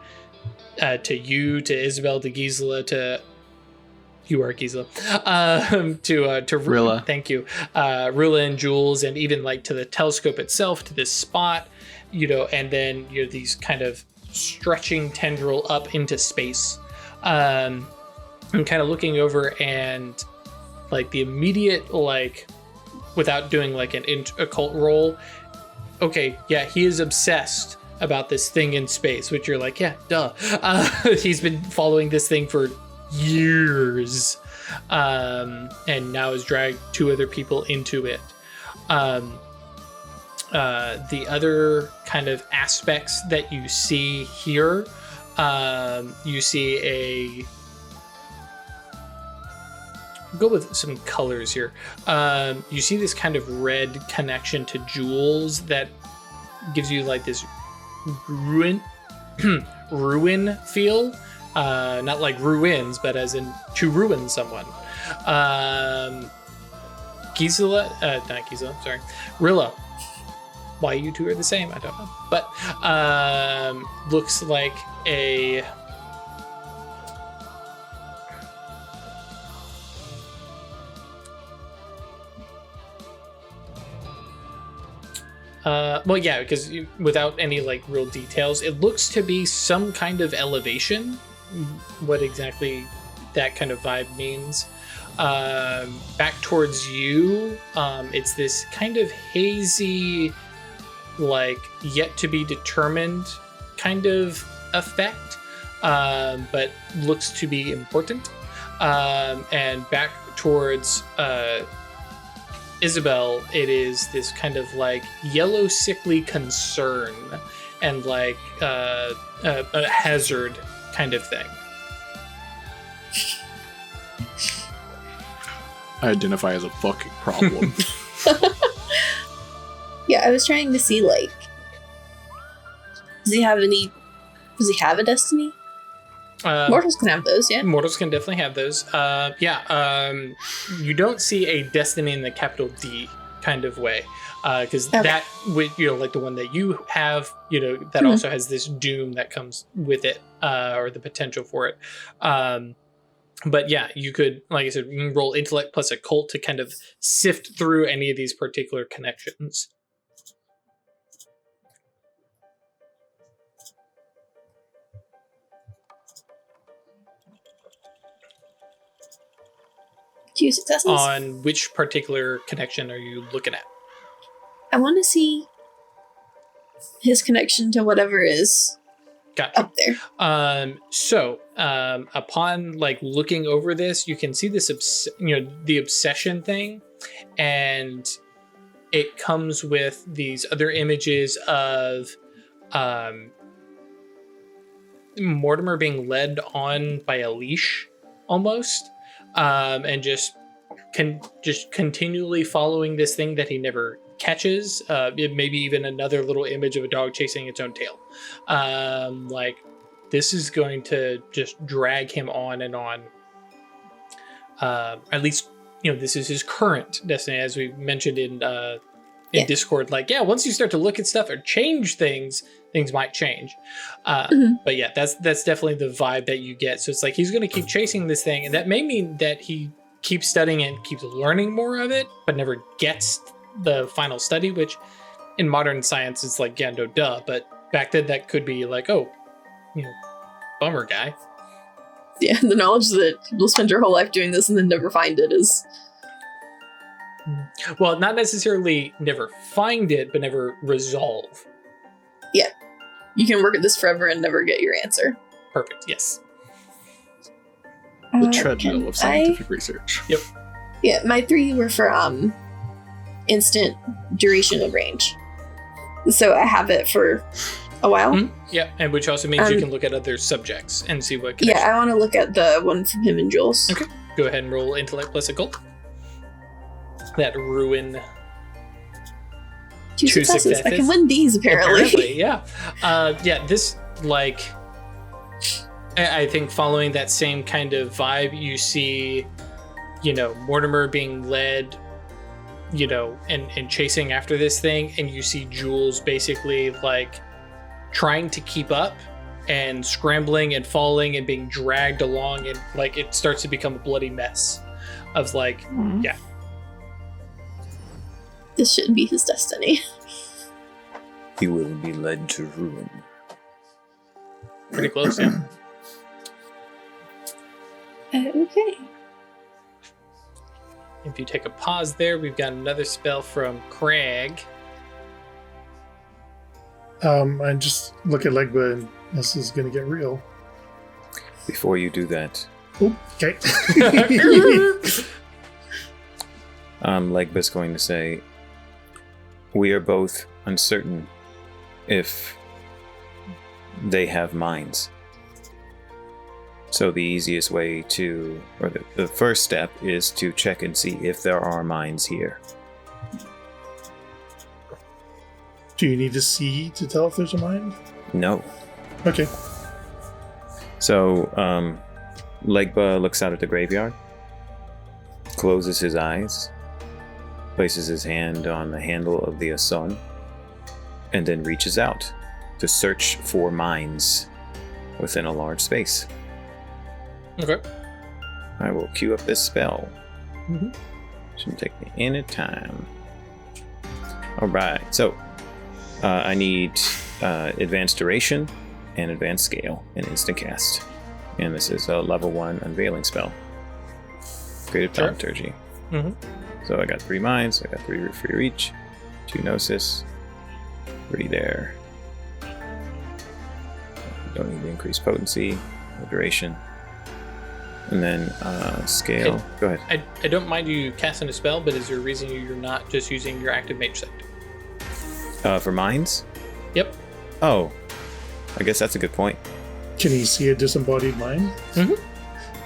[SPEAKER 1] you, to Isabel, to Gisela, to you are Gisela, to
[SPEAKER 4] Rilla.
[SPEAKER 1] Thank you, Rilla and Jules, and even to the telescope itself, to this spot. And then these kind of stretching tendril up into space. I'm kind of looking over, and the immediate, without doing an occult roll, okay, yeah, he is obsessed about this thing in space, which you're yeah, duh. He's been following this thing for years, and now has dragged 2 other people into it. The other kind of aspects that you see here, you see go with some colors here. You see this kind of red connection to Jules that gives you this ruin feel. Not like ruins, but as in to ruin someone. Gisela, not Gisela, sorry, Rilla. Why you two are the same, I don't know. But looks like a well, yeah, because without any real details, it looks to be some kind of elevation what exactly that kind of vibe means. Back towards you, it's this kind of hazy, like yet to be determined kind of effect, but looks to be important. And back towards Isabel, it is this kind of like yellow sickly concern and like a hazard kind of thing.
[SPEAKER 4] I identify as a fucking problem.
[SPEAKER 3] Yeah, I was trying to see, like, does he have a destiny? Mortals can have those, yeah.
[SPEAKER 1] Mortals can definitely have those. You don't see a destiny in the capital D kind of way, because that, with like the one that you have, that also has this doom that comes with it, or the potential for it. But yeah, you could, like I said, you can roll intellect plus occult to kind of sift through any of these particular connections.
[SPEAKER 3] Two successes.
[SPEAKER 1] On which particular connection are you looking at?
[SPEAKER 3] I want to see his connection to whatever is
[SPEAKER 1] Gotcha.
[SPEAKER 3] up there.
[SPEAKER 1] Upon like looking over this, you can see this, the obsession thing, and it comes with these other images of Mortimer being led on by a leash, almost, and just continually following this thing that he never catches. Maybe even another little image of a dog chasing its own tail. Like this is going to just drag him on and on. At least, this is his current destiny, as we mentioned in Discord. Like, yeah, once you start to look at stuff or change things might change. But yeah, that's definitely the vibe that you get. So it's like he's going to keep chasing this thing, and that may mean that he keeps studying and keeps learning more of it, but never gets the final study, which in modern science is like, yeah, no duh. But back then that could be like, oh, bummer guy.
[SPEAKER 3] Yeah, the knowledge that you'll spend your whole life doing this and then never find it is...
[SPEAKER 1] Well, not necessarily never find it, but never resolve.
[SPEAKER 3] Yeah. You can work at this forever and never get your answer.
[SPEAKER 1] Perfect, yes.
[SPEAKER 4] The treadmill of scientific research.
[SPEAKER 1] Yep.
[SPEAKER 3] Yeah, my 3 were for instant duration of range. So I have it for a while.
[SPEAKER 1] Mm-hmm. Yeah, and which also means you can look at other subjects and see what connection.
[SPEAKER 3] Yeah, I want to look at the one from him and Jules.
[SPEAKER 1] Okay, go ahead and roll intellect plus occult. That ruin.
[SPEAKER 3] 2 successes. I can win these, apparently.
[SPEAKER 1] Yeah. This, like, I think following that same kind of vibe, you see, Mortimer being led, and chasing after this thing, and you see Jules basically, like, trying to keep up and scrambling and falling and being dragged along, and, like, it starts to become a bloody mess of, like, yeah.
[SPEAKER 3] This shouldn't be his destiny.
[SPEAKER 2] He will be led to ruin.
[SPEAKER 1] Pretty close, yeah.
[SPEAKER 3] Okay.
[SPEAKER 1] If you take a pause there, we've got another spell from Craig.
[SPEAKER 5] I just look at Legba and this is going to get real.
[SPEAKER 2] Before you do that,
[SPEAKER 5] Okay.
[SPEAKER 2] Legba's going to say, we are both uncertain if they have minds. So the easiest way to, or the first step is to check and see if there are minds here.
[SPEAKER 5] Do you need to see to tell if there's a mind?
[SPEAKER 2] No.
[SPEAKER 5] Okay.
[SPEAKER 2] So, Legba looks out at the graveyard, closes his eyes, places his hand on the handle of the Asun, and then reaches out to search for minds within a large space.
[SPEAKER 1] Okay.
[SPEAKER 2] I will queue up this spell.
[SPEAKER 1] Mm-hmm.
[SPEAKER 2] Shouldn't take me any time. Alright, so I need advanced duration and advanced scale and instant cast. And this is a level 1 unveiling spell. Creative
[SPEAKER 1] Sure.
[SPEAKER 2] thaumaturgy.
[SPEAKER 1] Mhm.
[SPEAKER 2] So I got 3 minds, I got 3 free reach, 2 gnosis, 3 there. Don't need to increase potency or duration. And then scale.
[SPEAKER 1] Okay.
[SPEAKER 2] Go ahead.
[SPEAKER 1] I don't mind you casting a spell, but is there a reason you're not just using your active mage sight?
[SPEAKER 2] For minds?
[SPEAKER 1] Yep.
[SPEAKER 2] Oh, I guess that's a good point.
[SPEAKER 5] Can he see a disembodied mind?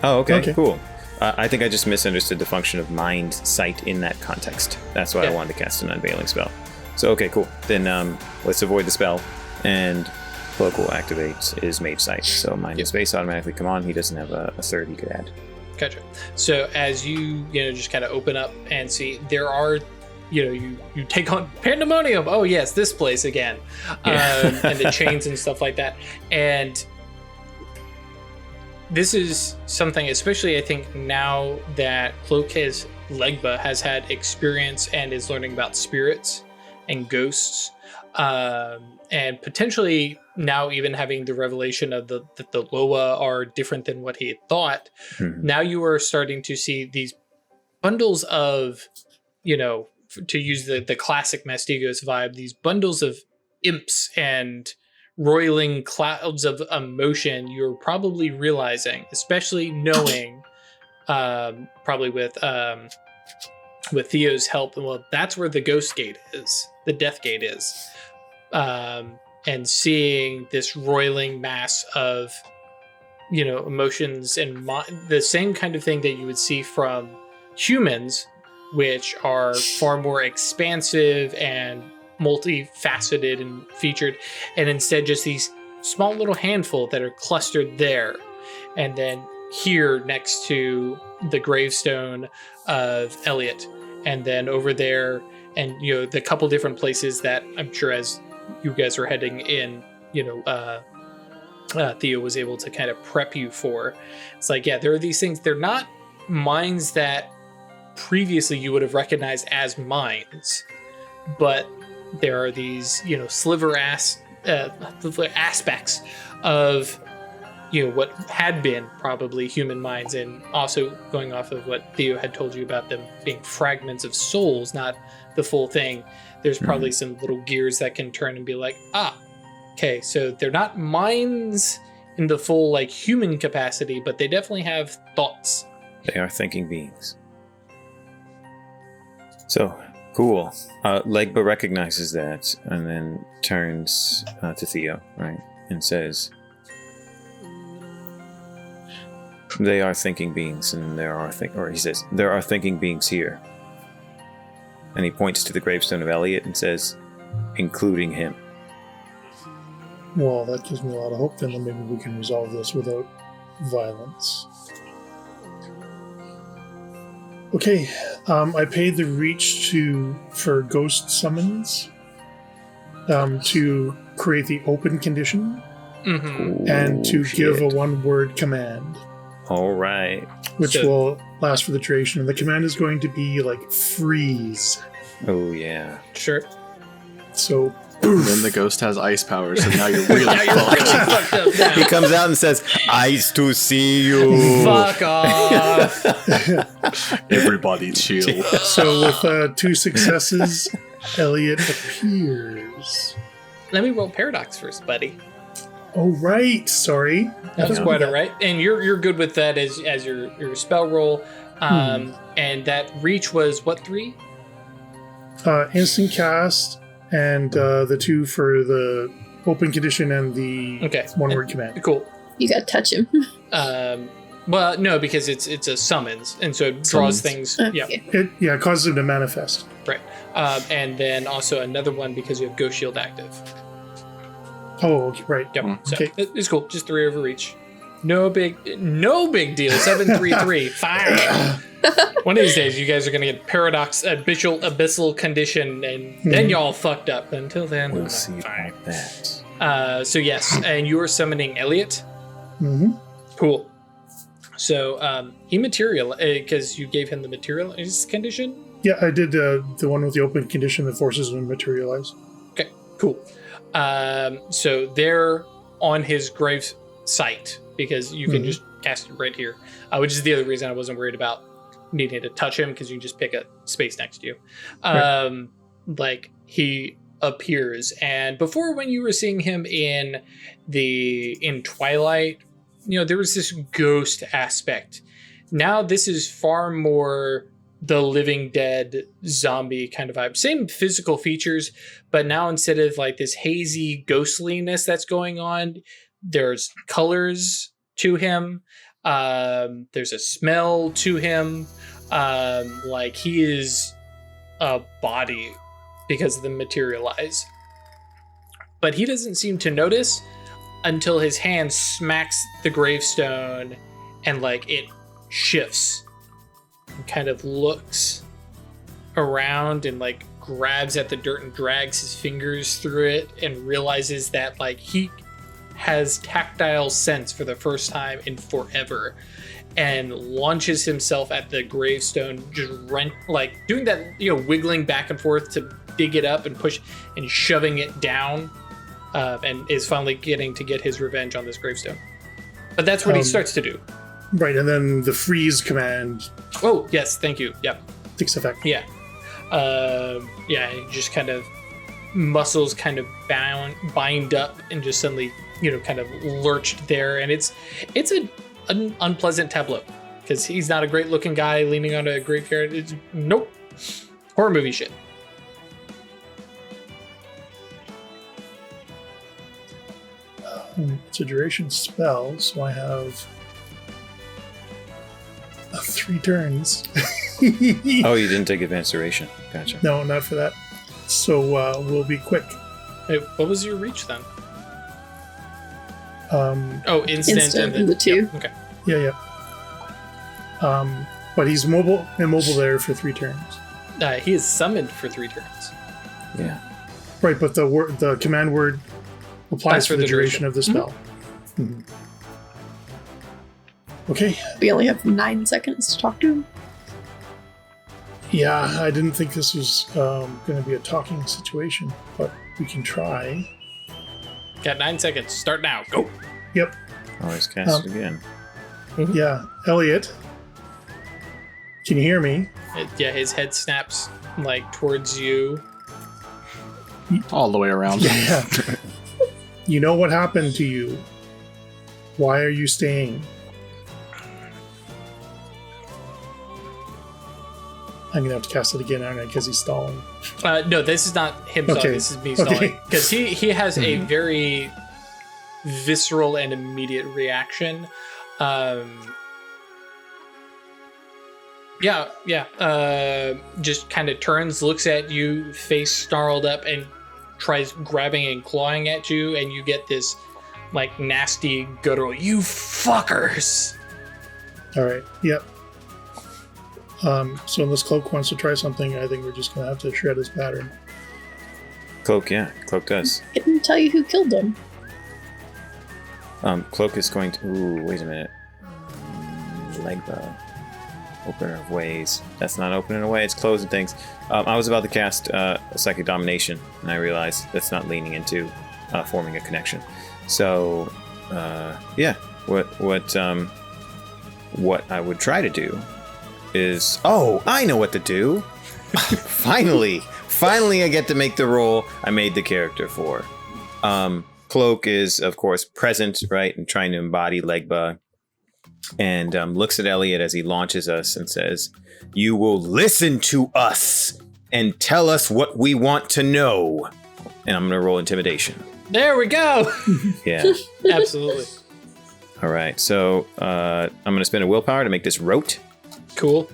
[SPEAKER 2] Oh, okay,
[SPEAKER 5] Okay.
[SPEAKER 2] cool. I think I just misunderstood the function of mind sight in that context. That's why I
[SPEAKER 1] Yeah.
[SPEAKER 2] wanted to cast an unveiling spell. So, okay, cool. Then let's avoid the spell. And Cloak will activate his mage sight. So mind and space automatically come on. He doesn't have a third he could add.
[SPEAKER 1] Gotcha. So as you just kind of open up and see, there are, you take on pandemonium. Oh yes, this place again, and the chains and stuff like that. And this is something, especially I think now that Legba has had experience and is learning about spirits and ghosts, and potentially now even having the revelation of that the Loa are different than what he had thought. Now you are starting to see these bundles of, to use the classic Mastigos vibe, these bundles of imps and roiling clouds of emotion. You're probably realizing, especially knowing, probably with Theo's help, well, that's where the ghost gate is, the death gate is. And seeing this roiling mass of, emotions and the same kind of thing that you would see from humans, which are far more expansive and multifaceted and featured, and instead just these small little handful that are clustered there. And then here next to the gravestone of Elliot, and then over there, and the couple different places that I'm sure as you guys are heading in, Theo was able to kind of prep you for. It's like, yeah, there are these things. They're not mines that previously you would have recognized as mines, but there are these, sliver aspects of, what had been probably human minds, and also going off of what Theo had told you about them being fragments of souls, not the full thing. There's probably some little gears that can turn and be like, okay, so they're not minds in the full like human capacity, but they definitely have thoughts.
[SPEAKER 2] They are thinking beings. So, cool. Legba recognizes that and then turns to Theo, right, and says, they are thinking beings, and he says, there are thinking beings here. And he points to the gravestone of Elliot and says, including him.
[SPEAKER 5] Well, that gives me a lot of hope then that maybe we can resolve this without violence. Okay, I paid the reach for ghost summons to create the open condition and to give a one-word command.
[SPEAKER 2] All right.
[SPEAKER 5] Which will last for the duration. And the command is going to be like freeze.
[SPEAKER 2] Oh, yeah.
[SPEAKER 1] Sure.
[SPEAKER 5] So,
[SPEAKER 4] then the ghost has ice powers, so now you're really fucked.
[SPEAKER 1] Fucked up now.
[SPEAKER 2] He comes out and says, "Ice to see you."
[SPEAKER 1] Fuck off.
[SPEAKER 4] Everybody chill.
[SPEAKER 5] So with 2 successes, Elliot appears.
[SPEAKER 1] Let me roll paradox first, buddy.
[SPEAKER 5] Oh, right. Sorry.
[SPEAKER 1] That was quite all right. And you're good with that as your spell roll. And that reach was what, 3?
[SPEAKER 5] Instant cast, and the 2 for the open condition and the one-word command.
[SPEAKER 1] Cool.
[SPEAKER 3] You gotta touch him.
[SPEAKER 1] Well, no, because it's a summons, and so it draws things. Yeah,
[SPEAKER 5] It causes him to manifest.
[SPEAKER 1] right. And then also another one because you have Ghost Shield active.
[SPEAKER 5] Oh, okay, right.
[SPEAKER 1] Yep. So
[SPEAKER 5] Okay.
[SPEAKER 1] it's cool. Just 3 overreach. No big deal. 733. Fine. One of these days, you guys are gonna get paradox abyssal condition, and then y'all fucked up. Until then,
[SPEAKER 2] We'll see about that.
[SPEAKER 1] So yes, and you are summoning Elliot.
[SPEAKER 5] Mm-hmm.
[SPEAKER 1] Cool. So he because you gave him the materialize condition.
[SPEAKER 5] Yeah, I did the one with the open condition that forces him to materialize.
[SPEAKER 1] Okay, cool. So they're on his grave site because you can just cast it right here, which is the other reason I wasn't worried about needing to touch him, because you can just pick a space next to you.
[SPEAKER 5] Right.
[SPEAKER 1] Like, he appears, and before, when you were seeing him in Twilight, you know, there was this ghost aspect. Now this is far more the Living Dead zombie kind of vibe. Same physical features, but now instead of like this hazy ghostliness that's going on, there's colors to him. There's a smell to him. Like, he is a body because of the materialize. But he doesn't seem to notice until his hand smacks the gravestone and like it shifts and kind of looks around and like grabs at the dirt and drags his fingers through it and realizes that like he has tactile sense for the first time in forever, and launches himself at the gravestone, just like doing that, you know, wiggling back and forth to dig it up and push and shoving it down, and is finally getting to get his revenge on this gravestone. But that's what he starts to do.
[SPEAKER 5] Right, and then the freeze command.
[SPEAKER 1] Oh, yes, thank you. Yep.
[SPEAKER 5] Takes effect.
[SPEAKER 1] Yeah. Yeah, and just kind of muscles kind of bind up and just suddenly, you know, kind of lurched there. And it's an unpleasant tableau, because he's not a great looking guy leaning on a graveyard. It's, nope. Horror movie shit.
[SPEAKER 5] It's a duration spell, so I have 3 turns.
[SPEAKER 2] Oh, you didn't take advanced duration. Gotcha.
[SPEAKER 5] No, not for that. So we'll be quick.
[SPEAKER 1] Hey, what was your reach then? Instant
[SPEAKER 3] Instant
[SPEAKER 1] and
[SPEAKER 3] the 2.
[SPEAKER 1] Yep, okay.
[SPEAKER 5] Yeah. But he's immobile there for 3 turns.
[SPEAKER 1] He is summoned for 3 turns.
[SPEAKER 2] Yeah.
[SPEAKER 5] Right, but the command word applies for the duration of the spell. Mm-hmm. Okay.
[SPEAKER 3] We only have 9 seconds to talk to him.
[SPEAKER 5] Yeah, I didn't think this was going to be a talking situation, but we can try.
[SPEAKER 1] Got 9 seconds. Start now. Go.
[SPEAKER 5] Yep.
[SPEAKER 2] Always cast it again.
[SPEAKER 5] Yeah, Elliot. Can you hear me?
[SPEAKER 1] Yeah, his head snaps like towards you.
[SPEAKER 4] All the way around.
[SPEAKER 5] Yeah. You know what happened to you. Why are you staying? I'm going to have to cast it again, aren't I? Because he's stalling.
[SPEAKER 1] No, this is not him stalling.
[SPEAKER 5] Okay.
[SPEAKER 1] This is me stalling.
[SPEAKER 5] Okay.
[SPEAKER 1] Because he has a very visceral and immediate reaction. Just kind of turns, looks at you, face snarled up, and tries grabbing and clawing at you, and you get this like nasty guttural, "You fuckers!"
[SPEAKER 5] All right. Yep. So unless Cloak wants to try something, I think we're just going to have to shred his pattern.
[SPEAKER 2] Cloak, yeah. Cloak does.
[SPEAKER 3] I didn't tell you who killed him.
[SPEAKER 2] Cloak is going to... Ooh, wait a minute. Leg bow. Opener of ways. That's not opening a way, it's closing things. I was about to cast Psychic Domination, and I realized that's not leaning into forming a connection. So, yeah. What I would try to do is... Oh, I know what to do! Finally I get to make the role I made the character for. Cloak is, of course, present, right, and trying to embody Legba, and looks at Elliot as he launches us and says, "You will listen to us and tell us what we want to know." And I'm going to roll intimidation.
[SPEAKER 1] There we go.
[SPEAKER 2] Yeah.
[SPEAKER 1] Absolutely.
[SPEAKER 2] All right. So I'm going to spend a willpower to make this rote,
[SPEAKER 1] Cool.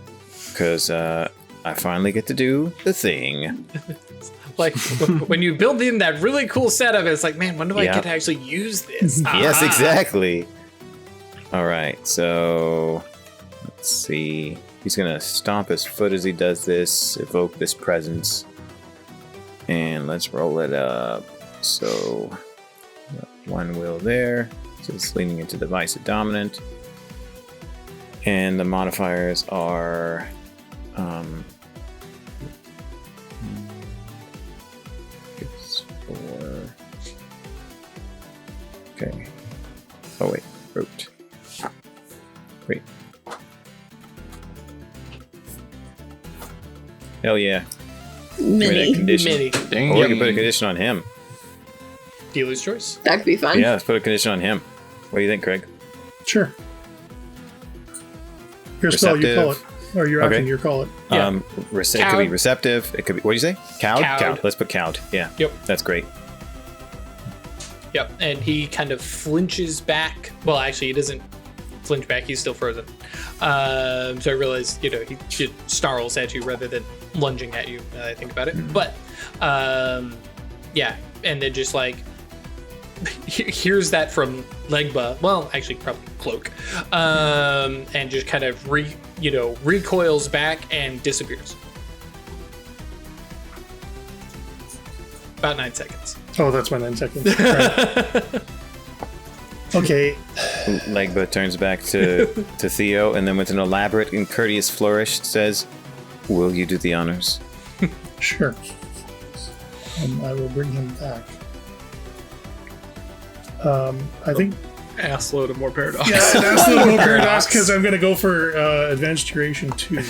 [SPEAKER 2] because I finally get to do the thing.
[SPEAKER 1] Like when you build in that really cool setup, it's like, man, when do I
[SPEAKER 2] Yeah.
[SPEAKER 1] get to actually use this?
[SPEAKER 2] Yes,
[SPEAKER 1] Ah.
[SPEAKER 2] exactly. All right, so let's see. He's going to stomp his foot as he does this, evoke this presence, and let's roll it up. So, one will there. So it's leaning into the Vice of Dominant. And the modifiers are... it's 4... Okay. Oh, wait. Root. Great. Hell yeah. Give me that
[SPEAKER 3] Mini.
[SPEAKER 2] condition.
[SPEAKER 1] Mini.
[SPEAKER 4] Dang.
[SPEAKER 2] Or we can put a condition on him.
[SPEAKER 1] Dealer's choice.
[SPEAKER 3] That could be fun.
[SPEAKER 2] Yeah, let's put a condition on him. What do you think, Craig?
[SPEAKER 5] Sure. Your spell, you call it. Or your
[SPEAKER 2] Okay.
[SPEAKER 5] action, you call it.
[SPEAKER 1] Yeah.
[SPEAKER 2] It could be receptive. It could be. What do you say? Cowed?
[SPEAKER 1] Cowed.
[SPEAKER 2] Let's put cowed. Yeah.
[SPEAKER 1] Yep.
[SPEAKER 2] That's great.
[SPEAKER 1] Yep. And he kind of flinches back. Well, actually, he doesn't flinch back. He's still frozen. So I realized, he snarls at you rather than lunging at you. Now that I think about it. But yeah, and then just like hears that from Legba. Well, actually, probably Cloak, and just kind of recoils back and disappears. About 9 seconds.
[SPEAKER 5] Oh, that's my 9 seconds. Right. Okay.
[SPEAKER 2] Legba turns back to Theo, and then with an elaborate and courteous flourish says, "Will you do the honors?"
[SPEAKER 5] Sure. I will bring him back. I think.
[SPEAKER 4] Ass load of more paradox.
[SPEAKER 5] Yeah, that's a little paradox because I'm going to go for Advanced Duration 2.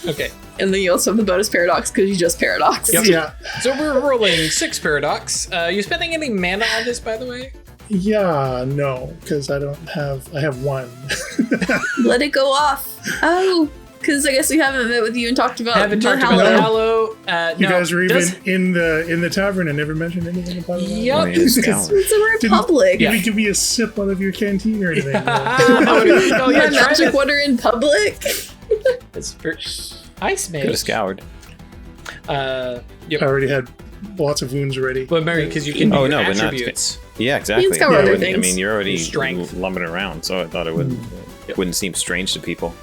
[SPEAKER 1] Okay.
[SPEAKER 3] And then you also have the bonus paradox because you just paradox.
[SPEAKER 1] Yep.
[SPEAKER 5] Yeah.
[SPEAKER 1] So we're rolling 6 paradox. You spending any mana on this, by the way?
[SPEAKER 5] Yeah, no, because I have 1.
[SPEAKER 3] Let it go off. Oh, because I guess we haven't met with you and talked about
[SPEAKER 1] Haven't
[SPEAKER 3] the
[SPEAKER 1] talked about
[SPEAKER 3] Hallow.
[SPEAKER 1] the Hallow.
[SPEAKER 5] You
[SPEAKER 1] no,
[SPEAKER 5] guys were even
[SPEAKER 1] does-
[SPEAKER 5] in the tavern and never mentioned anything about it.
[SPEAKER 1] Yep.
[SPEAKER 2] Oh, yeah, scout.
[SPEAKER 3] So we're in
[SPEAKER 5] Didn't-
[SPEAKER 3] public.
[SPEAKER 1] Yeah.
[SPEAKER 5] Did you give me a sip out of your canteen or anything?
[SPEAKER 1] Oh,
[SPEAKER 3] You
[SPEAKER 1] yeah,
[SPEAKER 3] had
[SPEAKER 1] try
[SPEAKER 3] magic
[SPEAKER 1] this.
[SPEAKER 3] water in public.
[SPEAKER 1] It's very ice, man.
[SPEAKER 2] Could have scoured.
[SPEAKER 1] Yep.
[SPEAKER 5] I already had lots of wounds already.
[SPEAKER 1] But Mary, because you can do
[SPEAKER 2] Oh, no, but not-
[SPEAKER 1] attributes.
[SPEAKER 2] Yeah, exactly.
[SPEAKER 3] He's got
[SPEAKER 2] Yeah,
[SPEAKER 3] other
[SPEAKER 2] I wouldn't- I
[SPEAKER 3] things.
[SPEAKER 2] mean, you're already
[SPEAKER 1] Strength.
[SPEAKER 2] lumbering around, so I thought it wouldn't seem strange to people.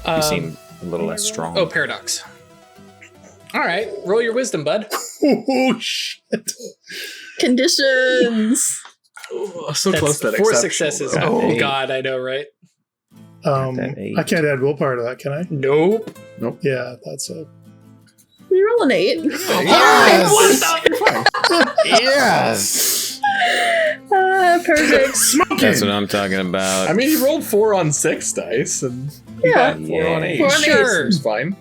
[SPEAKER 2] You seem a little less strong.
[SPEAKER 1] Oh, paradox. All right, roll your wisdom, bud.
[SPEAKER 5] Oh shit!
[SPEAKER 3] Conditions.
[SPEAKER 4] Oh, so
[SPEAKER 1] That's
[SPEAKER 4] close to that
[SPEAKER 1] 4
[SPEAKER 4] exceptional,
[SPEAKER 1] successes.
[SPEAKER 4] though.
[SPEAKER 1] Oh
[SPEAKER 2] Eight.
[SPEAKER 1] God, I know, right?
[SPEAKER 2] That 8.
[SPEAKER 5] I can't add willpower to that, can I?
[SPEAKER 1] Nope.
[SPEAKER 5] Yeah, that's a.
[SPEAKER 3] We roll an 8.
[SPEAKER 2] Yes!
[SPEAKER 3] Perfect.
[SPEAKER 5] Smoking!
[SPEAKER 2] That's what I'm talking about.
[SPEAKER 4] I mean, he rolled 4 on 6 dice, and
[SPEAKER 3] Yeah.
[SPEAKER 4] 4 on 8.
[SPEAKER 3] 4 on 8.
[SPEAKER 1] Sure.
[SPEAKER 4] Seems fine.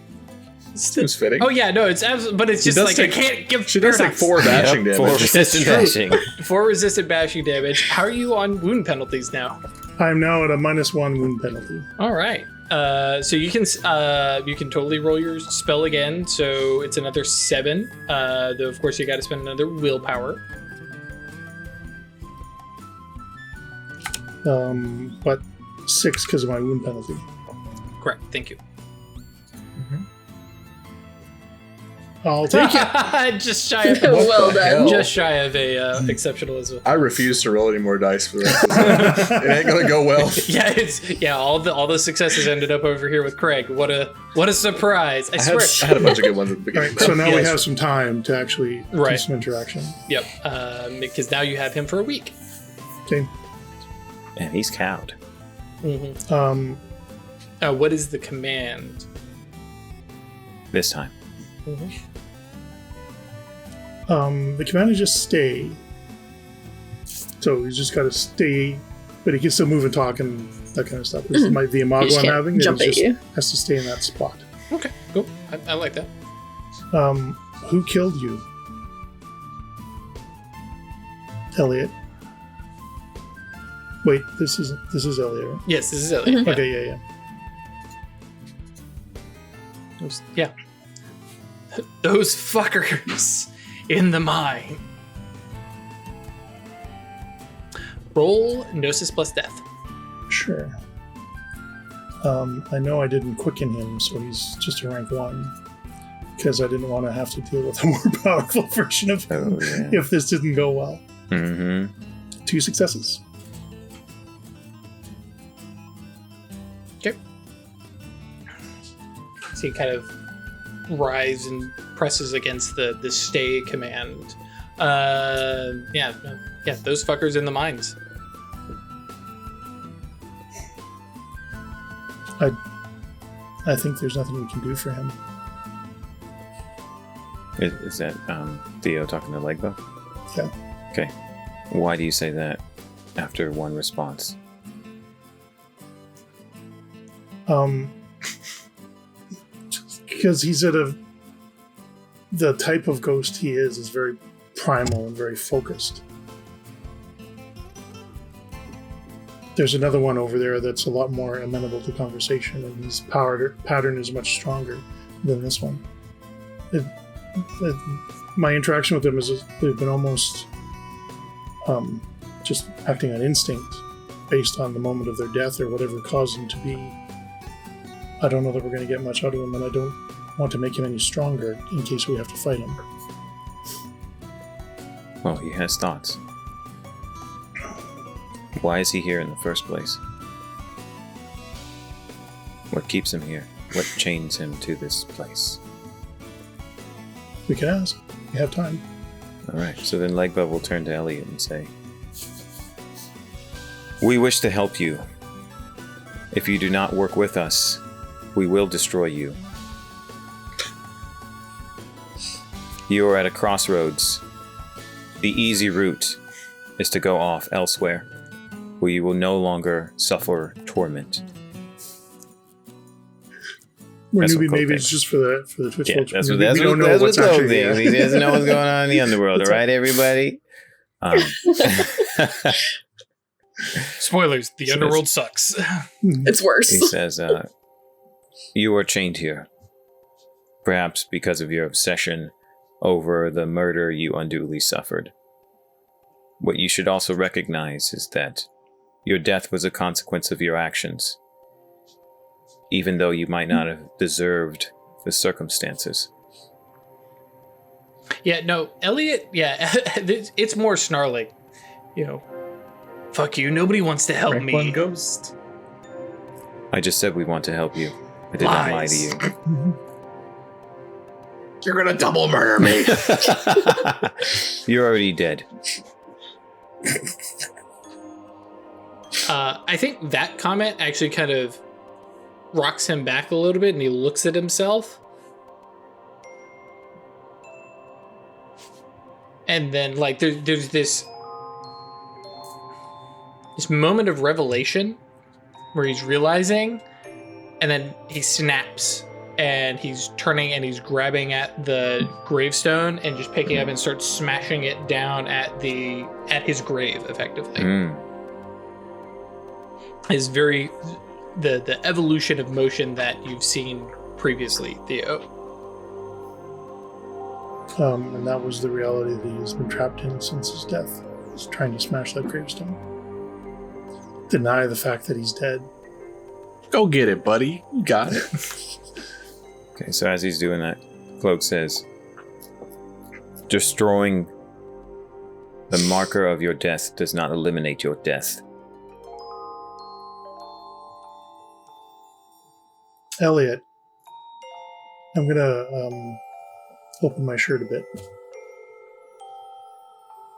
[SPEAKER 4] Seems fitting.
[SPEAKER 1] Oh yeah, no, it's absolutely, but it's
[SPEAKER 4] She
[SPEAKER 1] just
[SPEAKER 4] does
[SPEAKER 1] like
[SPEAKER 4] take-
[SPEAKER 1] I can't give.
[SPEAKER 4] She does take
[SPEAKER 1] paradox.
[SPEAKER 4] 4 bashing
[SPEAKER 2] Yep, 4
[SPEAKER 4] damage.
[SPEAKER 2] resistant
[SPEAKER 1] True.
[SPEAKER 2] bashing.
[SPEAKER 1] 4 resistant bashing damage. How are you on wound penalties now?
[SPEAKER 5] I'm now at a -1 wound penalty.
[SPEAKER 1] All right. So you can totally roll your spell again. So it's another 7. Though of course you got to spend another willpower.
[SPEAKER 5] But 6 because of my wound penalty.
[SPEAKER 1] Correct. Thank you.
[SPEAKER 5] I'll take it.
[SPEAKER 1] Just shy of
[SPEAKER 3] Well
[SPEAKER 4] the
[SPEAKER 3] done.
[SPEAKER 4] hell?
[SPEAKER 1] just shy of a exceptionalism.
[SPEAKER 4] I refuse to roll any more dice for the rest of this. It ain't gonna go well.
[SPEAKER 1] Yeah, all the successes ended up over here with Craig. What a surprise! I
[SPEAKER 4] I
[SPEAKER 1] swear.
[SPEAKER 4] had a bunch of good ones at the
[SPEAKER 5] All
[SPEAKER 4] beginning.
[SPEAKER 5] right, so now we
[SPEAKER 1] Yes.
[SPEAKER 5] have some time to actually do
[SPEAKER 1] Right.
[SPEAKER 5] some interaction.
[SPEAKER 1] Yep. Because now you have him for a week.
[SPEAKER 5] Okay.
[SPEAKER 2] And he's cowed.
[SPEAKER 5] Um,
[SPEAKER 1] What is the command?
[SPEAKER 2] This time.
[SPEAKER 5] the command is just stay. So he's just got to stay, but he can still move and talk and that kind of stuff. This might be the
[SPEAKER 3] You
[SPEAKER 5] imago
[SPEAKER 3] just
[SPEAKER 5] I'm
[SPEAKER 3] can't
[SPEAKER 5] having.
[SPEAKER 3] jump
[SPEAKER 5] That he
[SPEAKER 3] at
[SPEAKER 5] just
[SPEAKER 3] you.
[SPEAKER 5] has to stay in that spot.
[SPEAKER 1] Okay, cool. I like that.
[SPEAKER 5] Who killed you? Elliot. Wait, this is Elliot, right?
[SPEAKER 1] Yes, this is Elliot.
[SPEAKER 5] Okay, yeah.
[SPEAKER 1] Yeah. Those fuckers in the mine. Roll Gnosis plus Death.
[SPEAKER 5] Sure. I know I didn't quicken him, so he's just a rank 1. Because I didn't want to have to deal with a more powerful version of him
[SPEAKER 2] Oh, yeah.
[SPEAKER 5] if this didn't go well.
[SPEAKER 2] Mm-hmm.
[SPEAKER 5] 2 successes.
[SPEAKER 1] Okay. So he kind of writhes and presses against the stay command. Yeah, those fuckers in the mines.
[SPEAKER 5] I think there's nothing we can do for him.
[SPEAKER 2] Is that Theo talking to Legba?
[SPEAKER 5] Yeah.
[SPEAKER 2] Okay. Why do you say that after one response?
[SPEAKER 5] Because he's the type of ghost he is very primal and very focused. There's another one over there that's a lot more amenable to conversation, and his pattern is much stronger than this one. My interaction with them is they've been almost just acting on instinct based on the moment of their death or whatever caused them to be. I don't know that we're going to get much out of him, and I don't want to make him any stronger in case we have to fight him.
[SPEAKER 2] Well, he has thoughts. Why is he here in the first place? What keeps him here? What chains him to this place?
[SPEAKER 5] We can ask. We have time.
[SPEAKER 2] Alright, so then Legbub will turn to Elliot and say, "We wish to help you. If you do not work with us, we will destroy you. You are at a crossroads. The easy route is to go off elsewhere, where you will no longer suffer torment."
[SPEAKER 5] We're
[SPEAKER 2] That's
[SPEAKER 5] newbie
[SPEAKER 2] what
[SPEAKER 5] maybe
[SPEAKER 2] Cloak
[SPEAKER 5] it's just for the Twitch
[SPEAKER 2] Yeah,
[SPEAKER 5] folks.
[SPEAKER 2] that's
[SPEAKER 5] We
[SPEAKER 2] what
[SPEAKER 5] don't know what's
[SPEAKER 2] Cloak
[SPEAKER 5] actually
[SPEAKER 2] thinks. He doesn't know what's going on in the underworld,
[SPEAKER 5] That's
[SPEAKER 2] right, everybody?
[SPEAKER 1] Spoilers, the
[SPEAKER 2] So
[SPEAKER 1] underworld sucks.
[SPEAKER 3] It's worse.
[SPEAKER 2] He says, "You are chained here, perhaps because of your obsession over the murder you unduly suffered. What you should also recognize is that your death was a consequence of your actions, even though you might not have deserved the circumstances."
[SPEAKER 1] Yeah, no, Elliot, it's more snarling. Fuck you, nobody wants to help
[SPEAKER 6] Rank
[SPEAKER 1] me.
[SPEAKER 6] 1 ghost.
[SPEAKER 2] I just said we want to help you. I did not lie to you.
[SPEAKER 6] You're gonna double murder me.
[SPEAKER 2] You're already dead.
[SPEAKER 1] I think that comment actually kind of rocks him back a little bit, and he looks at himself. And then, like, there's this moment of revelation where he's realizing, and then he snaps, and he's turning and he's grabbing at the gravestone and just picking up and starts smashing it down at his grave, effectively. Is the evolution of motion that you've seen previously, Theo.
[SPEAKER 5] And that was the reality that he's been trapped in since his death. He's trying to smash that gravestone. Deny the fact that he's dead.
[SPEAKER 4] Go get it, buddy. You got it.
[SPEAKER 2] Okay, so as he's doing that, Cloak says, "Destroying the marker of your death does not eliminate your death."
[SPEAKER 5] Elliot, I'm gonna open my shirt a bit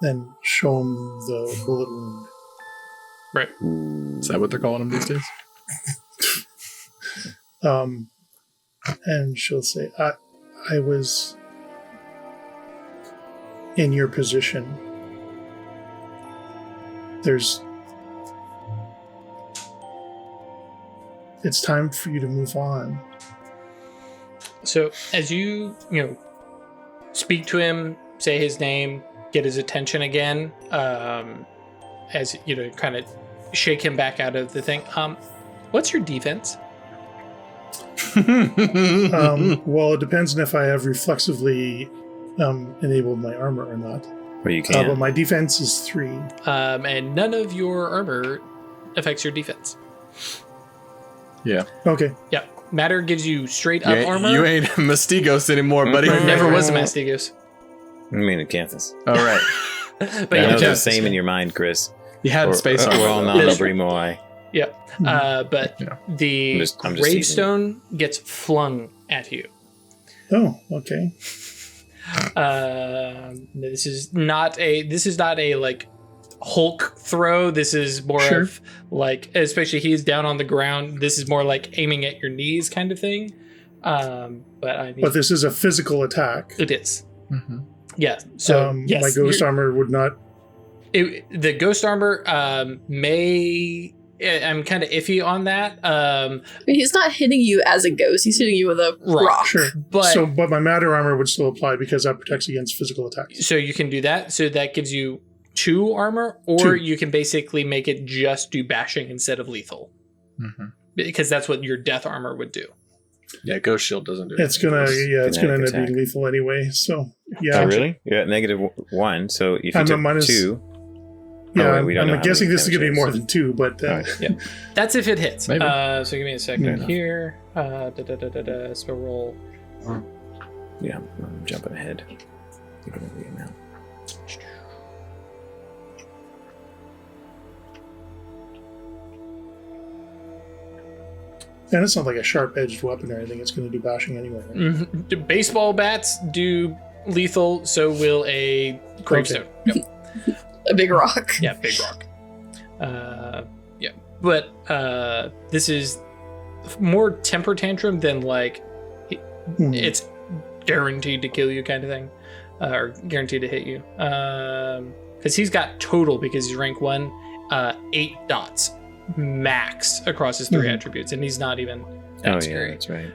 [SPEAKER 5] and show him the bullet wound.
[SPEAKER 1] Right.
[SPEAKER 4] Is that what they're calling him these days?
[SPEAKER 5] And she'll say, I was in your position. It's time for you to move on.
[SPEAKER 1] So as you speak to him, say his name, get his attention again, as kind of shake him back out of the thing. What's your defense?
[SPEAKER 5] Well, it depends on if I have reflexively enabled my armor or not.
[SPEAKER 2] Or you can.
[SPEAKER 5] But my defense is 3.
[SPEAKER 1] And none of your armor affects your defense.
[SPEAKER 4] Yeah.
[SPEAKER 5] Okay.
[SPEAKER 1] Yeah. Matter gives you straight up armor.
[SPEAKER 4] You ain't Mastigos anymore, buddy.
[SPEAKER 1] Never was a Mastigos.
[SPEAKER 2] I mean,
[SPEAKER 4] All
[SPEAKER 2] Acanthus.
[SPEAKER 4] right.
[SPEAKER 1] But
[SPEAKER 2] I know
[SPEAKER 1] yeah,
[SPEAKER 2] they're the same in your mind, Chris.
[SPEAKER 4] You had space armor.
[SPEAKER 2] We're all
[SPEAKER 4] though.
[SPEAKER 2] non-Abrimoi.
[SPEAKER 1] yeah. But
[SPEAKER 4] Yeah.
[SPEAKER 1] the
[SPEAKER 2] I'm just
[SPEAKER 1] gravestone gets flung at you.
[SPEAKER 5] Oh, okay.
[SPEAKER 1] This is not a like Hulk throw. This is more
[SPEAKER 5] Sure.
[SPEAKER 1] of like, especially he's down on the ground. This is more like aiming at your knees kind of thing. But I mean,
[SPEAKER 5] But this is a physical attack.
[SPEAKER 1] it is.
[SPEAKER 4] Mhm.
[SPEAKER 1] Yeah. So yes,
[SPEAKER 5] my ghost armor would not.
[SPEAKER 1] the ghost armor may I'm kind of iffy on that.
[SPEAKER 3] I mean, he's not hitting you as a ghost. He's hitting you with a
[SPEAKER 1] Right.
[SPEAKER 3] rock.
[SPEAKER 5] Sure.
[SPEAKER 1] But
[SPEAKER 5] But my matter armor would still apply because that protects against physical attacks.
[SPEAKER 1] so you can do that. So that gives you 2 armor, or
[SPEAKER 5] 2.
[SPEAKER 1] you can basically make it just do bashing instead of lethal, because that's what your death armor would do.
[SPEAKER 4] Yeah, Ghost Shield doesn't do
[SPEAKER 5] It's gonna
[SPEAKER 2] Kinetic
[SPEAKER 5] end up
[SPEAKER 2] attack.
[SPEAKER 5] being lethal anyway. So yeah.
[SPEAKER 2] Oh, really? You're at -1, so if you
[SPEAKER 5] I'm at
[SPEAKER 2] took
[SPEAKER 5] minus-
[SPEAKER 2] 2...
[SPEAKER 5] Yeah,
[SPEAKER 2] Oh, wait, we don't know
[SPEAKER 5] I'm
[SPEAKER 2] how
[SPEAKER 5] guessing
[SPEAKER 2] many
[SPEAKER 5] this is gonna be
[SPEAKER 2] damage
[SPEAKER 5] more
[SPEAKER 2] it is.
[SPEAKER 5] than 2, but
[SPEAKER 2] Alright.
[SPEAKER 1] That's if it hits.
[SPEAKER 4] Maybe.
[SPEAKER 1] So give me a second
[SPEAKER 2] Yeah.
[SPEAKER 1] here. So roll.
[SPEAKER 2] Yeah, I'm jumping ahead. Thinking of the amount.
[SPEAKER 5] and it's not like a sharp-edged weapon or anything. It's going to do bashing anyway. Right?
[SPEAKER 1] Do baseball bats do lethal? So will a gravestone. Yep.
[SPEAKER 3] A big rock.
[SPEAKER 1] Yeah, big rock. Yeah, but this is more temper tantrum than like it's guaranteed to kill you kind of thing, or guaranteed to hit you. Because he's got total, because he's rank 1, 8 dots max across his 3 attributes, and he's not even that
[SPEAKER 2] Oh, yeah,
[SPEAKER 1] scary.
[SPEAKER 2] that's right.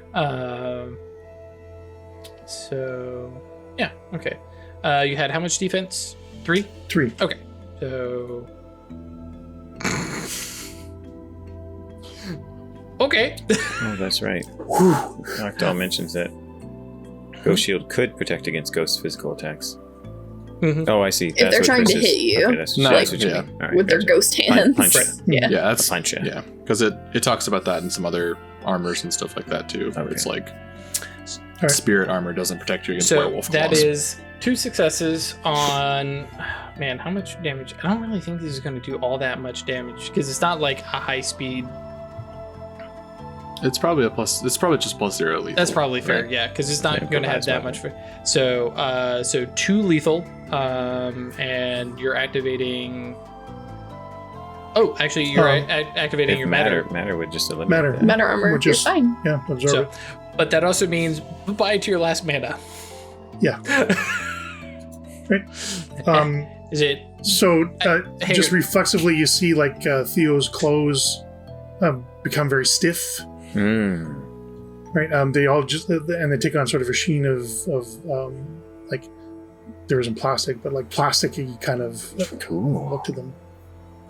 [SPEAKER 1] So yeah, okay. You had how much defense? 3?
[SPEAKER 5] 3.
[SPEAKER 1] Okay, so okay.
[SPEAKER 2] Oh, that's right. Noctowl mentions that Ghost Shield could protect against ghost physical attacks.
[SPEAKER 1] Mhm.
[SPEAKER 2] Oh, I see.
[SPEAKER 3] If they're trying to hit you,
[SPEAKER 2] Okay, that's,
[SPEAKER 4] No,
[SPEAKER 2] that's what you
[SPEAKER 4] yeah.
[SPEAKER 2] mean. All right,
[SPEAKER 3] with their
[SPEAKER 2] gotcha.
[SPEAKER 3] ghost hands.
[SPEAKER 2] Punch.
[SPEAKER 3] Yeah.
[SPEAKER 4] Yeah, that's
[SPEAKER 2] Punch, yeah.
[SPEAKER 4] yeah, because it talks about that in some other armors and stuff like that too.
[SPEAKER 2] Okay.
[SPEAKER 4] It's like
[SPEAKER 5] right.
[SPEAKER 4] spirit armor doesn't protect you against
[SPEAKER 1] So
[SPEAKER 4] werewolf
[SPEAKER 1] that
[SPEAKER 4] claws.
[SPEAKER 1] is 2 successes on. Man, how much damage? I don't really think this is going to do all that much damage, because it's not like a high speed.
[SPEAKER 4] It's probably a plus. It's probably just +0 lethal.
[SPEAKER 1] That's probably fair,
[SPEAKER 2] Right.
[SPEAKER 1] yeah, because it's not
[SPEAKER 2] Yeah,
[SPEAKER 1] going to have
[SPEAKER 2] provides
[SPEAKER 1] that
[SPEAKER 2] one.
[SPEAKER 1] much. So 2 lethal, and you're activating. Oh, actually, you're activating
[SPEAKER 2] If
[SPEAKER 1] your matter.
[SPEAKER 2] matter would just eliminate
[SPEAKER 5] Matter.
[SPEAKER 2] that.
[SPEAKER 3] Matter armor.
[SPEAKER 5] Which
[SPEAKER 3] You're
[SPEAKER 5] is-
[SPEAKER 3] fine.
[SPEAKER 5] Yeah, absorb
[SPEAKER 1] So,
[SPEAKER 5] it.
[SPEAKER 1] but that also means bye to your last mana.
[SPEAKER 5] Yeah. Right.
[SPEAKER 1] Is it?
[SPEAKER 5] So
[SPEAKER 1] Hey,
[SPEAKER 5] just reflexively, you see like Theo's clothes become very stiff.
[SPEAKER 2] Mm.
[SPEAKER 5] Right. They all just and they take on sort of a sheen of like there isn't plastic, but like plasticky kind of look to them.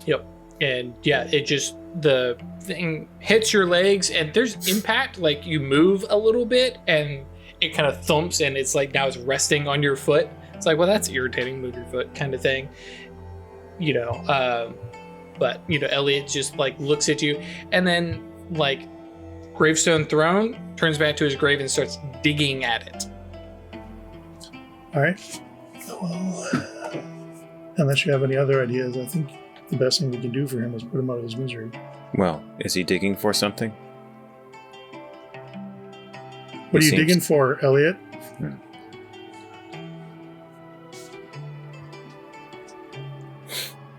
[SPEAKER 1] Yep. And yeah, it just, the thing hits your legs, and there's impact, like you move a little bit and it kind of thumps, and it's like now it's resting on your foot. It's like, well, that's irritating, move your foot kind of thing, you know. But you know, Elliot just like looks at you, and then like gravestone thrown, turns back to his grave and starts digging at it.
[SPEAKER 5] All right. Well, unless you have any other ideas, I think the best thing we can do for him is put him out of his misery.
[SPEAKER 2] Well, is he digging for something?
[SPEAKER 5] What are
[SPEAKER 2] It
[SPEAKER 5] you
[SPEAKER 2] seems-
[SPEAKER 5] digging for, Elliot?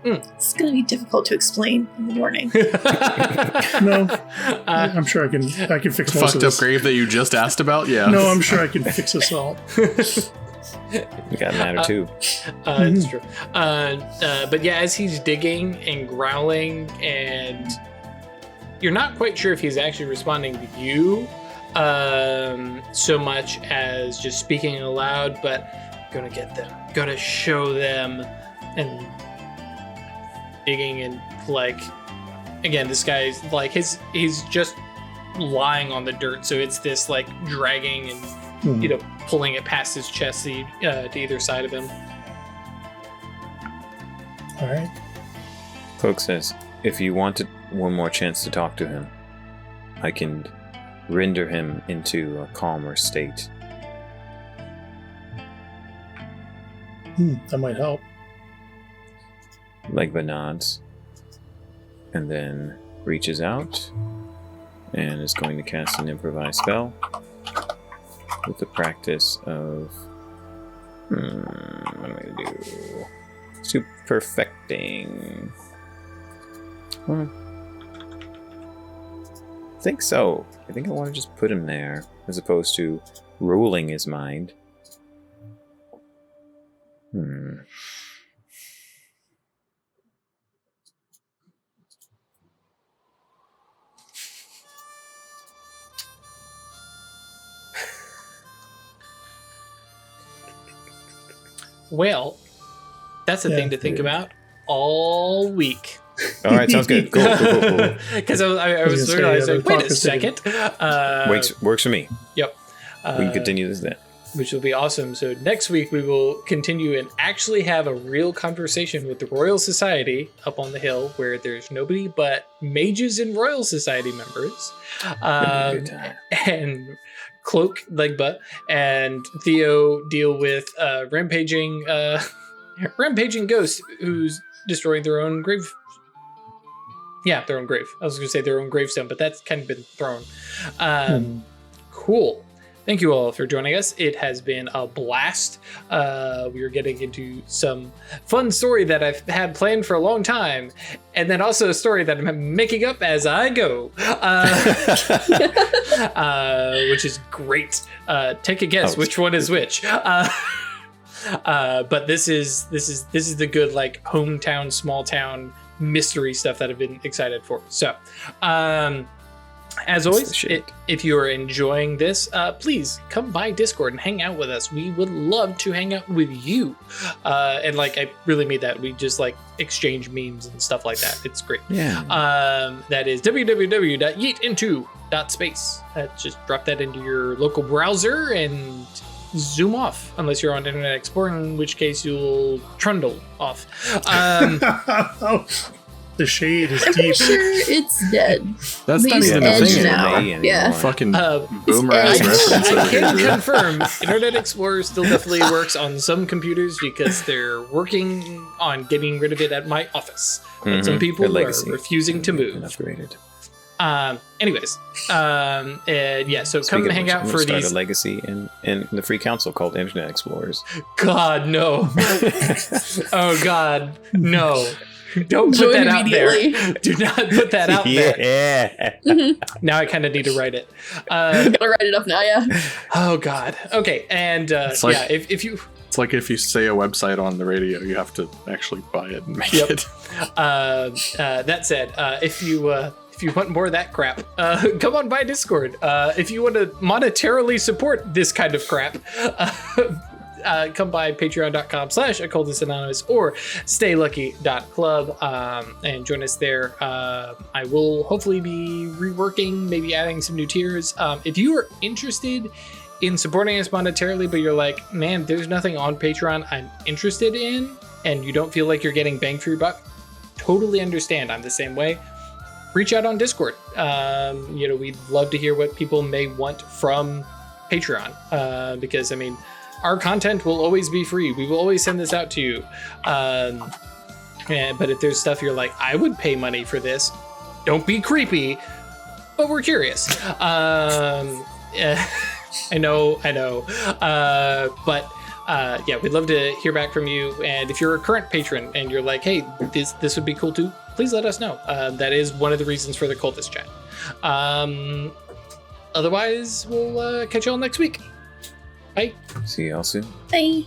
[SPEAKER 3] It's going to be difficult to explain in the morning.
[SPEAKER 5] No, I'm sure I can fix most of
[SPEAKER 4] Fucked up
[SPEAKER 5] this.
[SPEAKER 4] grave that you just asked about. Yeah.
[SPEAKER 5] No, I'm sure I can fix this all.
[SPEAKER 2] We got matter too.
[SPEAKER 1] It's true. But yeah, as he's digging and growling, and you're not quite sure if he's actually responding to you so much as just speaking aloud, but gonna get them, gonna show them, and digging, and like, again, this guy's like, he's just lying on the dirt, so it's this like dragging and you know, pulling it past his chest to either side of him.
[SPEAKER 5] All right.
[SPEAKER 2] Cloak says, if you wanted one more chance to talk to him, I can render him into a calmer state.
[SPEAKER 5] That might help.
[SPEAKER 2] Legba nods, and then reaches out and is going to cast an improvised spell with the practice of what am I going to do? Superfecting. I think so. I think I want to just put him there as opposed to ruling his mind.
[SPEAKER 1] Well, that's a thing to think about all week.
[SPEAKER 2] All right, sounds good. Cool.
[SPEAKER 1] Because I was
[SPEAKER 5] gonna
[SPEAKER 1] realizing,
[SPEAKER 5] say,
[SPEAKER 1] wait a second.
[SPEAKER 2] Works for me.
[SPEAKER 1] Yep.
[SPEAKER 2] We can continue this then.
[SPEAKER 1] Which will be awesome. So next week we will continue and actually have a real conversation with the Royal Society up on the hill, where there's nobody but mages and Royal Society members, and Cloak, Legba, and Theo deal with rampaging ghost who's destroying their own grave. Yeah, their own grave. I was going to say their own gravestone, but that's kind of been thrown. Cool. Thank you all for joining us. It has been a blast. We are getting into some fun story that I've had planned for a long time, and then also a story that I'm making up as I go, which is great. Take a guess which one is which. But this is the good, like, hometown, small town mystery stuff that I've been excited for. So, as always, if you are enjoying this, please come by Discord and hang out with us. We would love to hang out with you. And like, I really mean that. We just like exchange memes and stuff like that. It's great.
[SPEAKER 2] Yeah.
[SPEAKER 1] That is www.yeetinto.space. Just drop that into your local browser and zoom off, unless you're on Internet Explorer, in which case you'll trundle off.
[SPEAKER 5] The shade is
[SPEAKER 3] I'm pretty
[SPEAKER 5] deep.
[SPEAKER 3] sure it's dead.
[SPEAKER 4] That's
[SPEAKER 3] We
[SPEAKER 4] not
[SPEAKER 3] use
[SPEAKER 4] even a
[SPEAKER 3] Edge
[SPEAKER 4] thing
[SPEAKER 3] now.
[SPEAKER 4] anymore.
[SPEAKER 3] Yeah.
[SPEAKER 4] Fucking
[SPEAKER 1] It's
[SPEAKER 4] boomer ass
[SPEAKER 3] Edge.
[SPEAKER 4] reference
[SPEAKER 1] I
[SPEAKER 4] over
[SPEAKER 1] can
[SPEAKER 4] here.
[SPEAKER 1] confirm Internet Explorer still definitely works on some computers because they're working on getting rid of it at my office. But some people
[SPEAKER 2] Their
[SPEAKER 1] are
[SPEAKER 2] legacy.
[SPEAKER 1] refusing to
[SPEAKER 2] Been
[SPEAKER 1] move.
[SPEAKER 2] upgraded.
[SPEAKER 1] Anyways, and yeah, so come
[SPEAKER 2] Speaking
[SPEAKER 1] and
[SPEAKER 2] of
[SPEAKER 1] hang
[SPEAKER 2] which,
[SPEAKER 1] out
[SPEAKER 2] I'm
[SPEAKER 1] for
[SPEAKER 2] gonna start
[SPEAKER 1] these.
[SPEAKER 2] a legacy in the free council called Internet Explorers.
[SPEAKER 1] God, no. Oh, God, no. Don't put
[SPEAKER 3] Join
[SPEAKER 1] that out there.
[SPEAKER 3] immediately.
[SPEAKER 1] Do not put that out there.
[SPEAKER 2] Yeah.
[SPEAKER 1] Now I kind of need to write it.
[SPEAKER 3] Gotta write it up now, yeah.
[SPEAKER 1] Oh, God. Okay, and
[SPEAKER 4] It's like-
[SPEAKER 1] yeah, if you...
[SPEAKER 4] It's like if you say a website on the radio, you have to actually buy it and make
[SPEAKER 1] Yep.
[SPEAKER 4] it.
[SPEAKER 1] That said, if you want more of that crap, come on by Discord. If you want to monetarily support this kind of crap, come by patreon.com/occultist or staylucky.club and join us there. I will hopefully be reworking, maybe adding some new tiers. If you are interested in supporting us monetarily, but you're like, man, there's nothing on Patreon I'm interested in, and you don't feel like you're getting bang for your buck, totally understand. I'm the same way. Reach out on Discord. We'd love to hear what people may want from Patreon, because I mean, our content will always be free. We will always send this out to you. But if there's stuff you're like, I would pay money for this, don't be creepy, but we're curious. I know. But we'd love to hear back from you. And if you're a current patron and you're like, hey, this would be cool too, please let us know. That is one of the reasons for the Cultist chat. Otherwise, we'll catch you all next week. Bye.
[SPEAKER 2] See y'all soon.
[SPEAKER 3] Bye.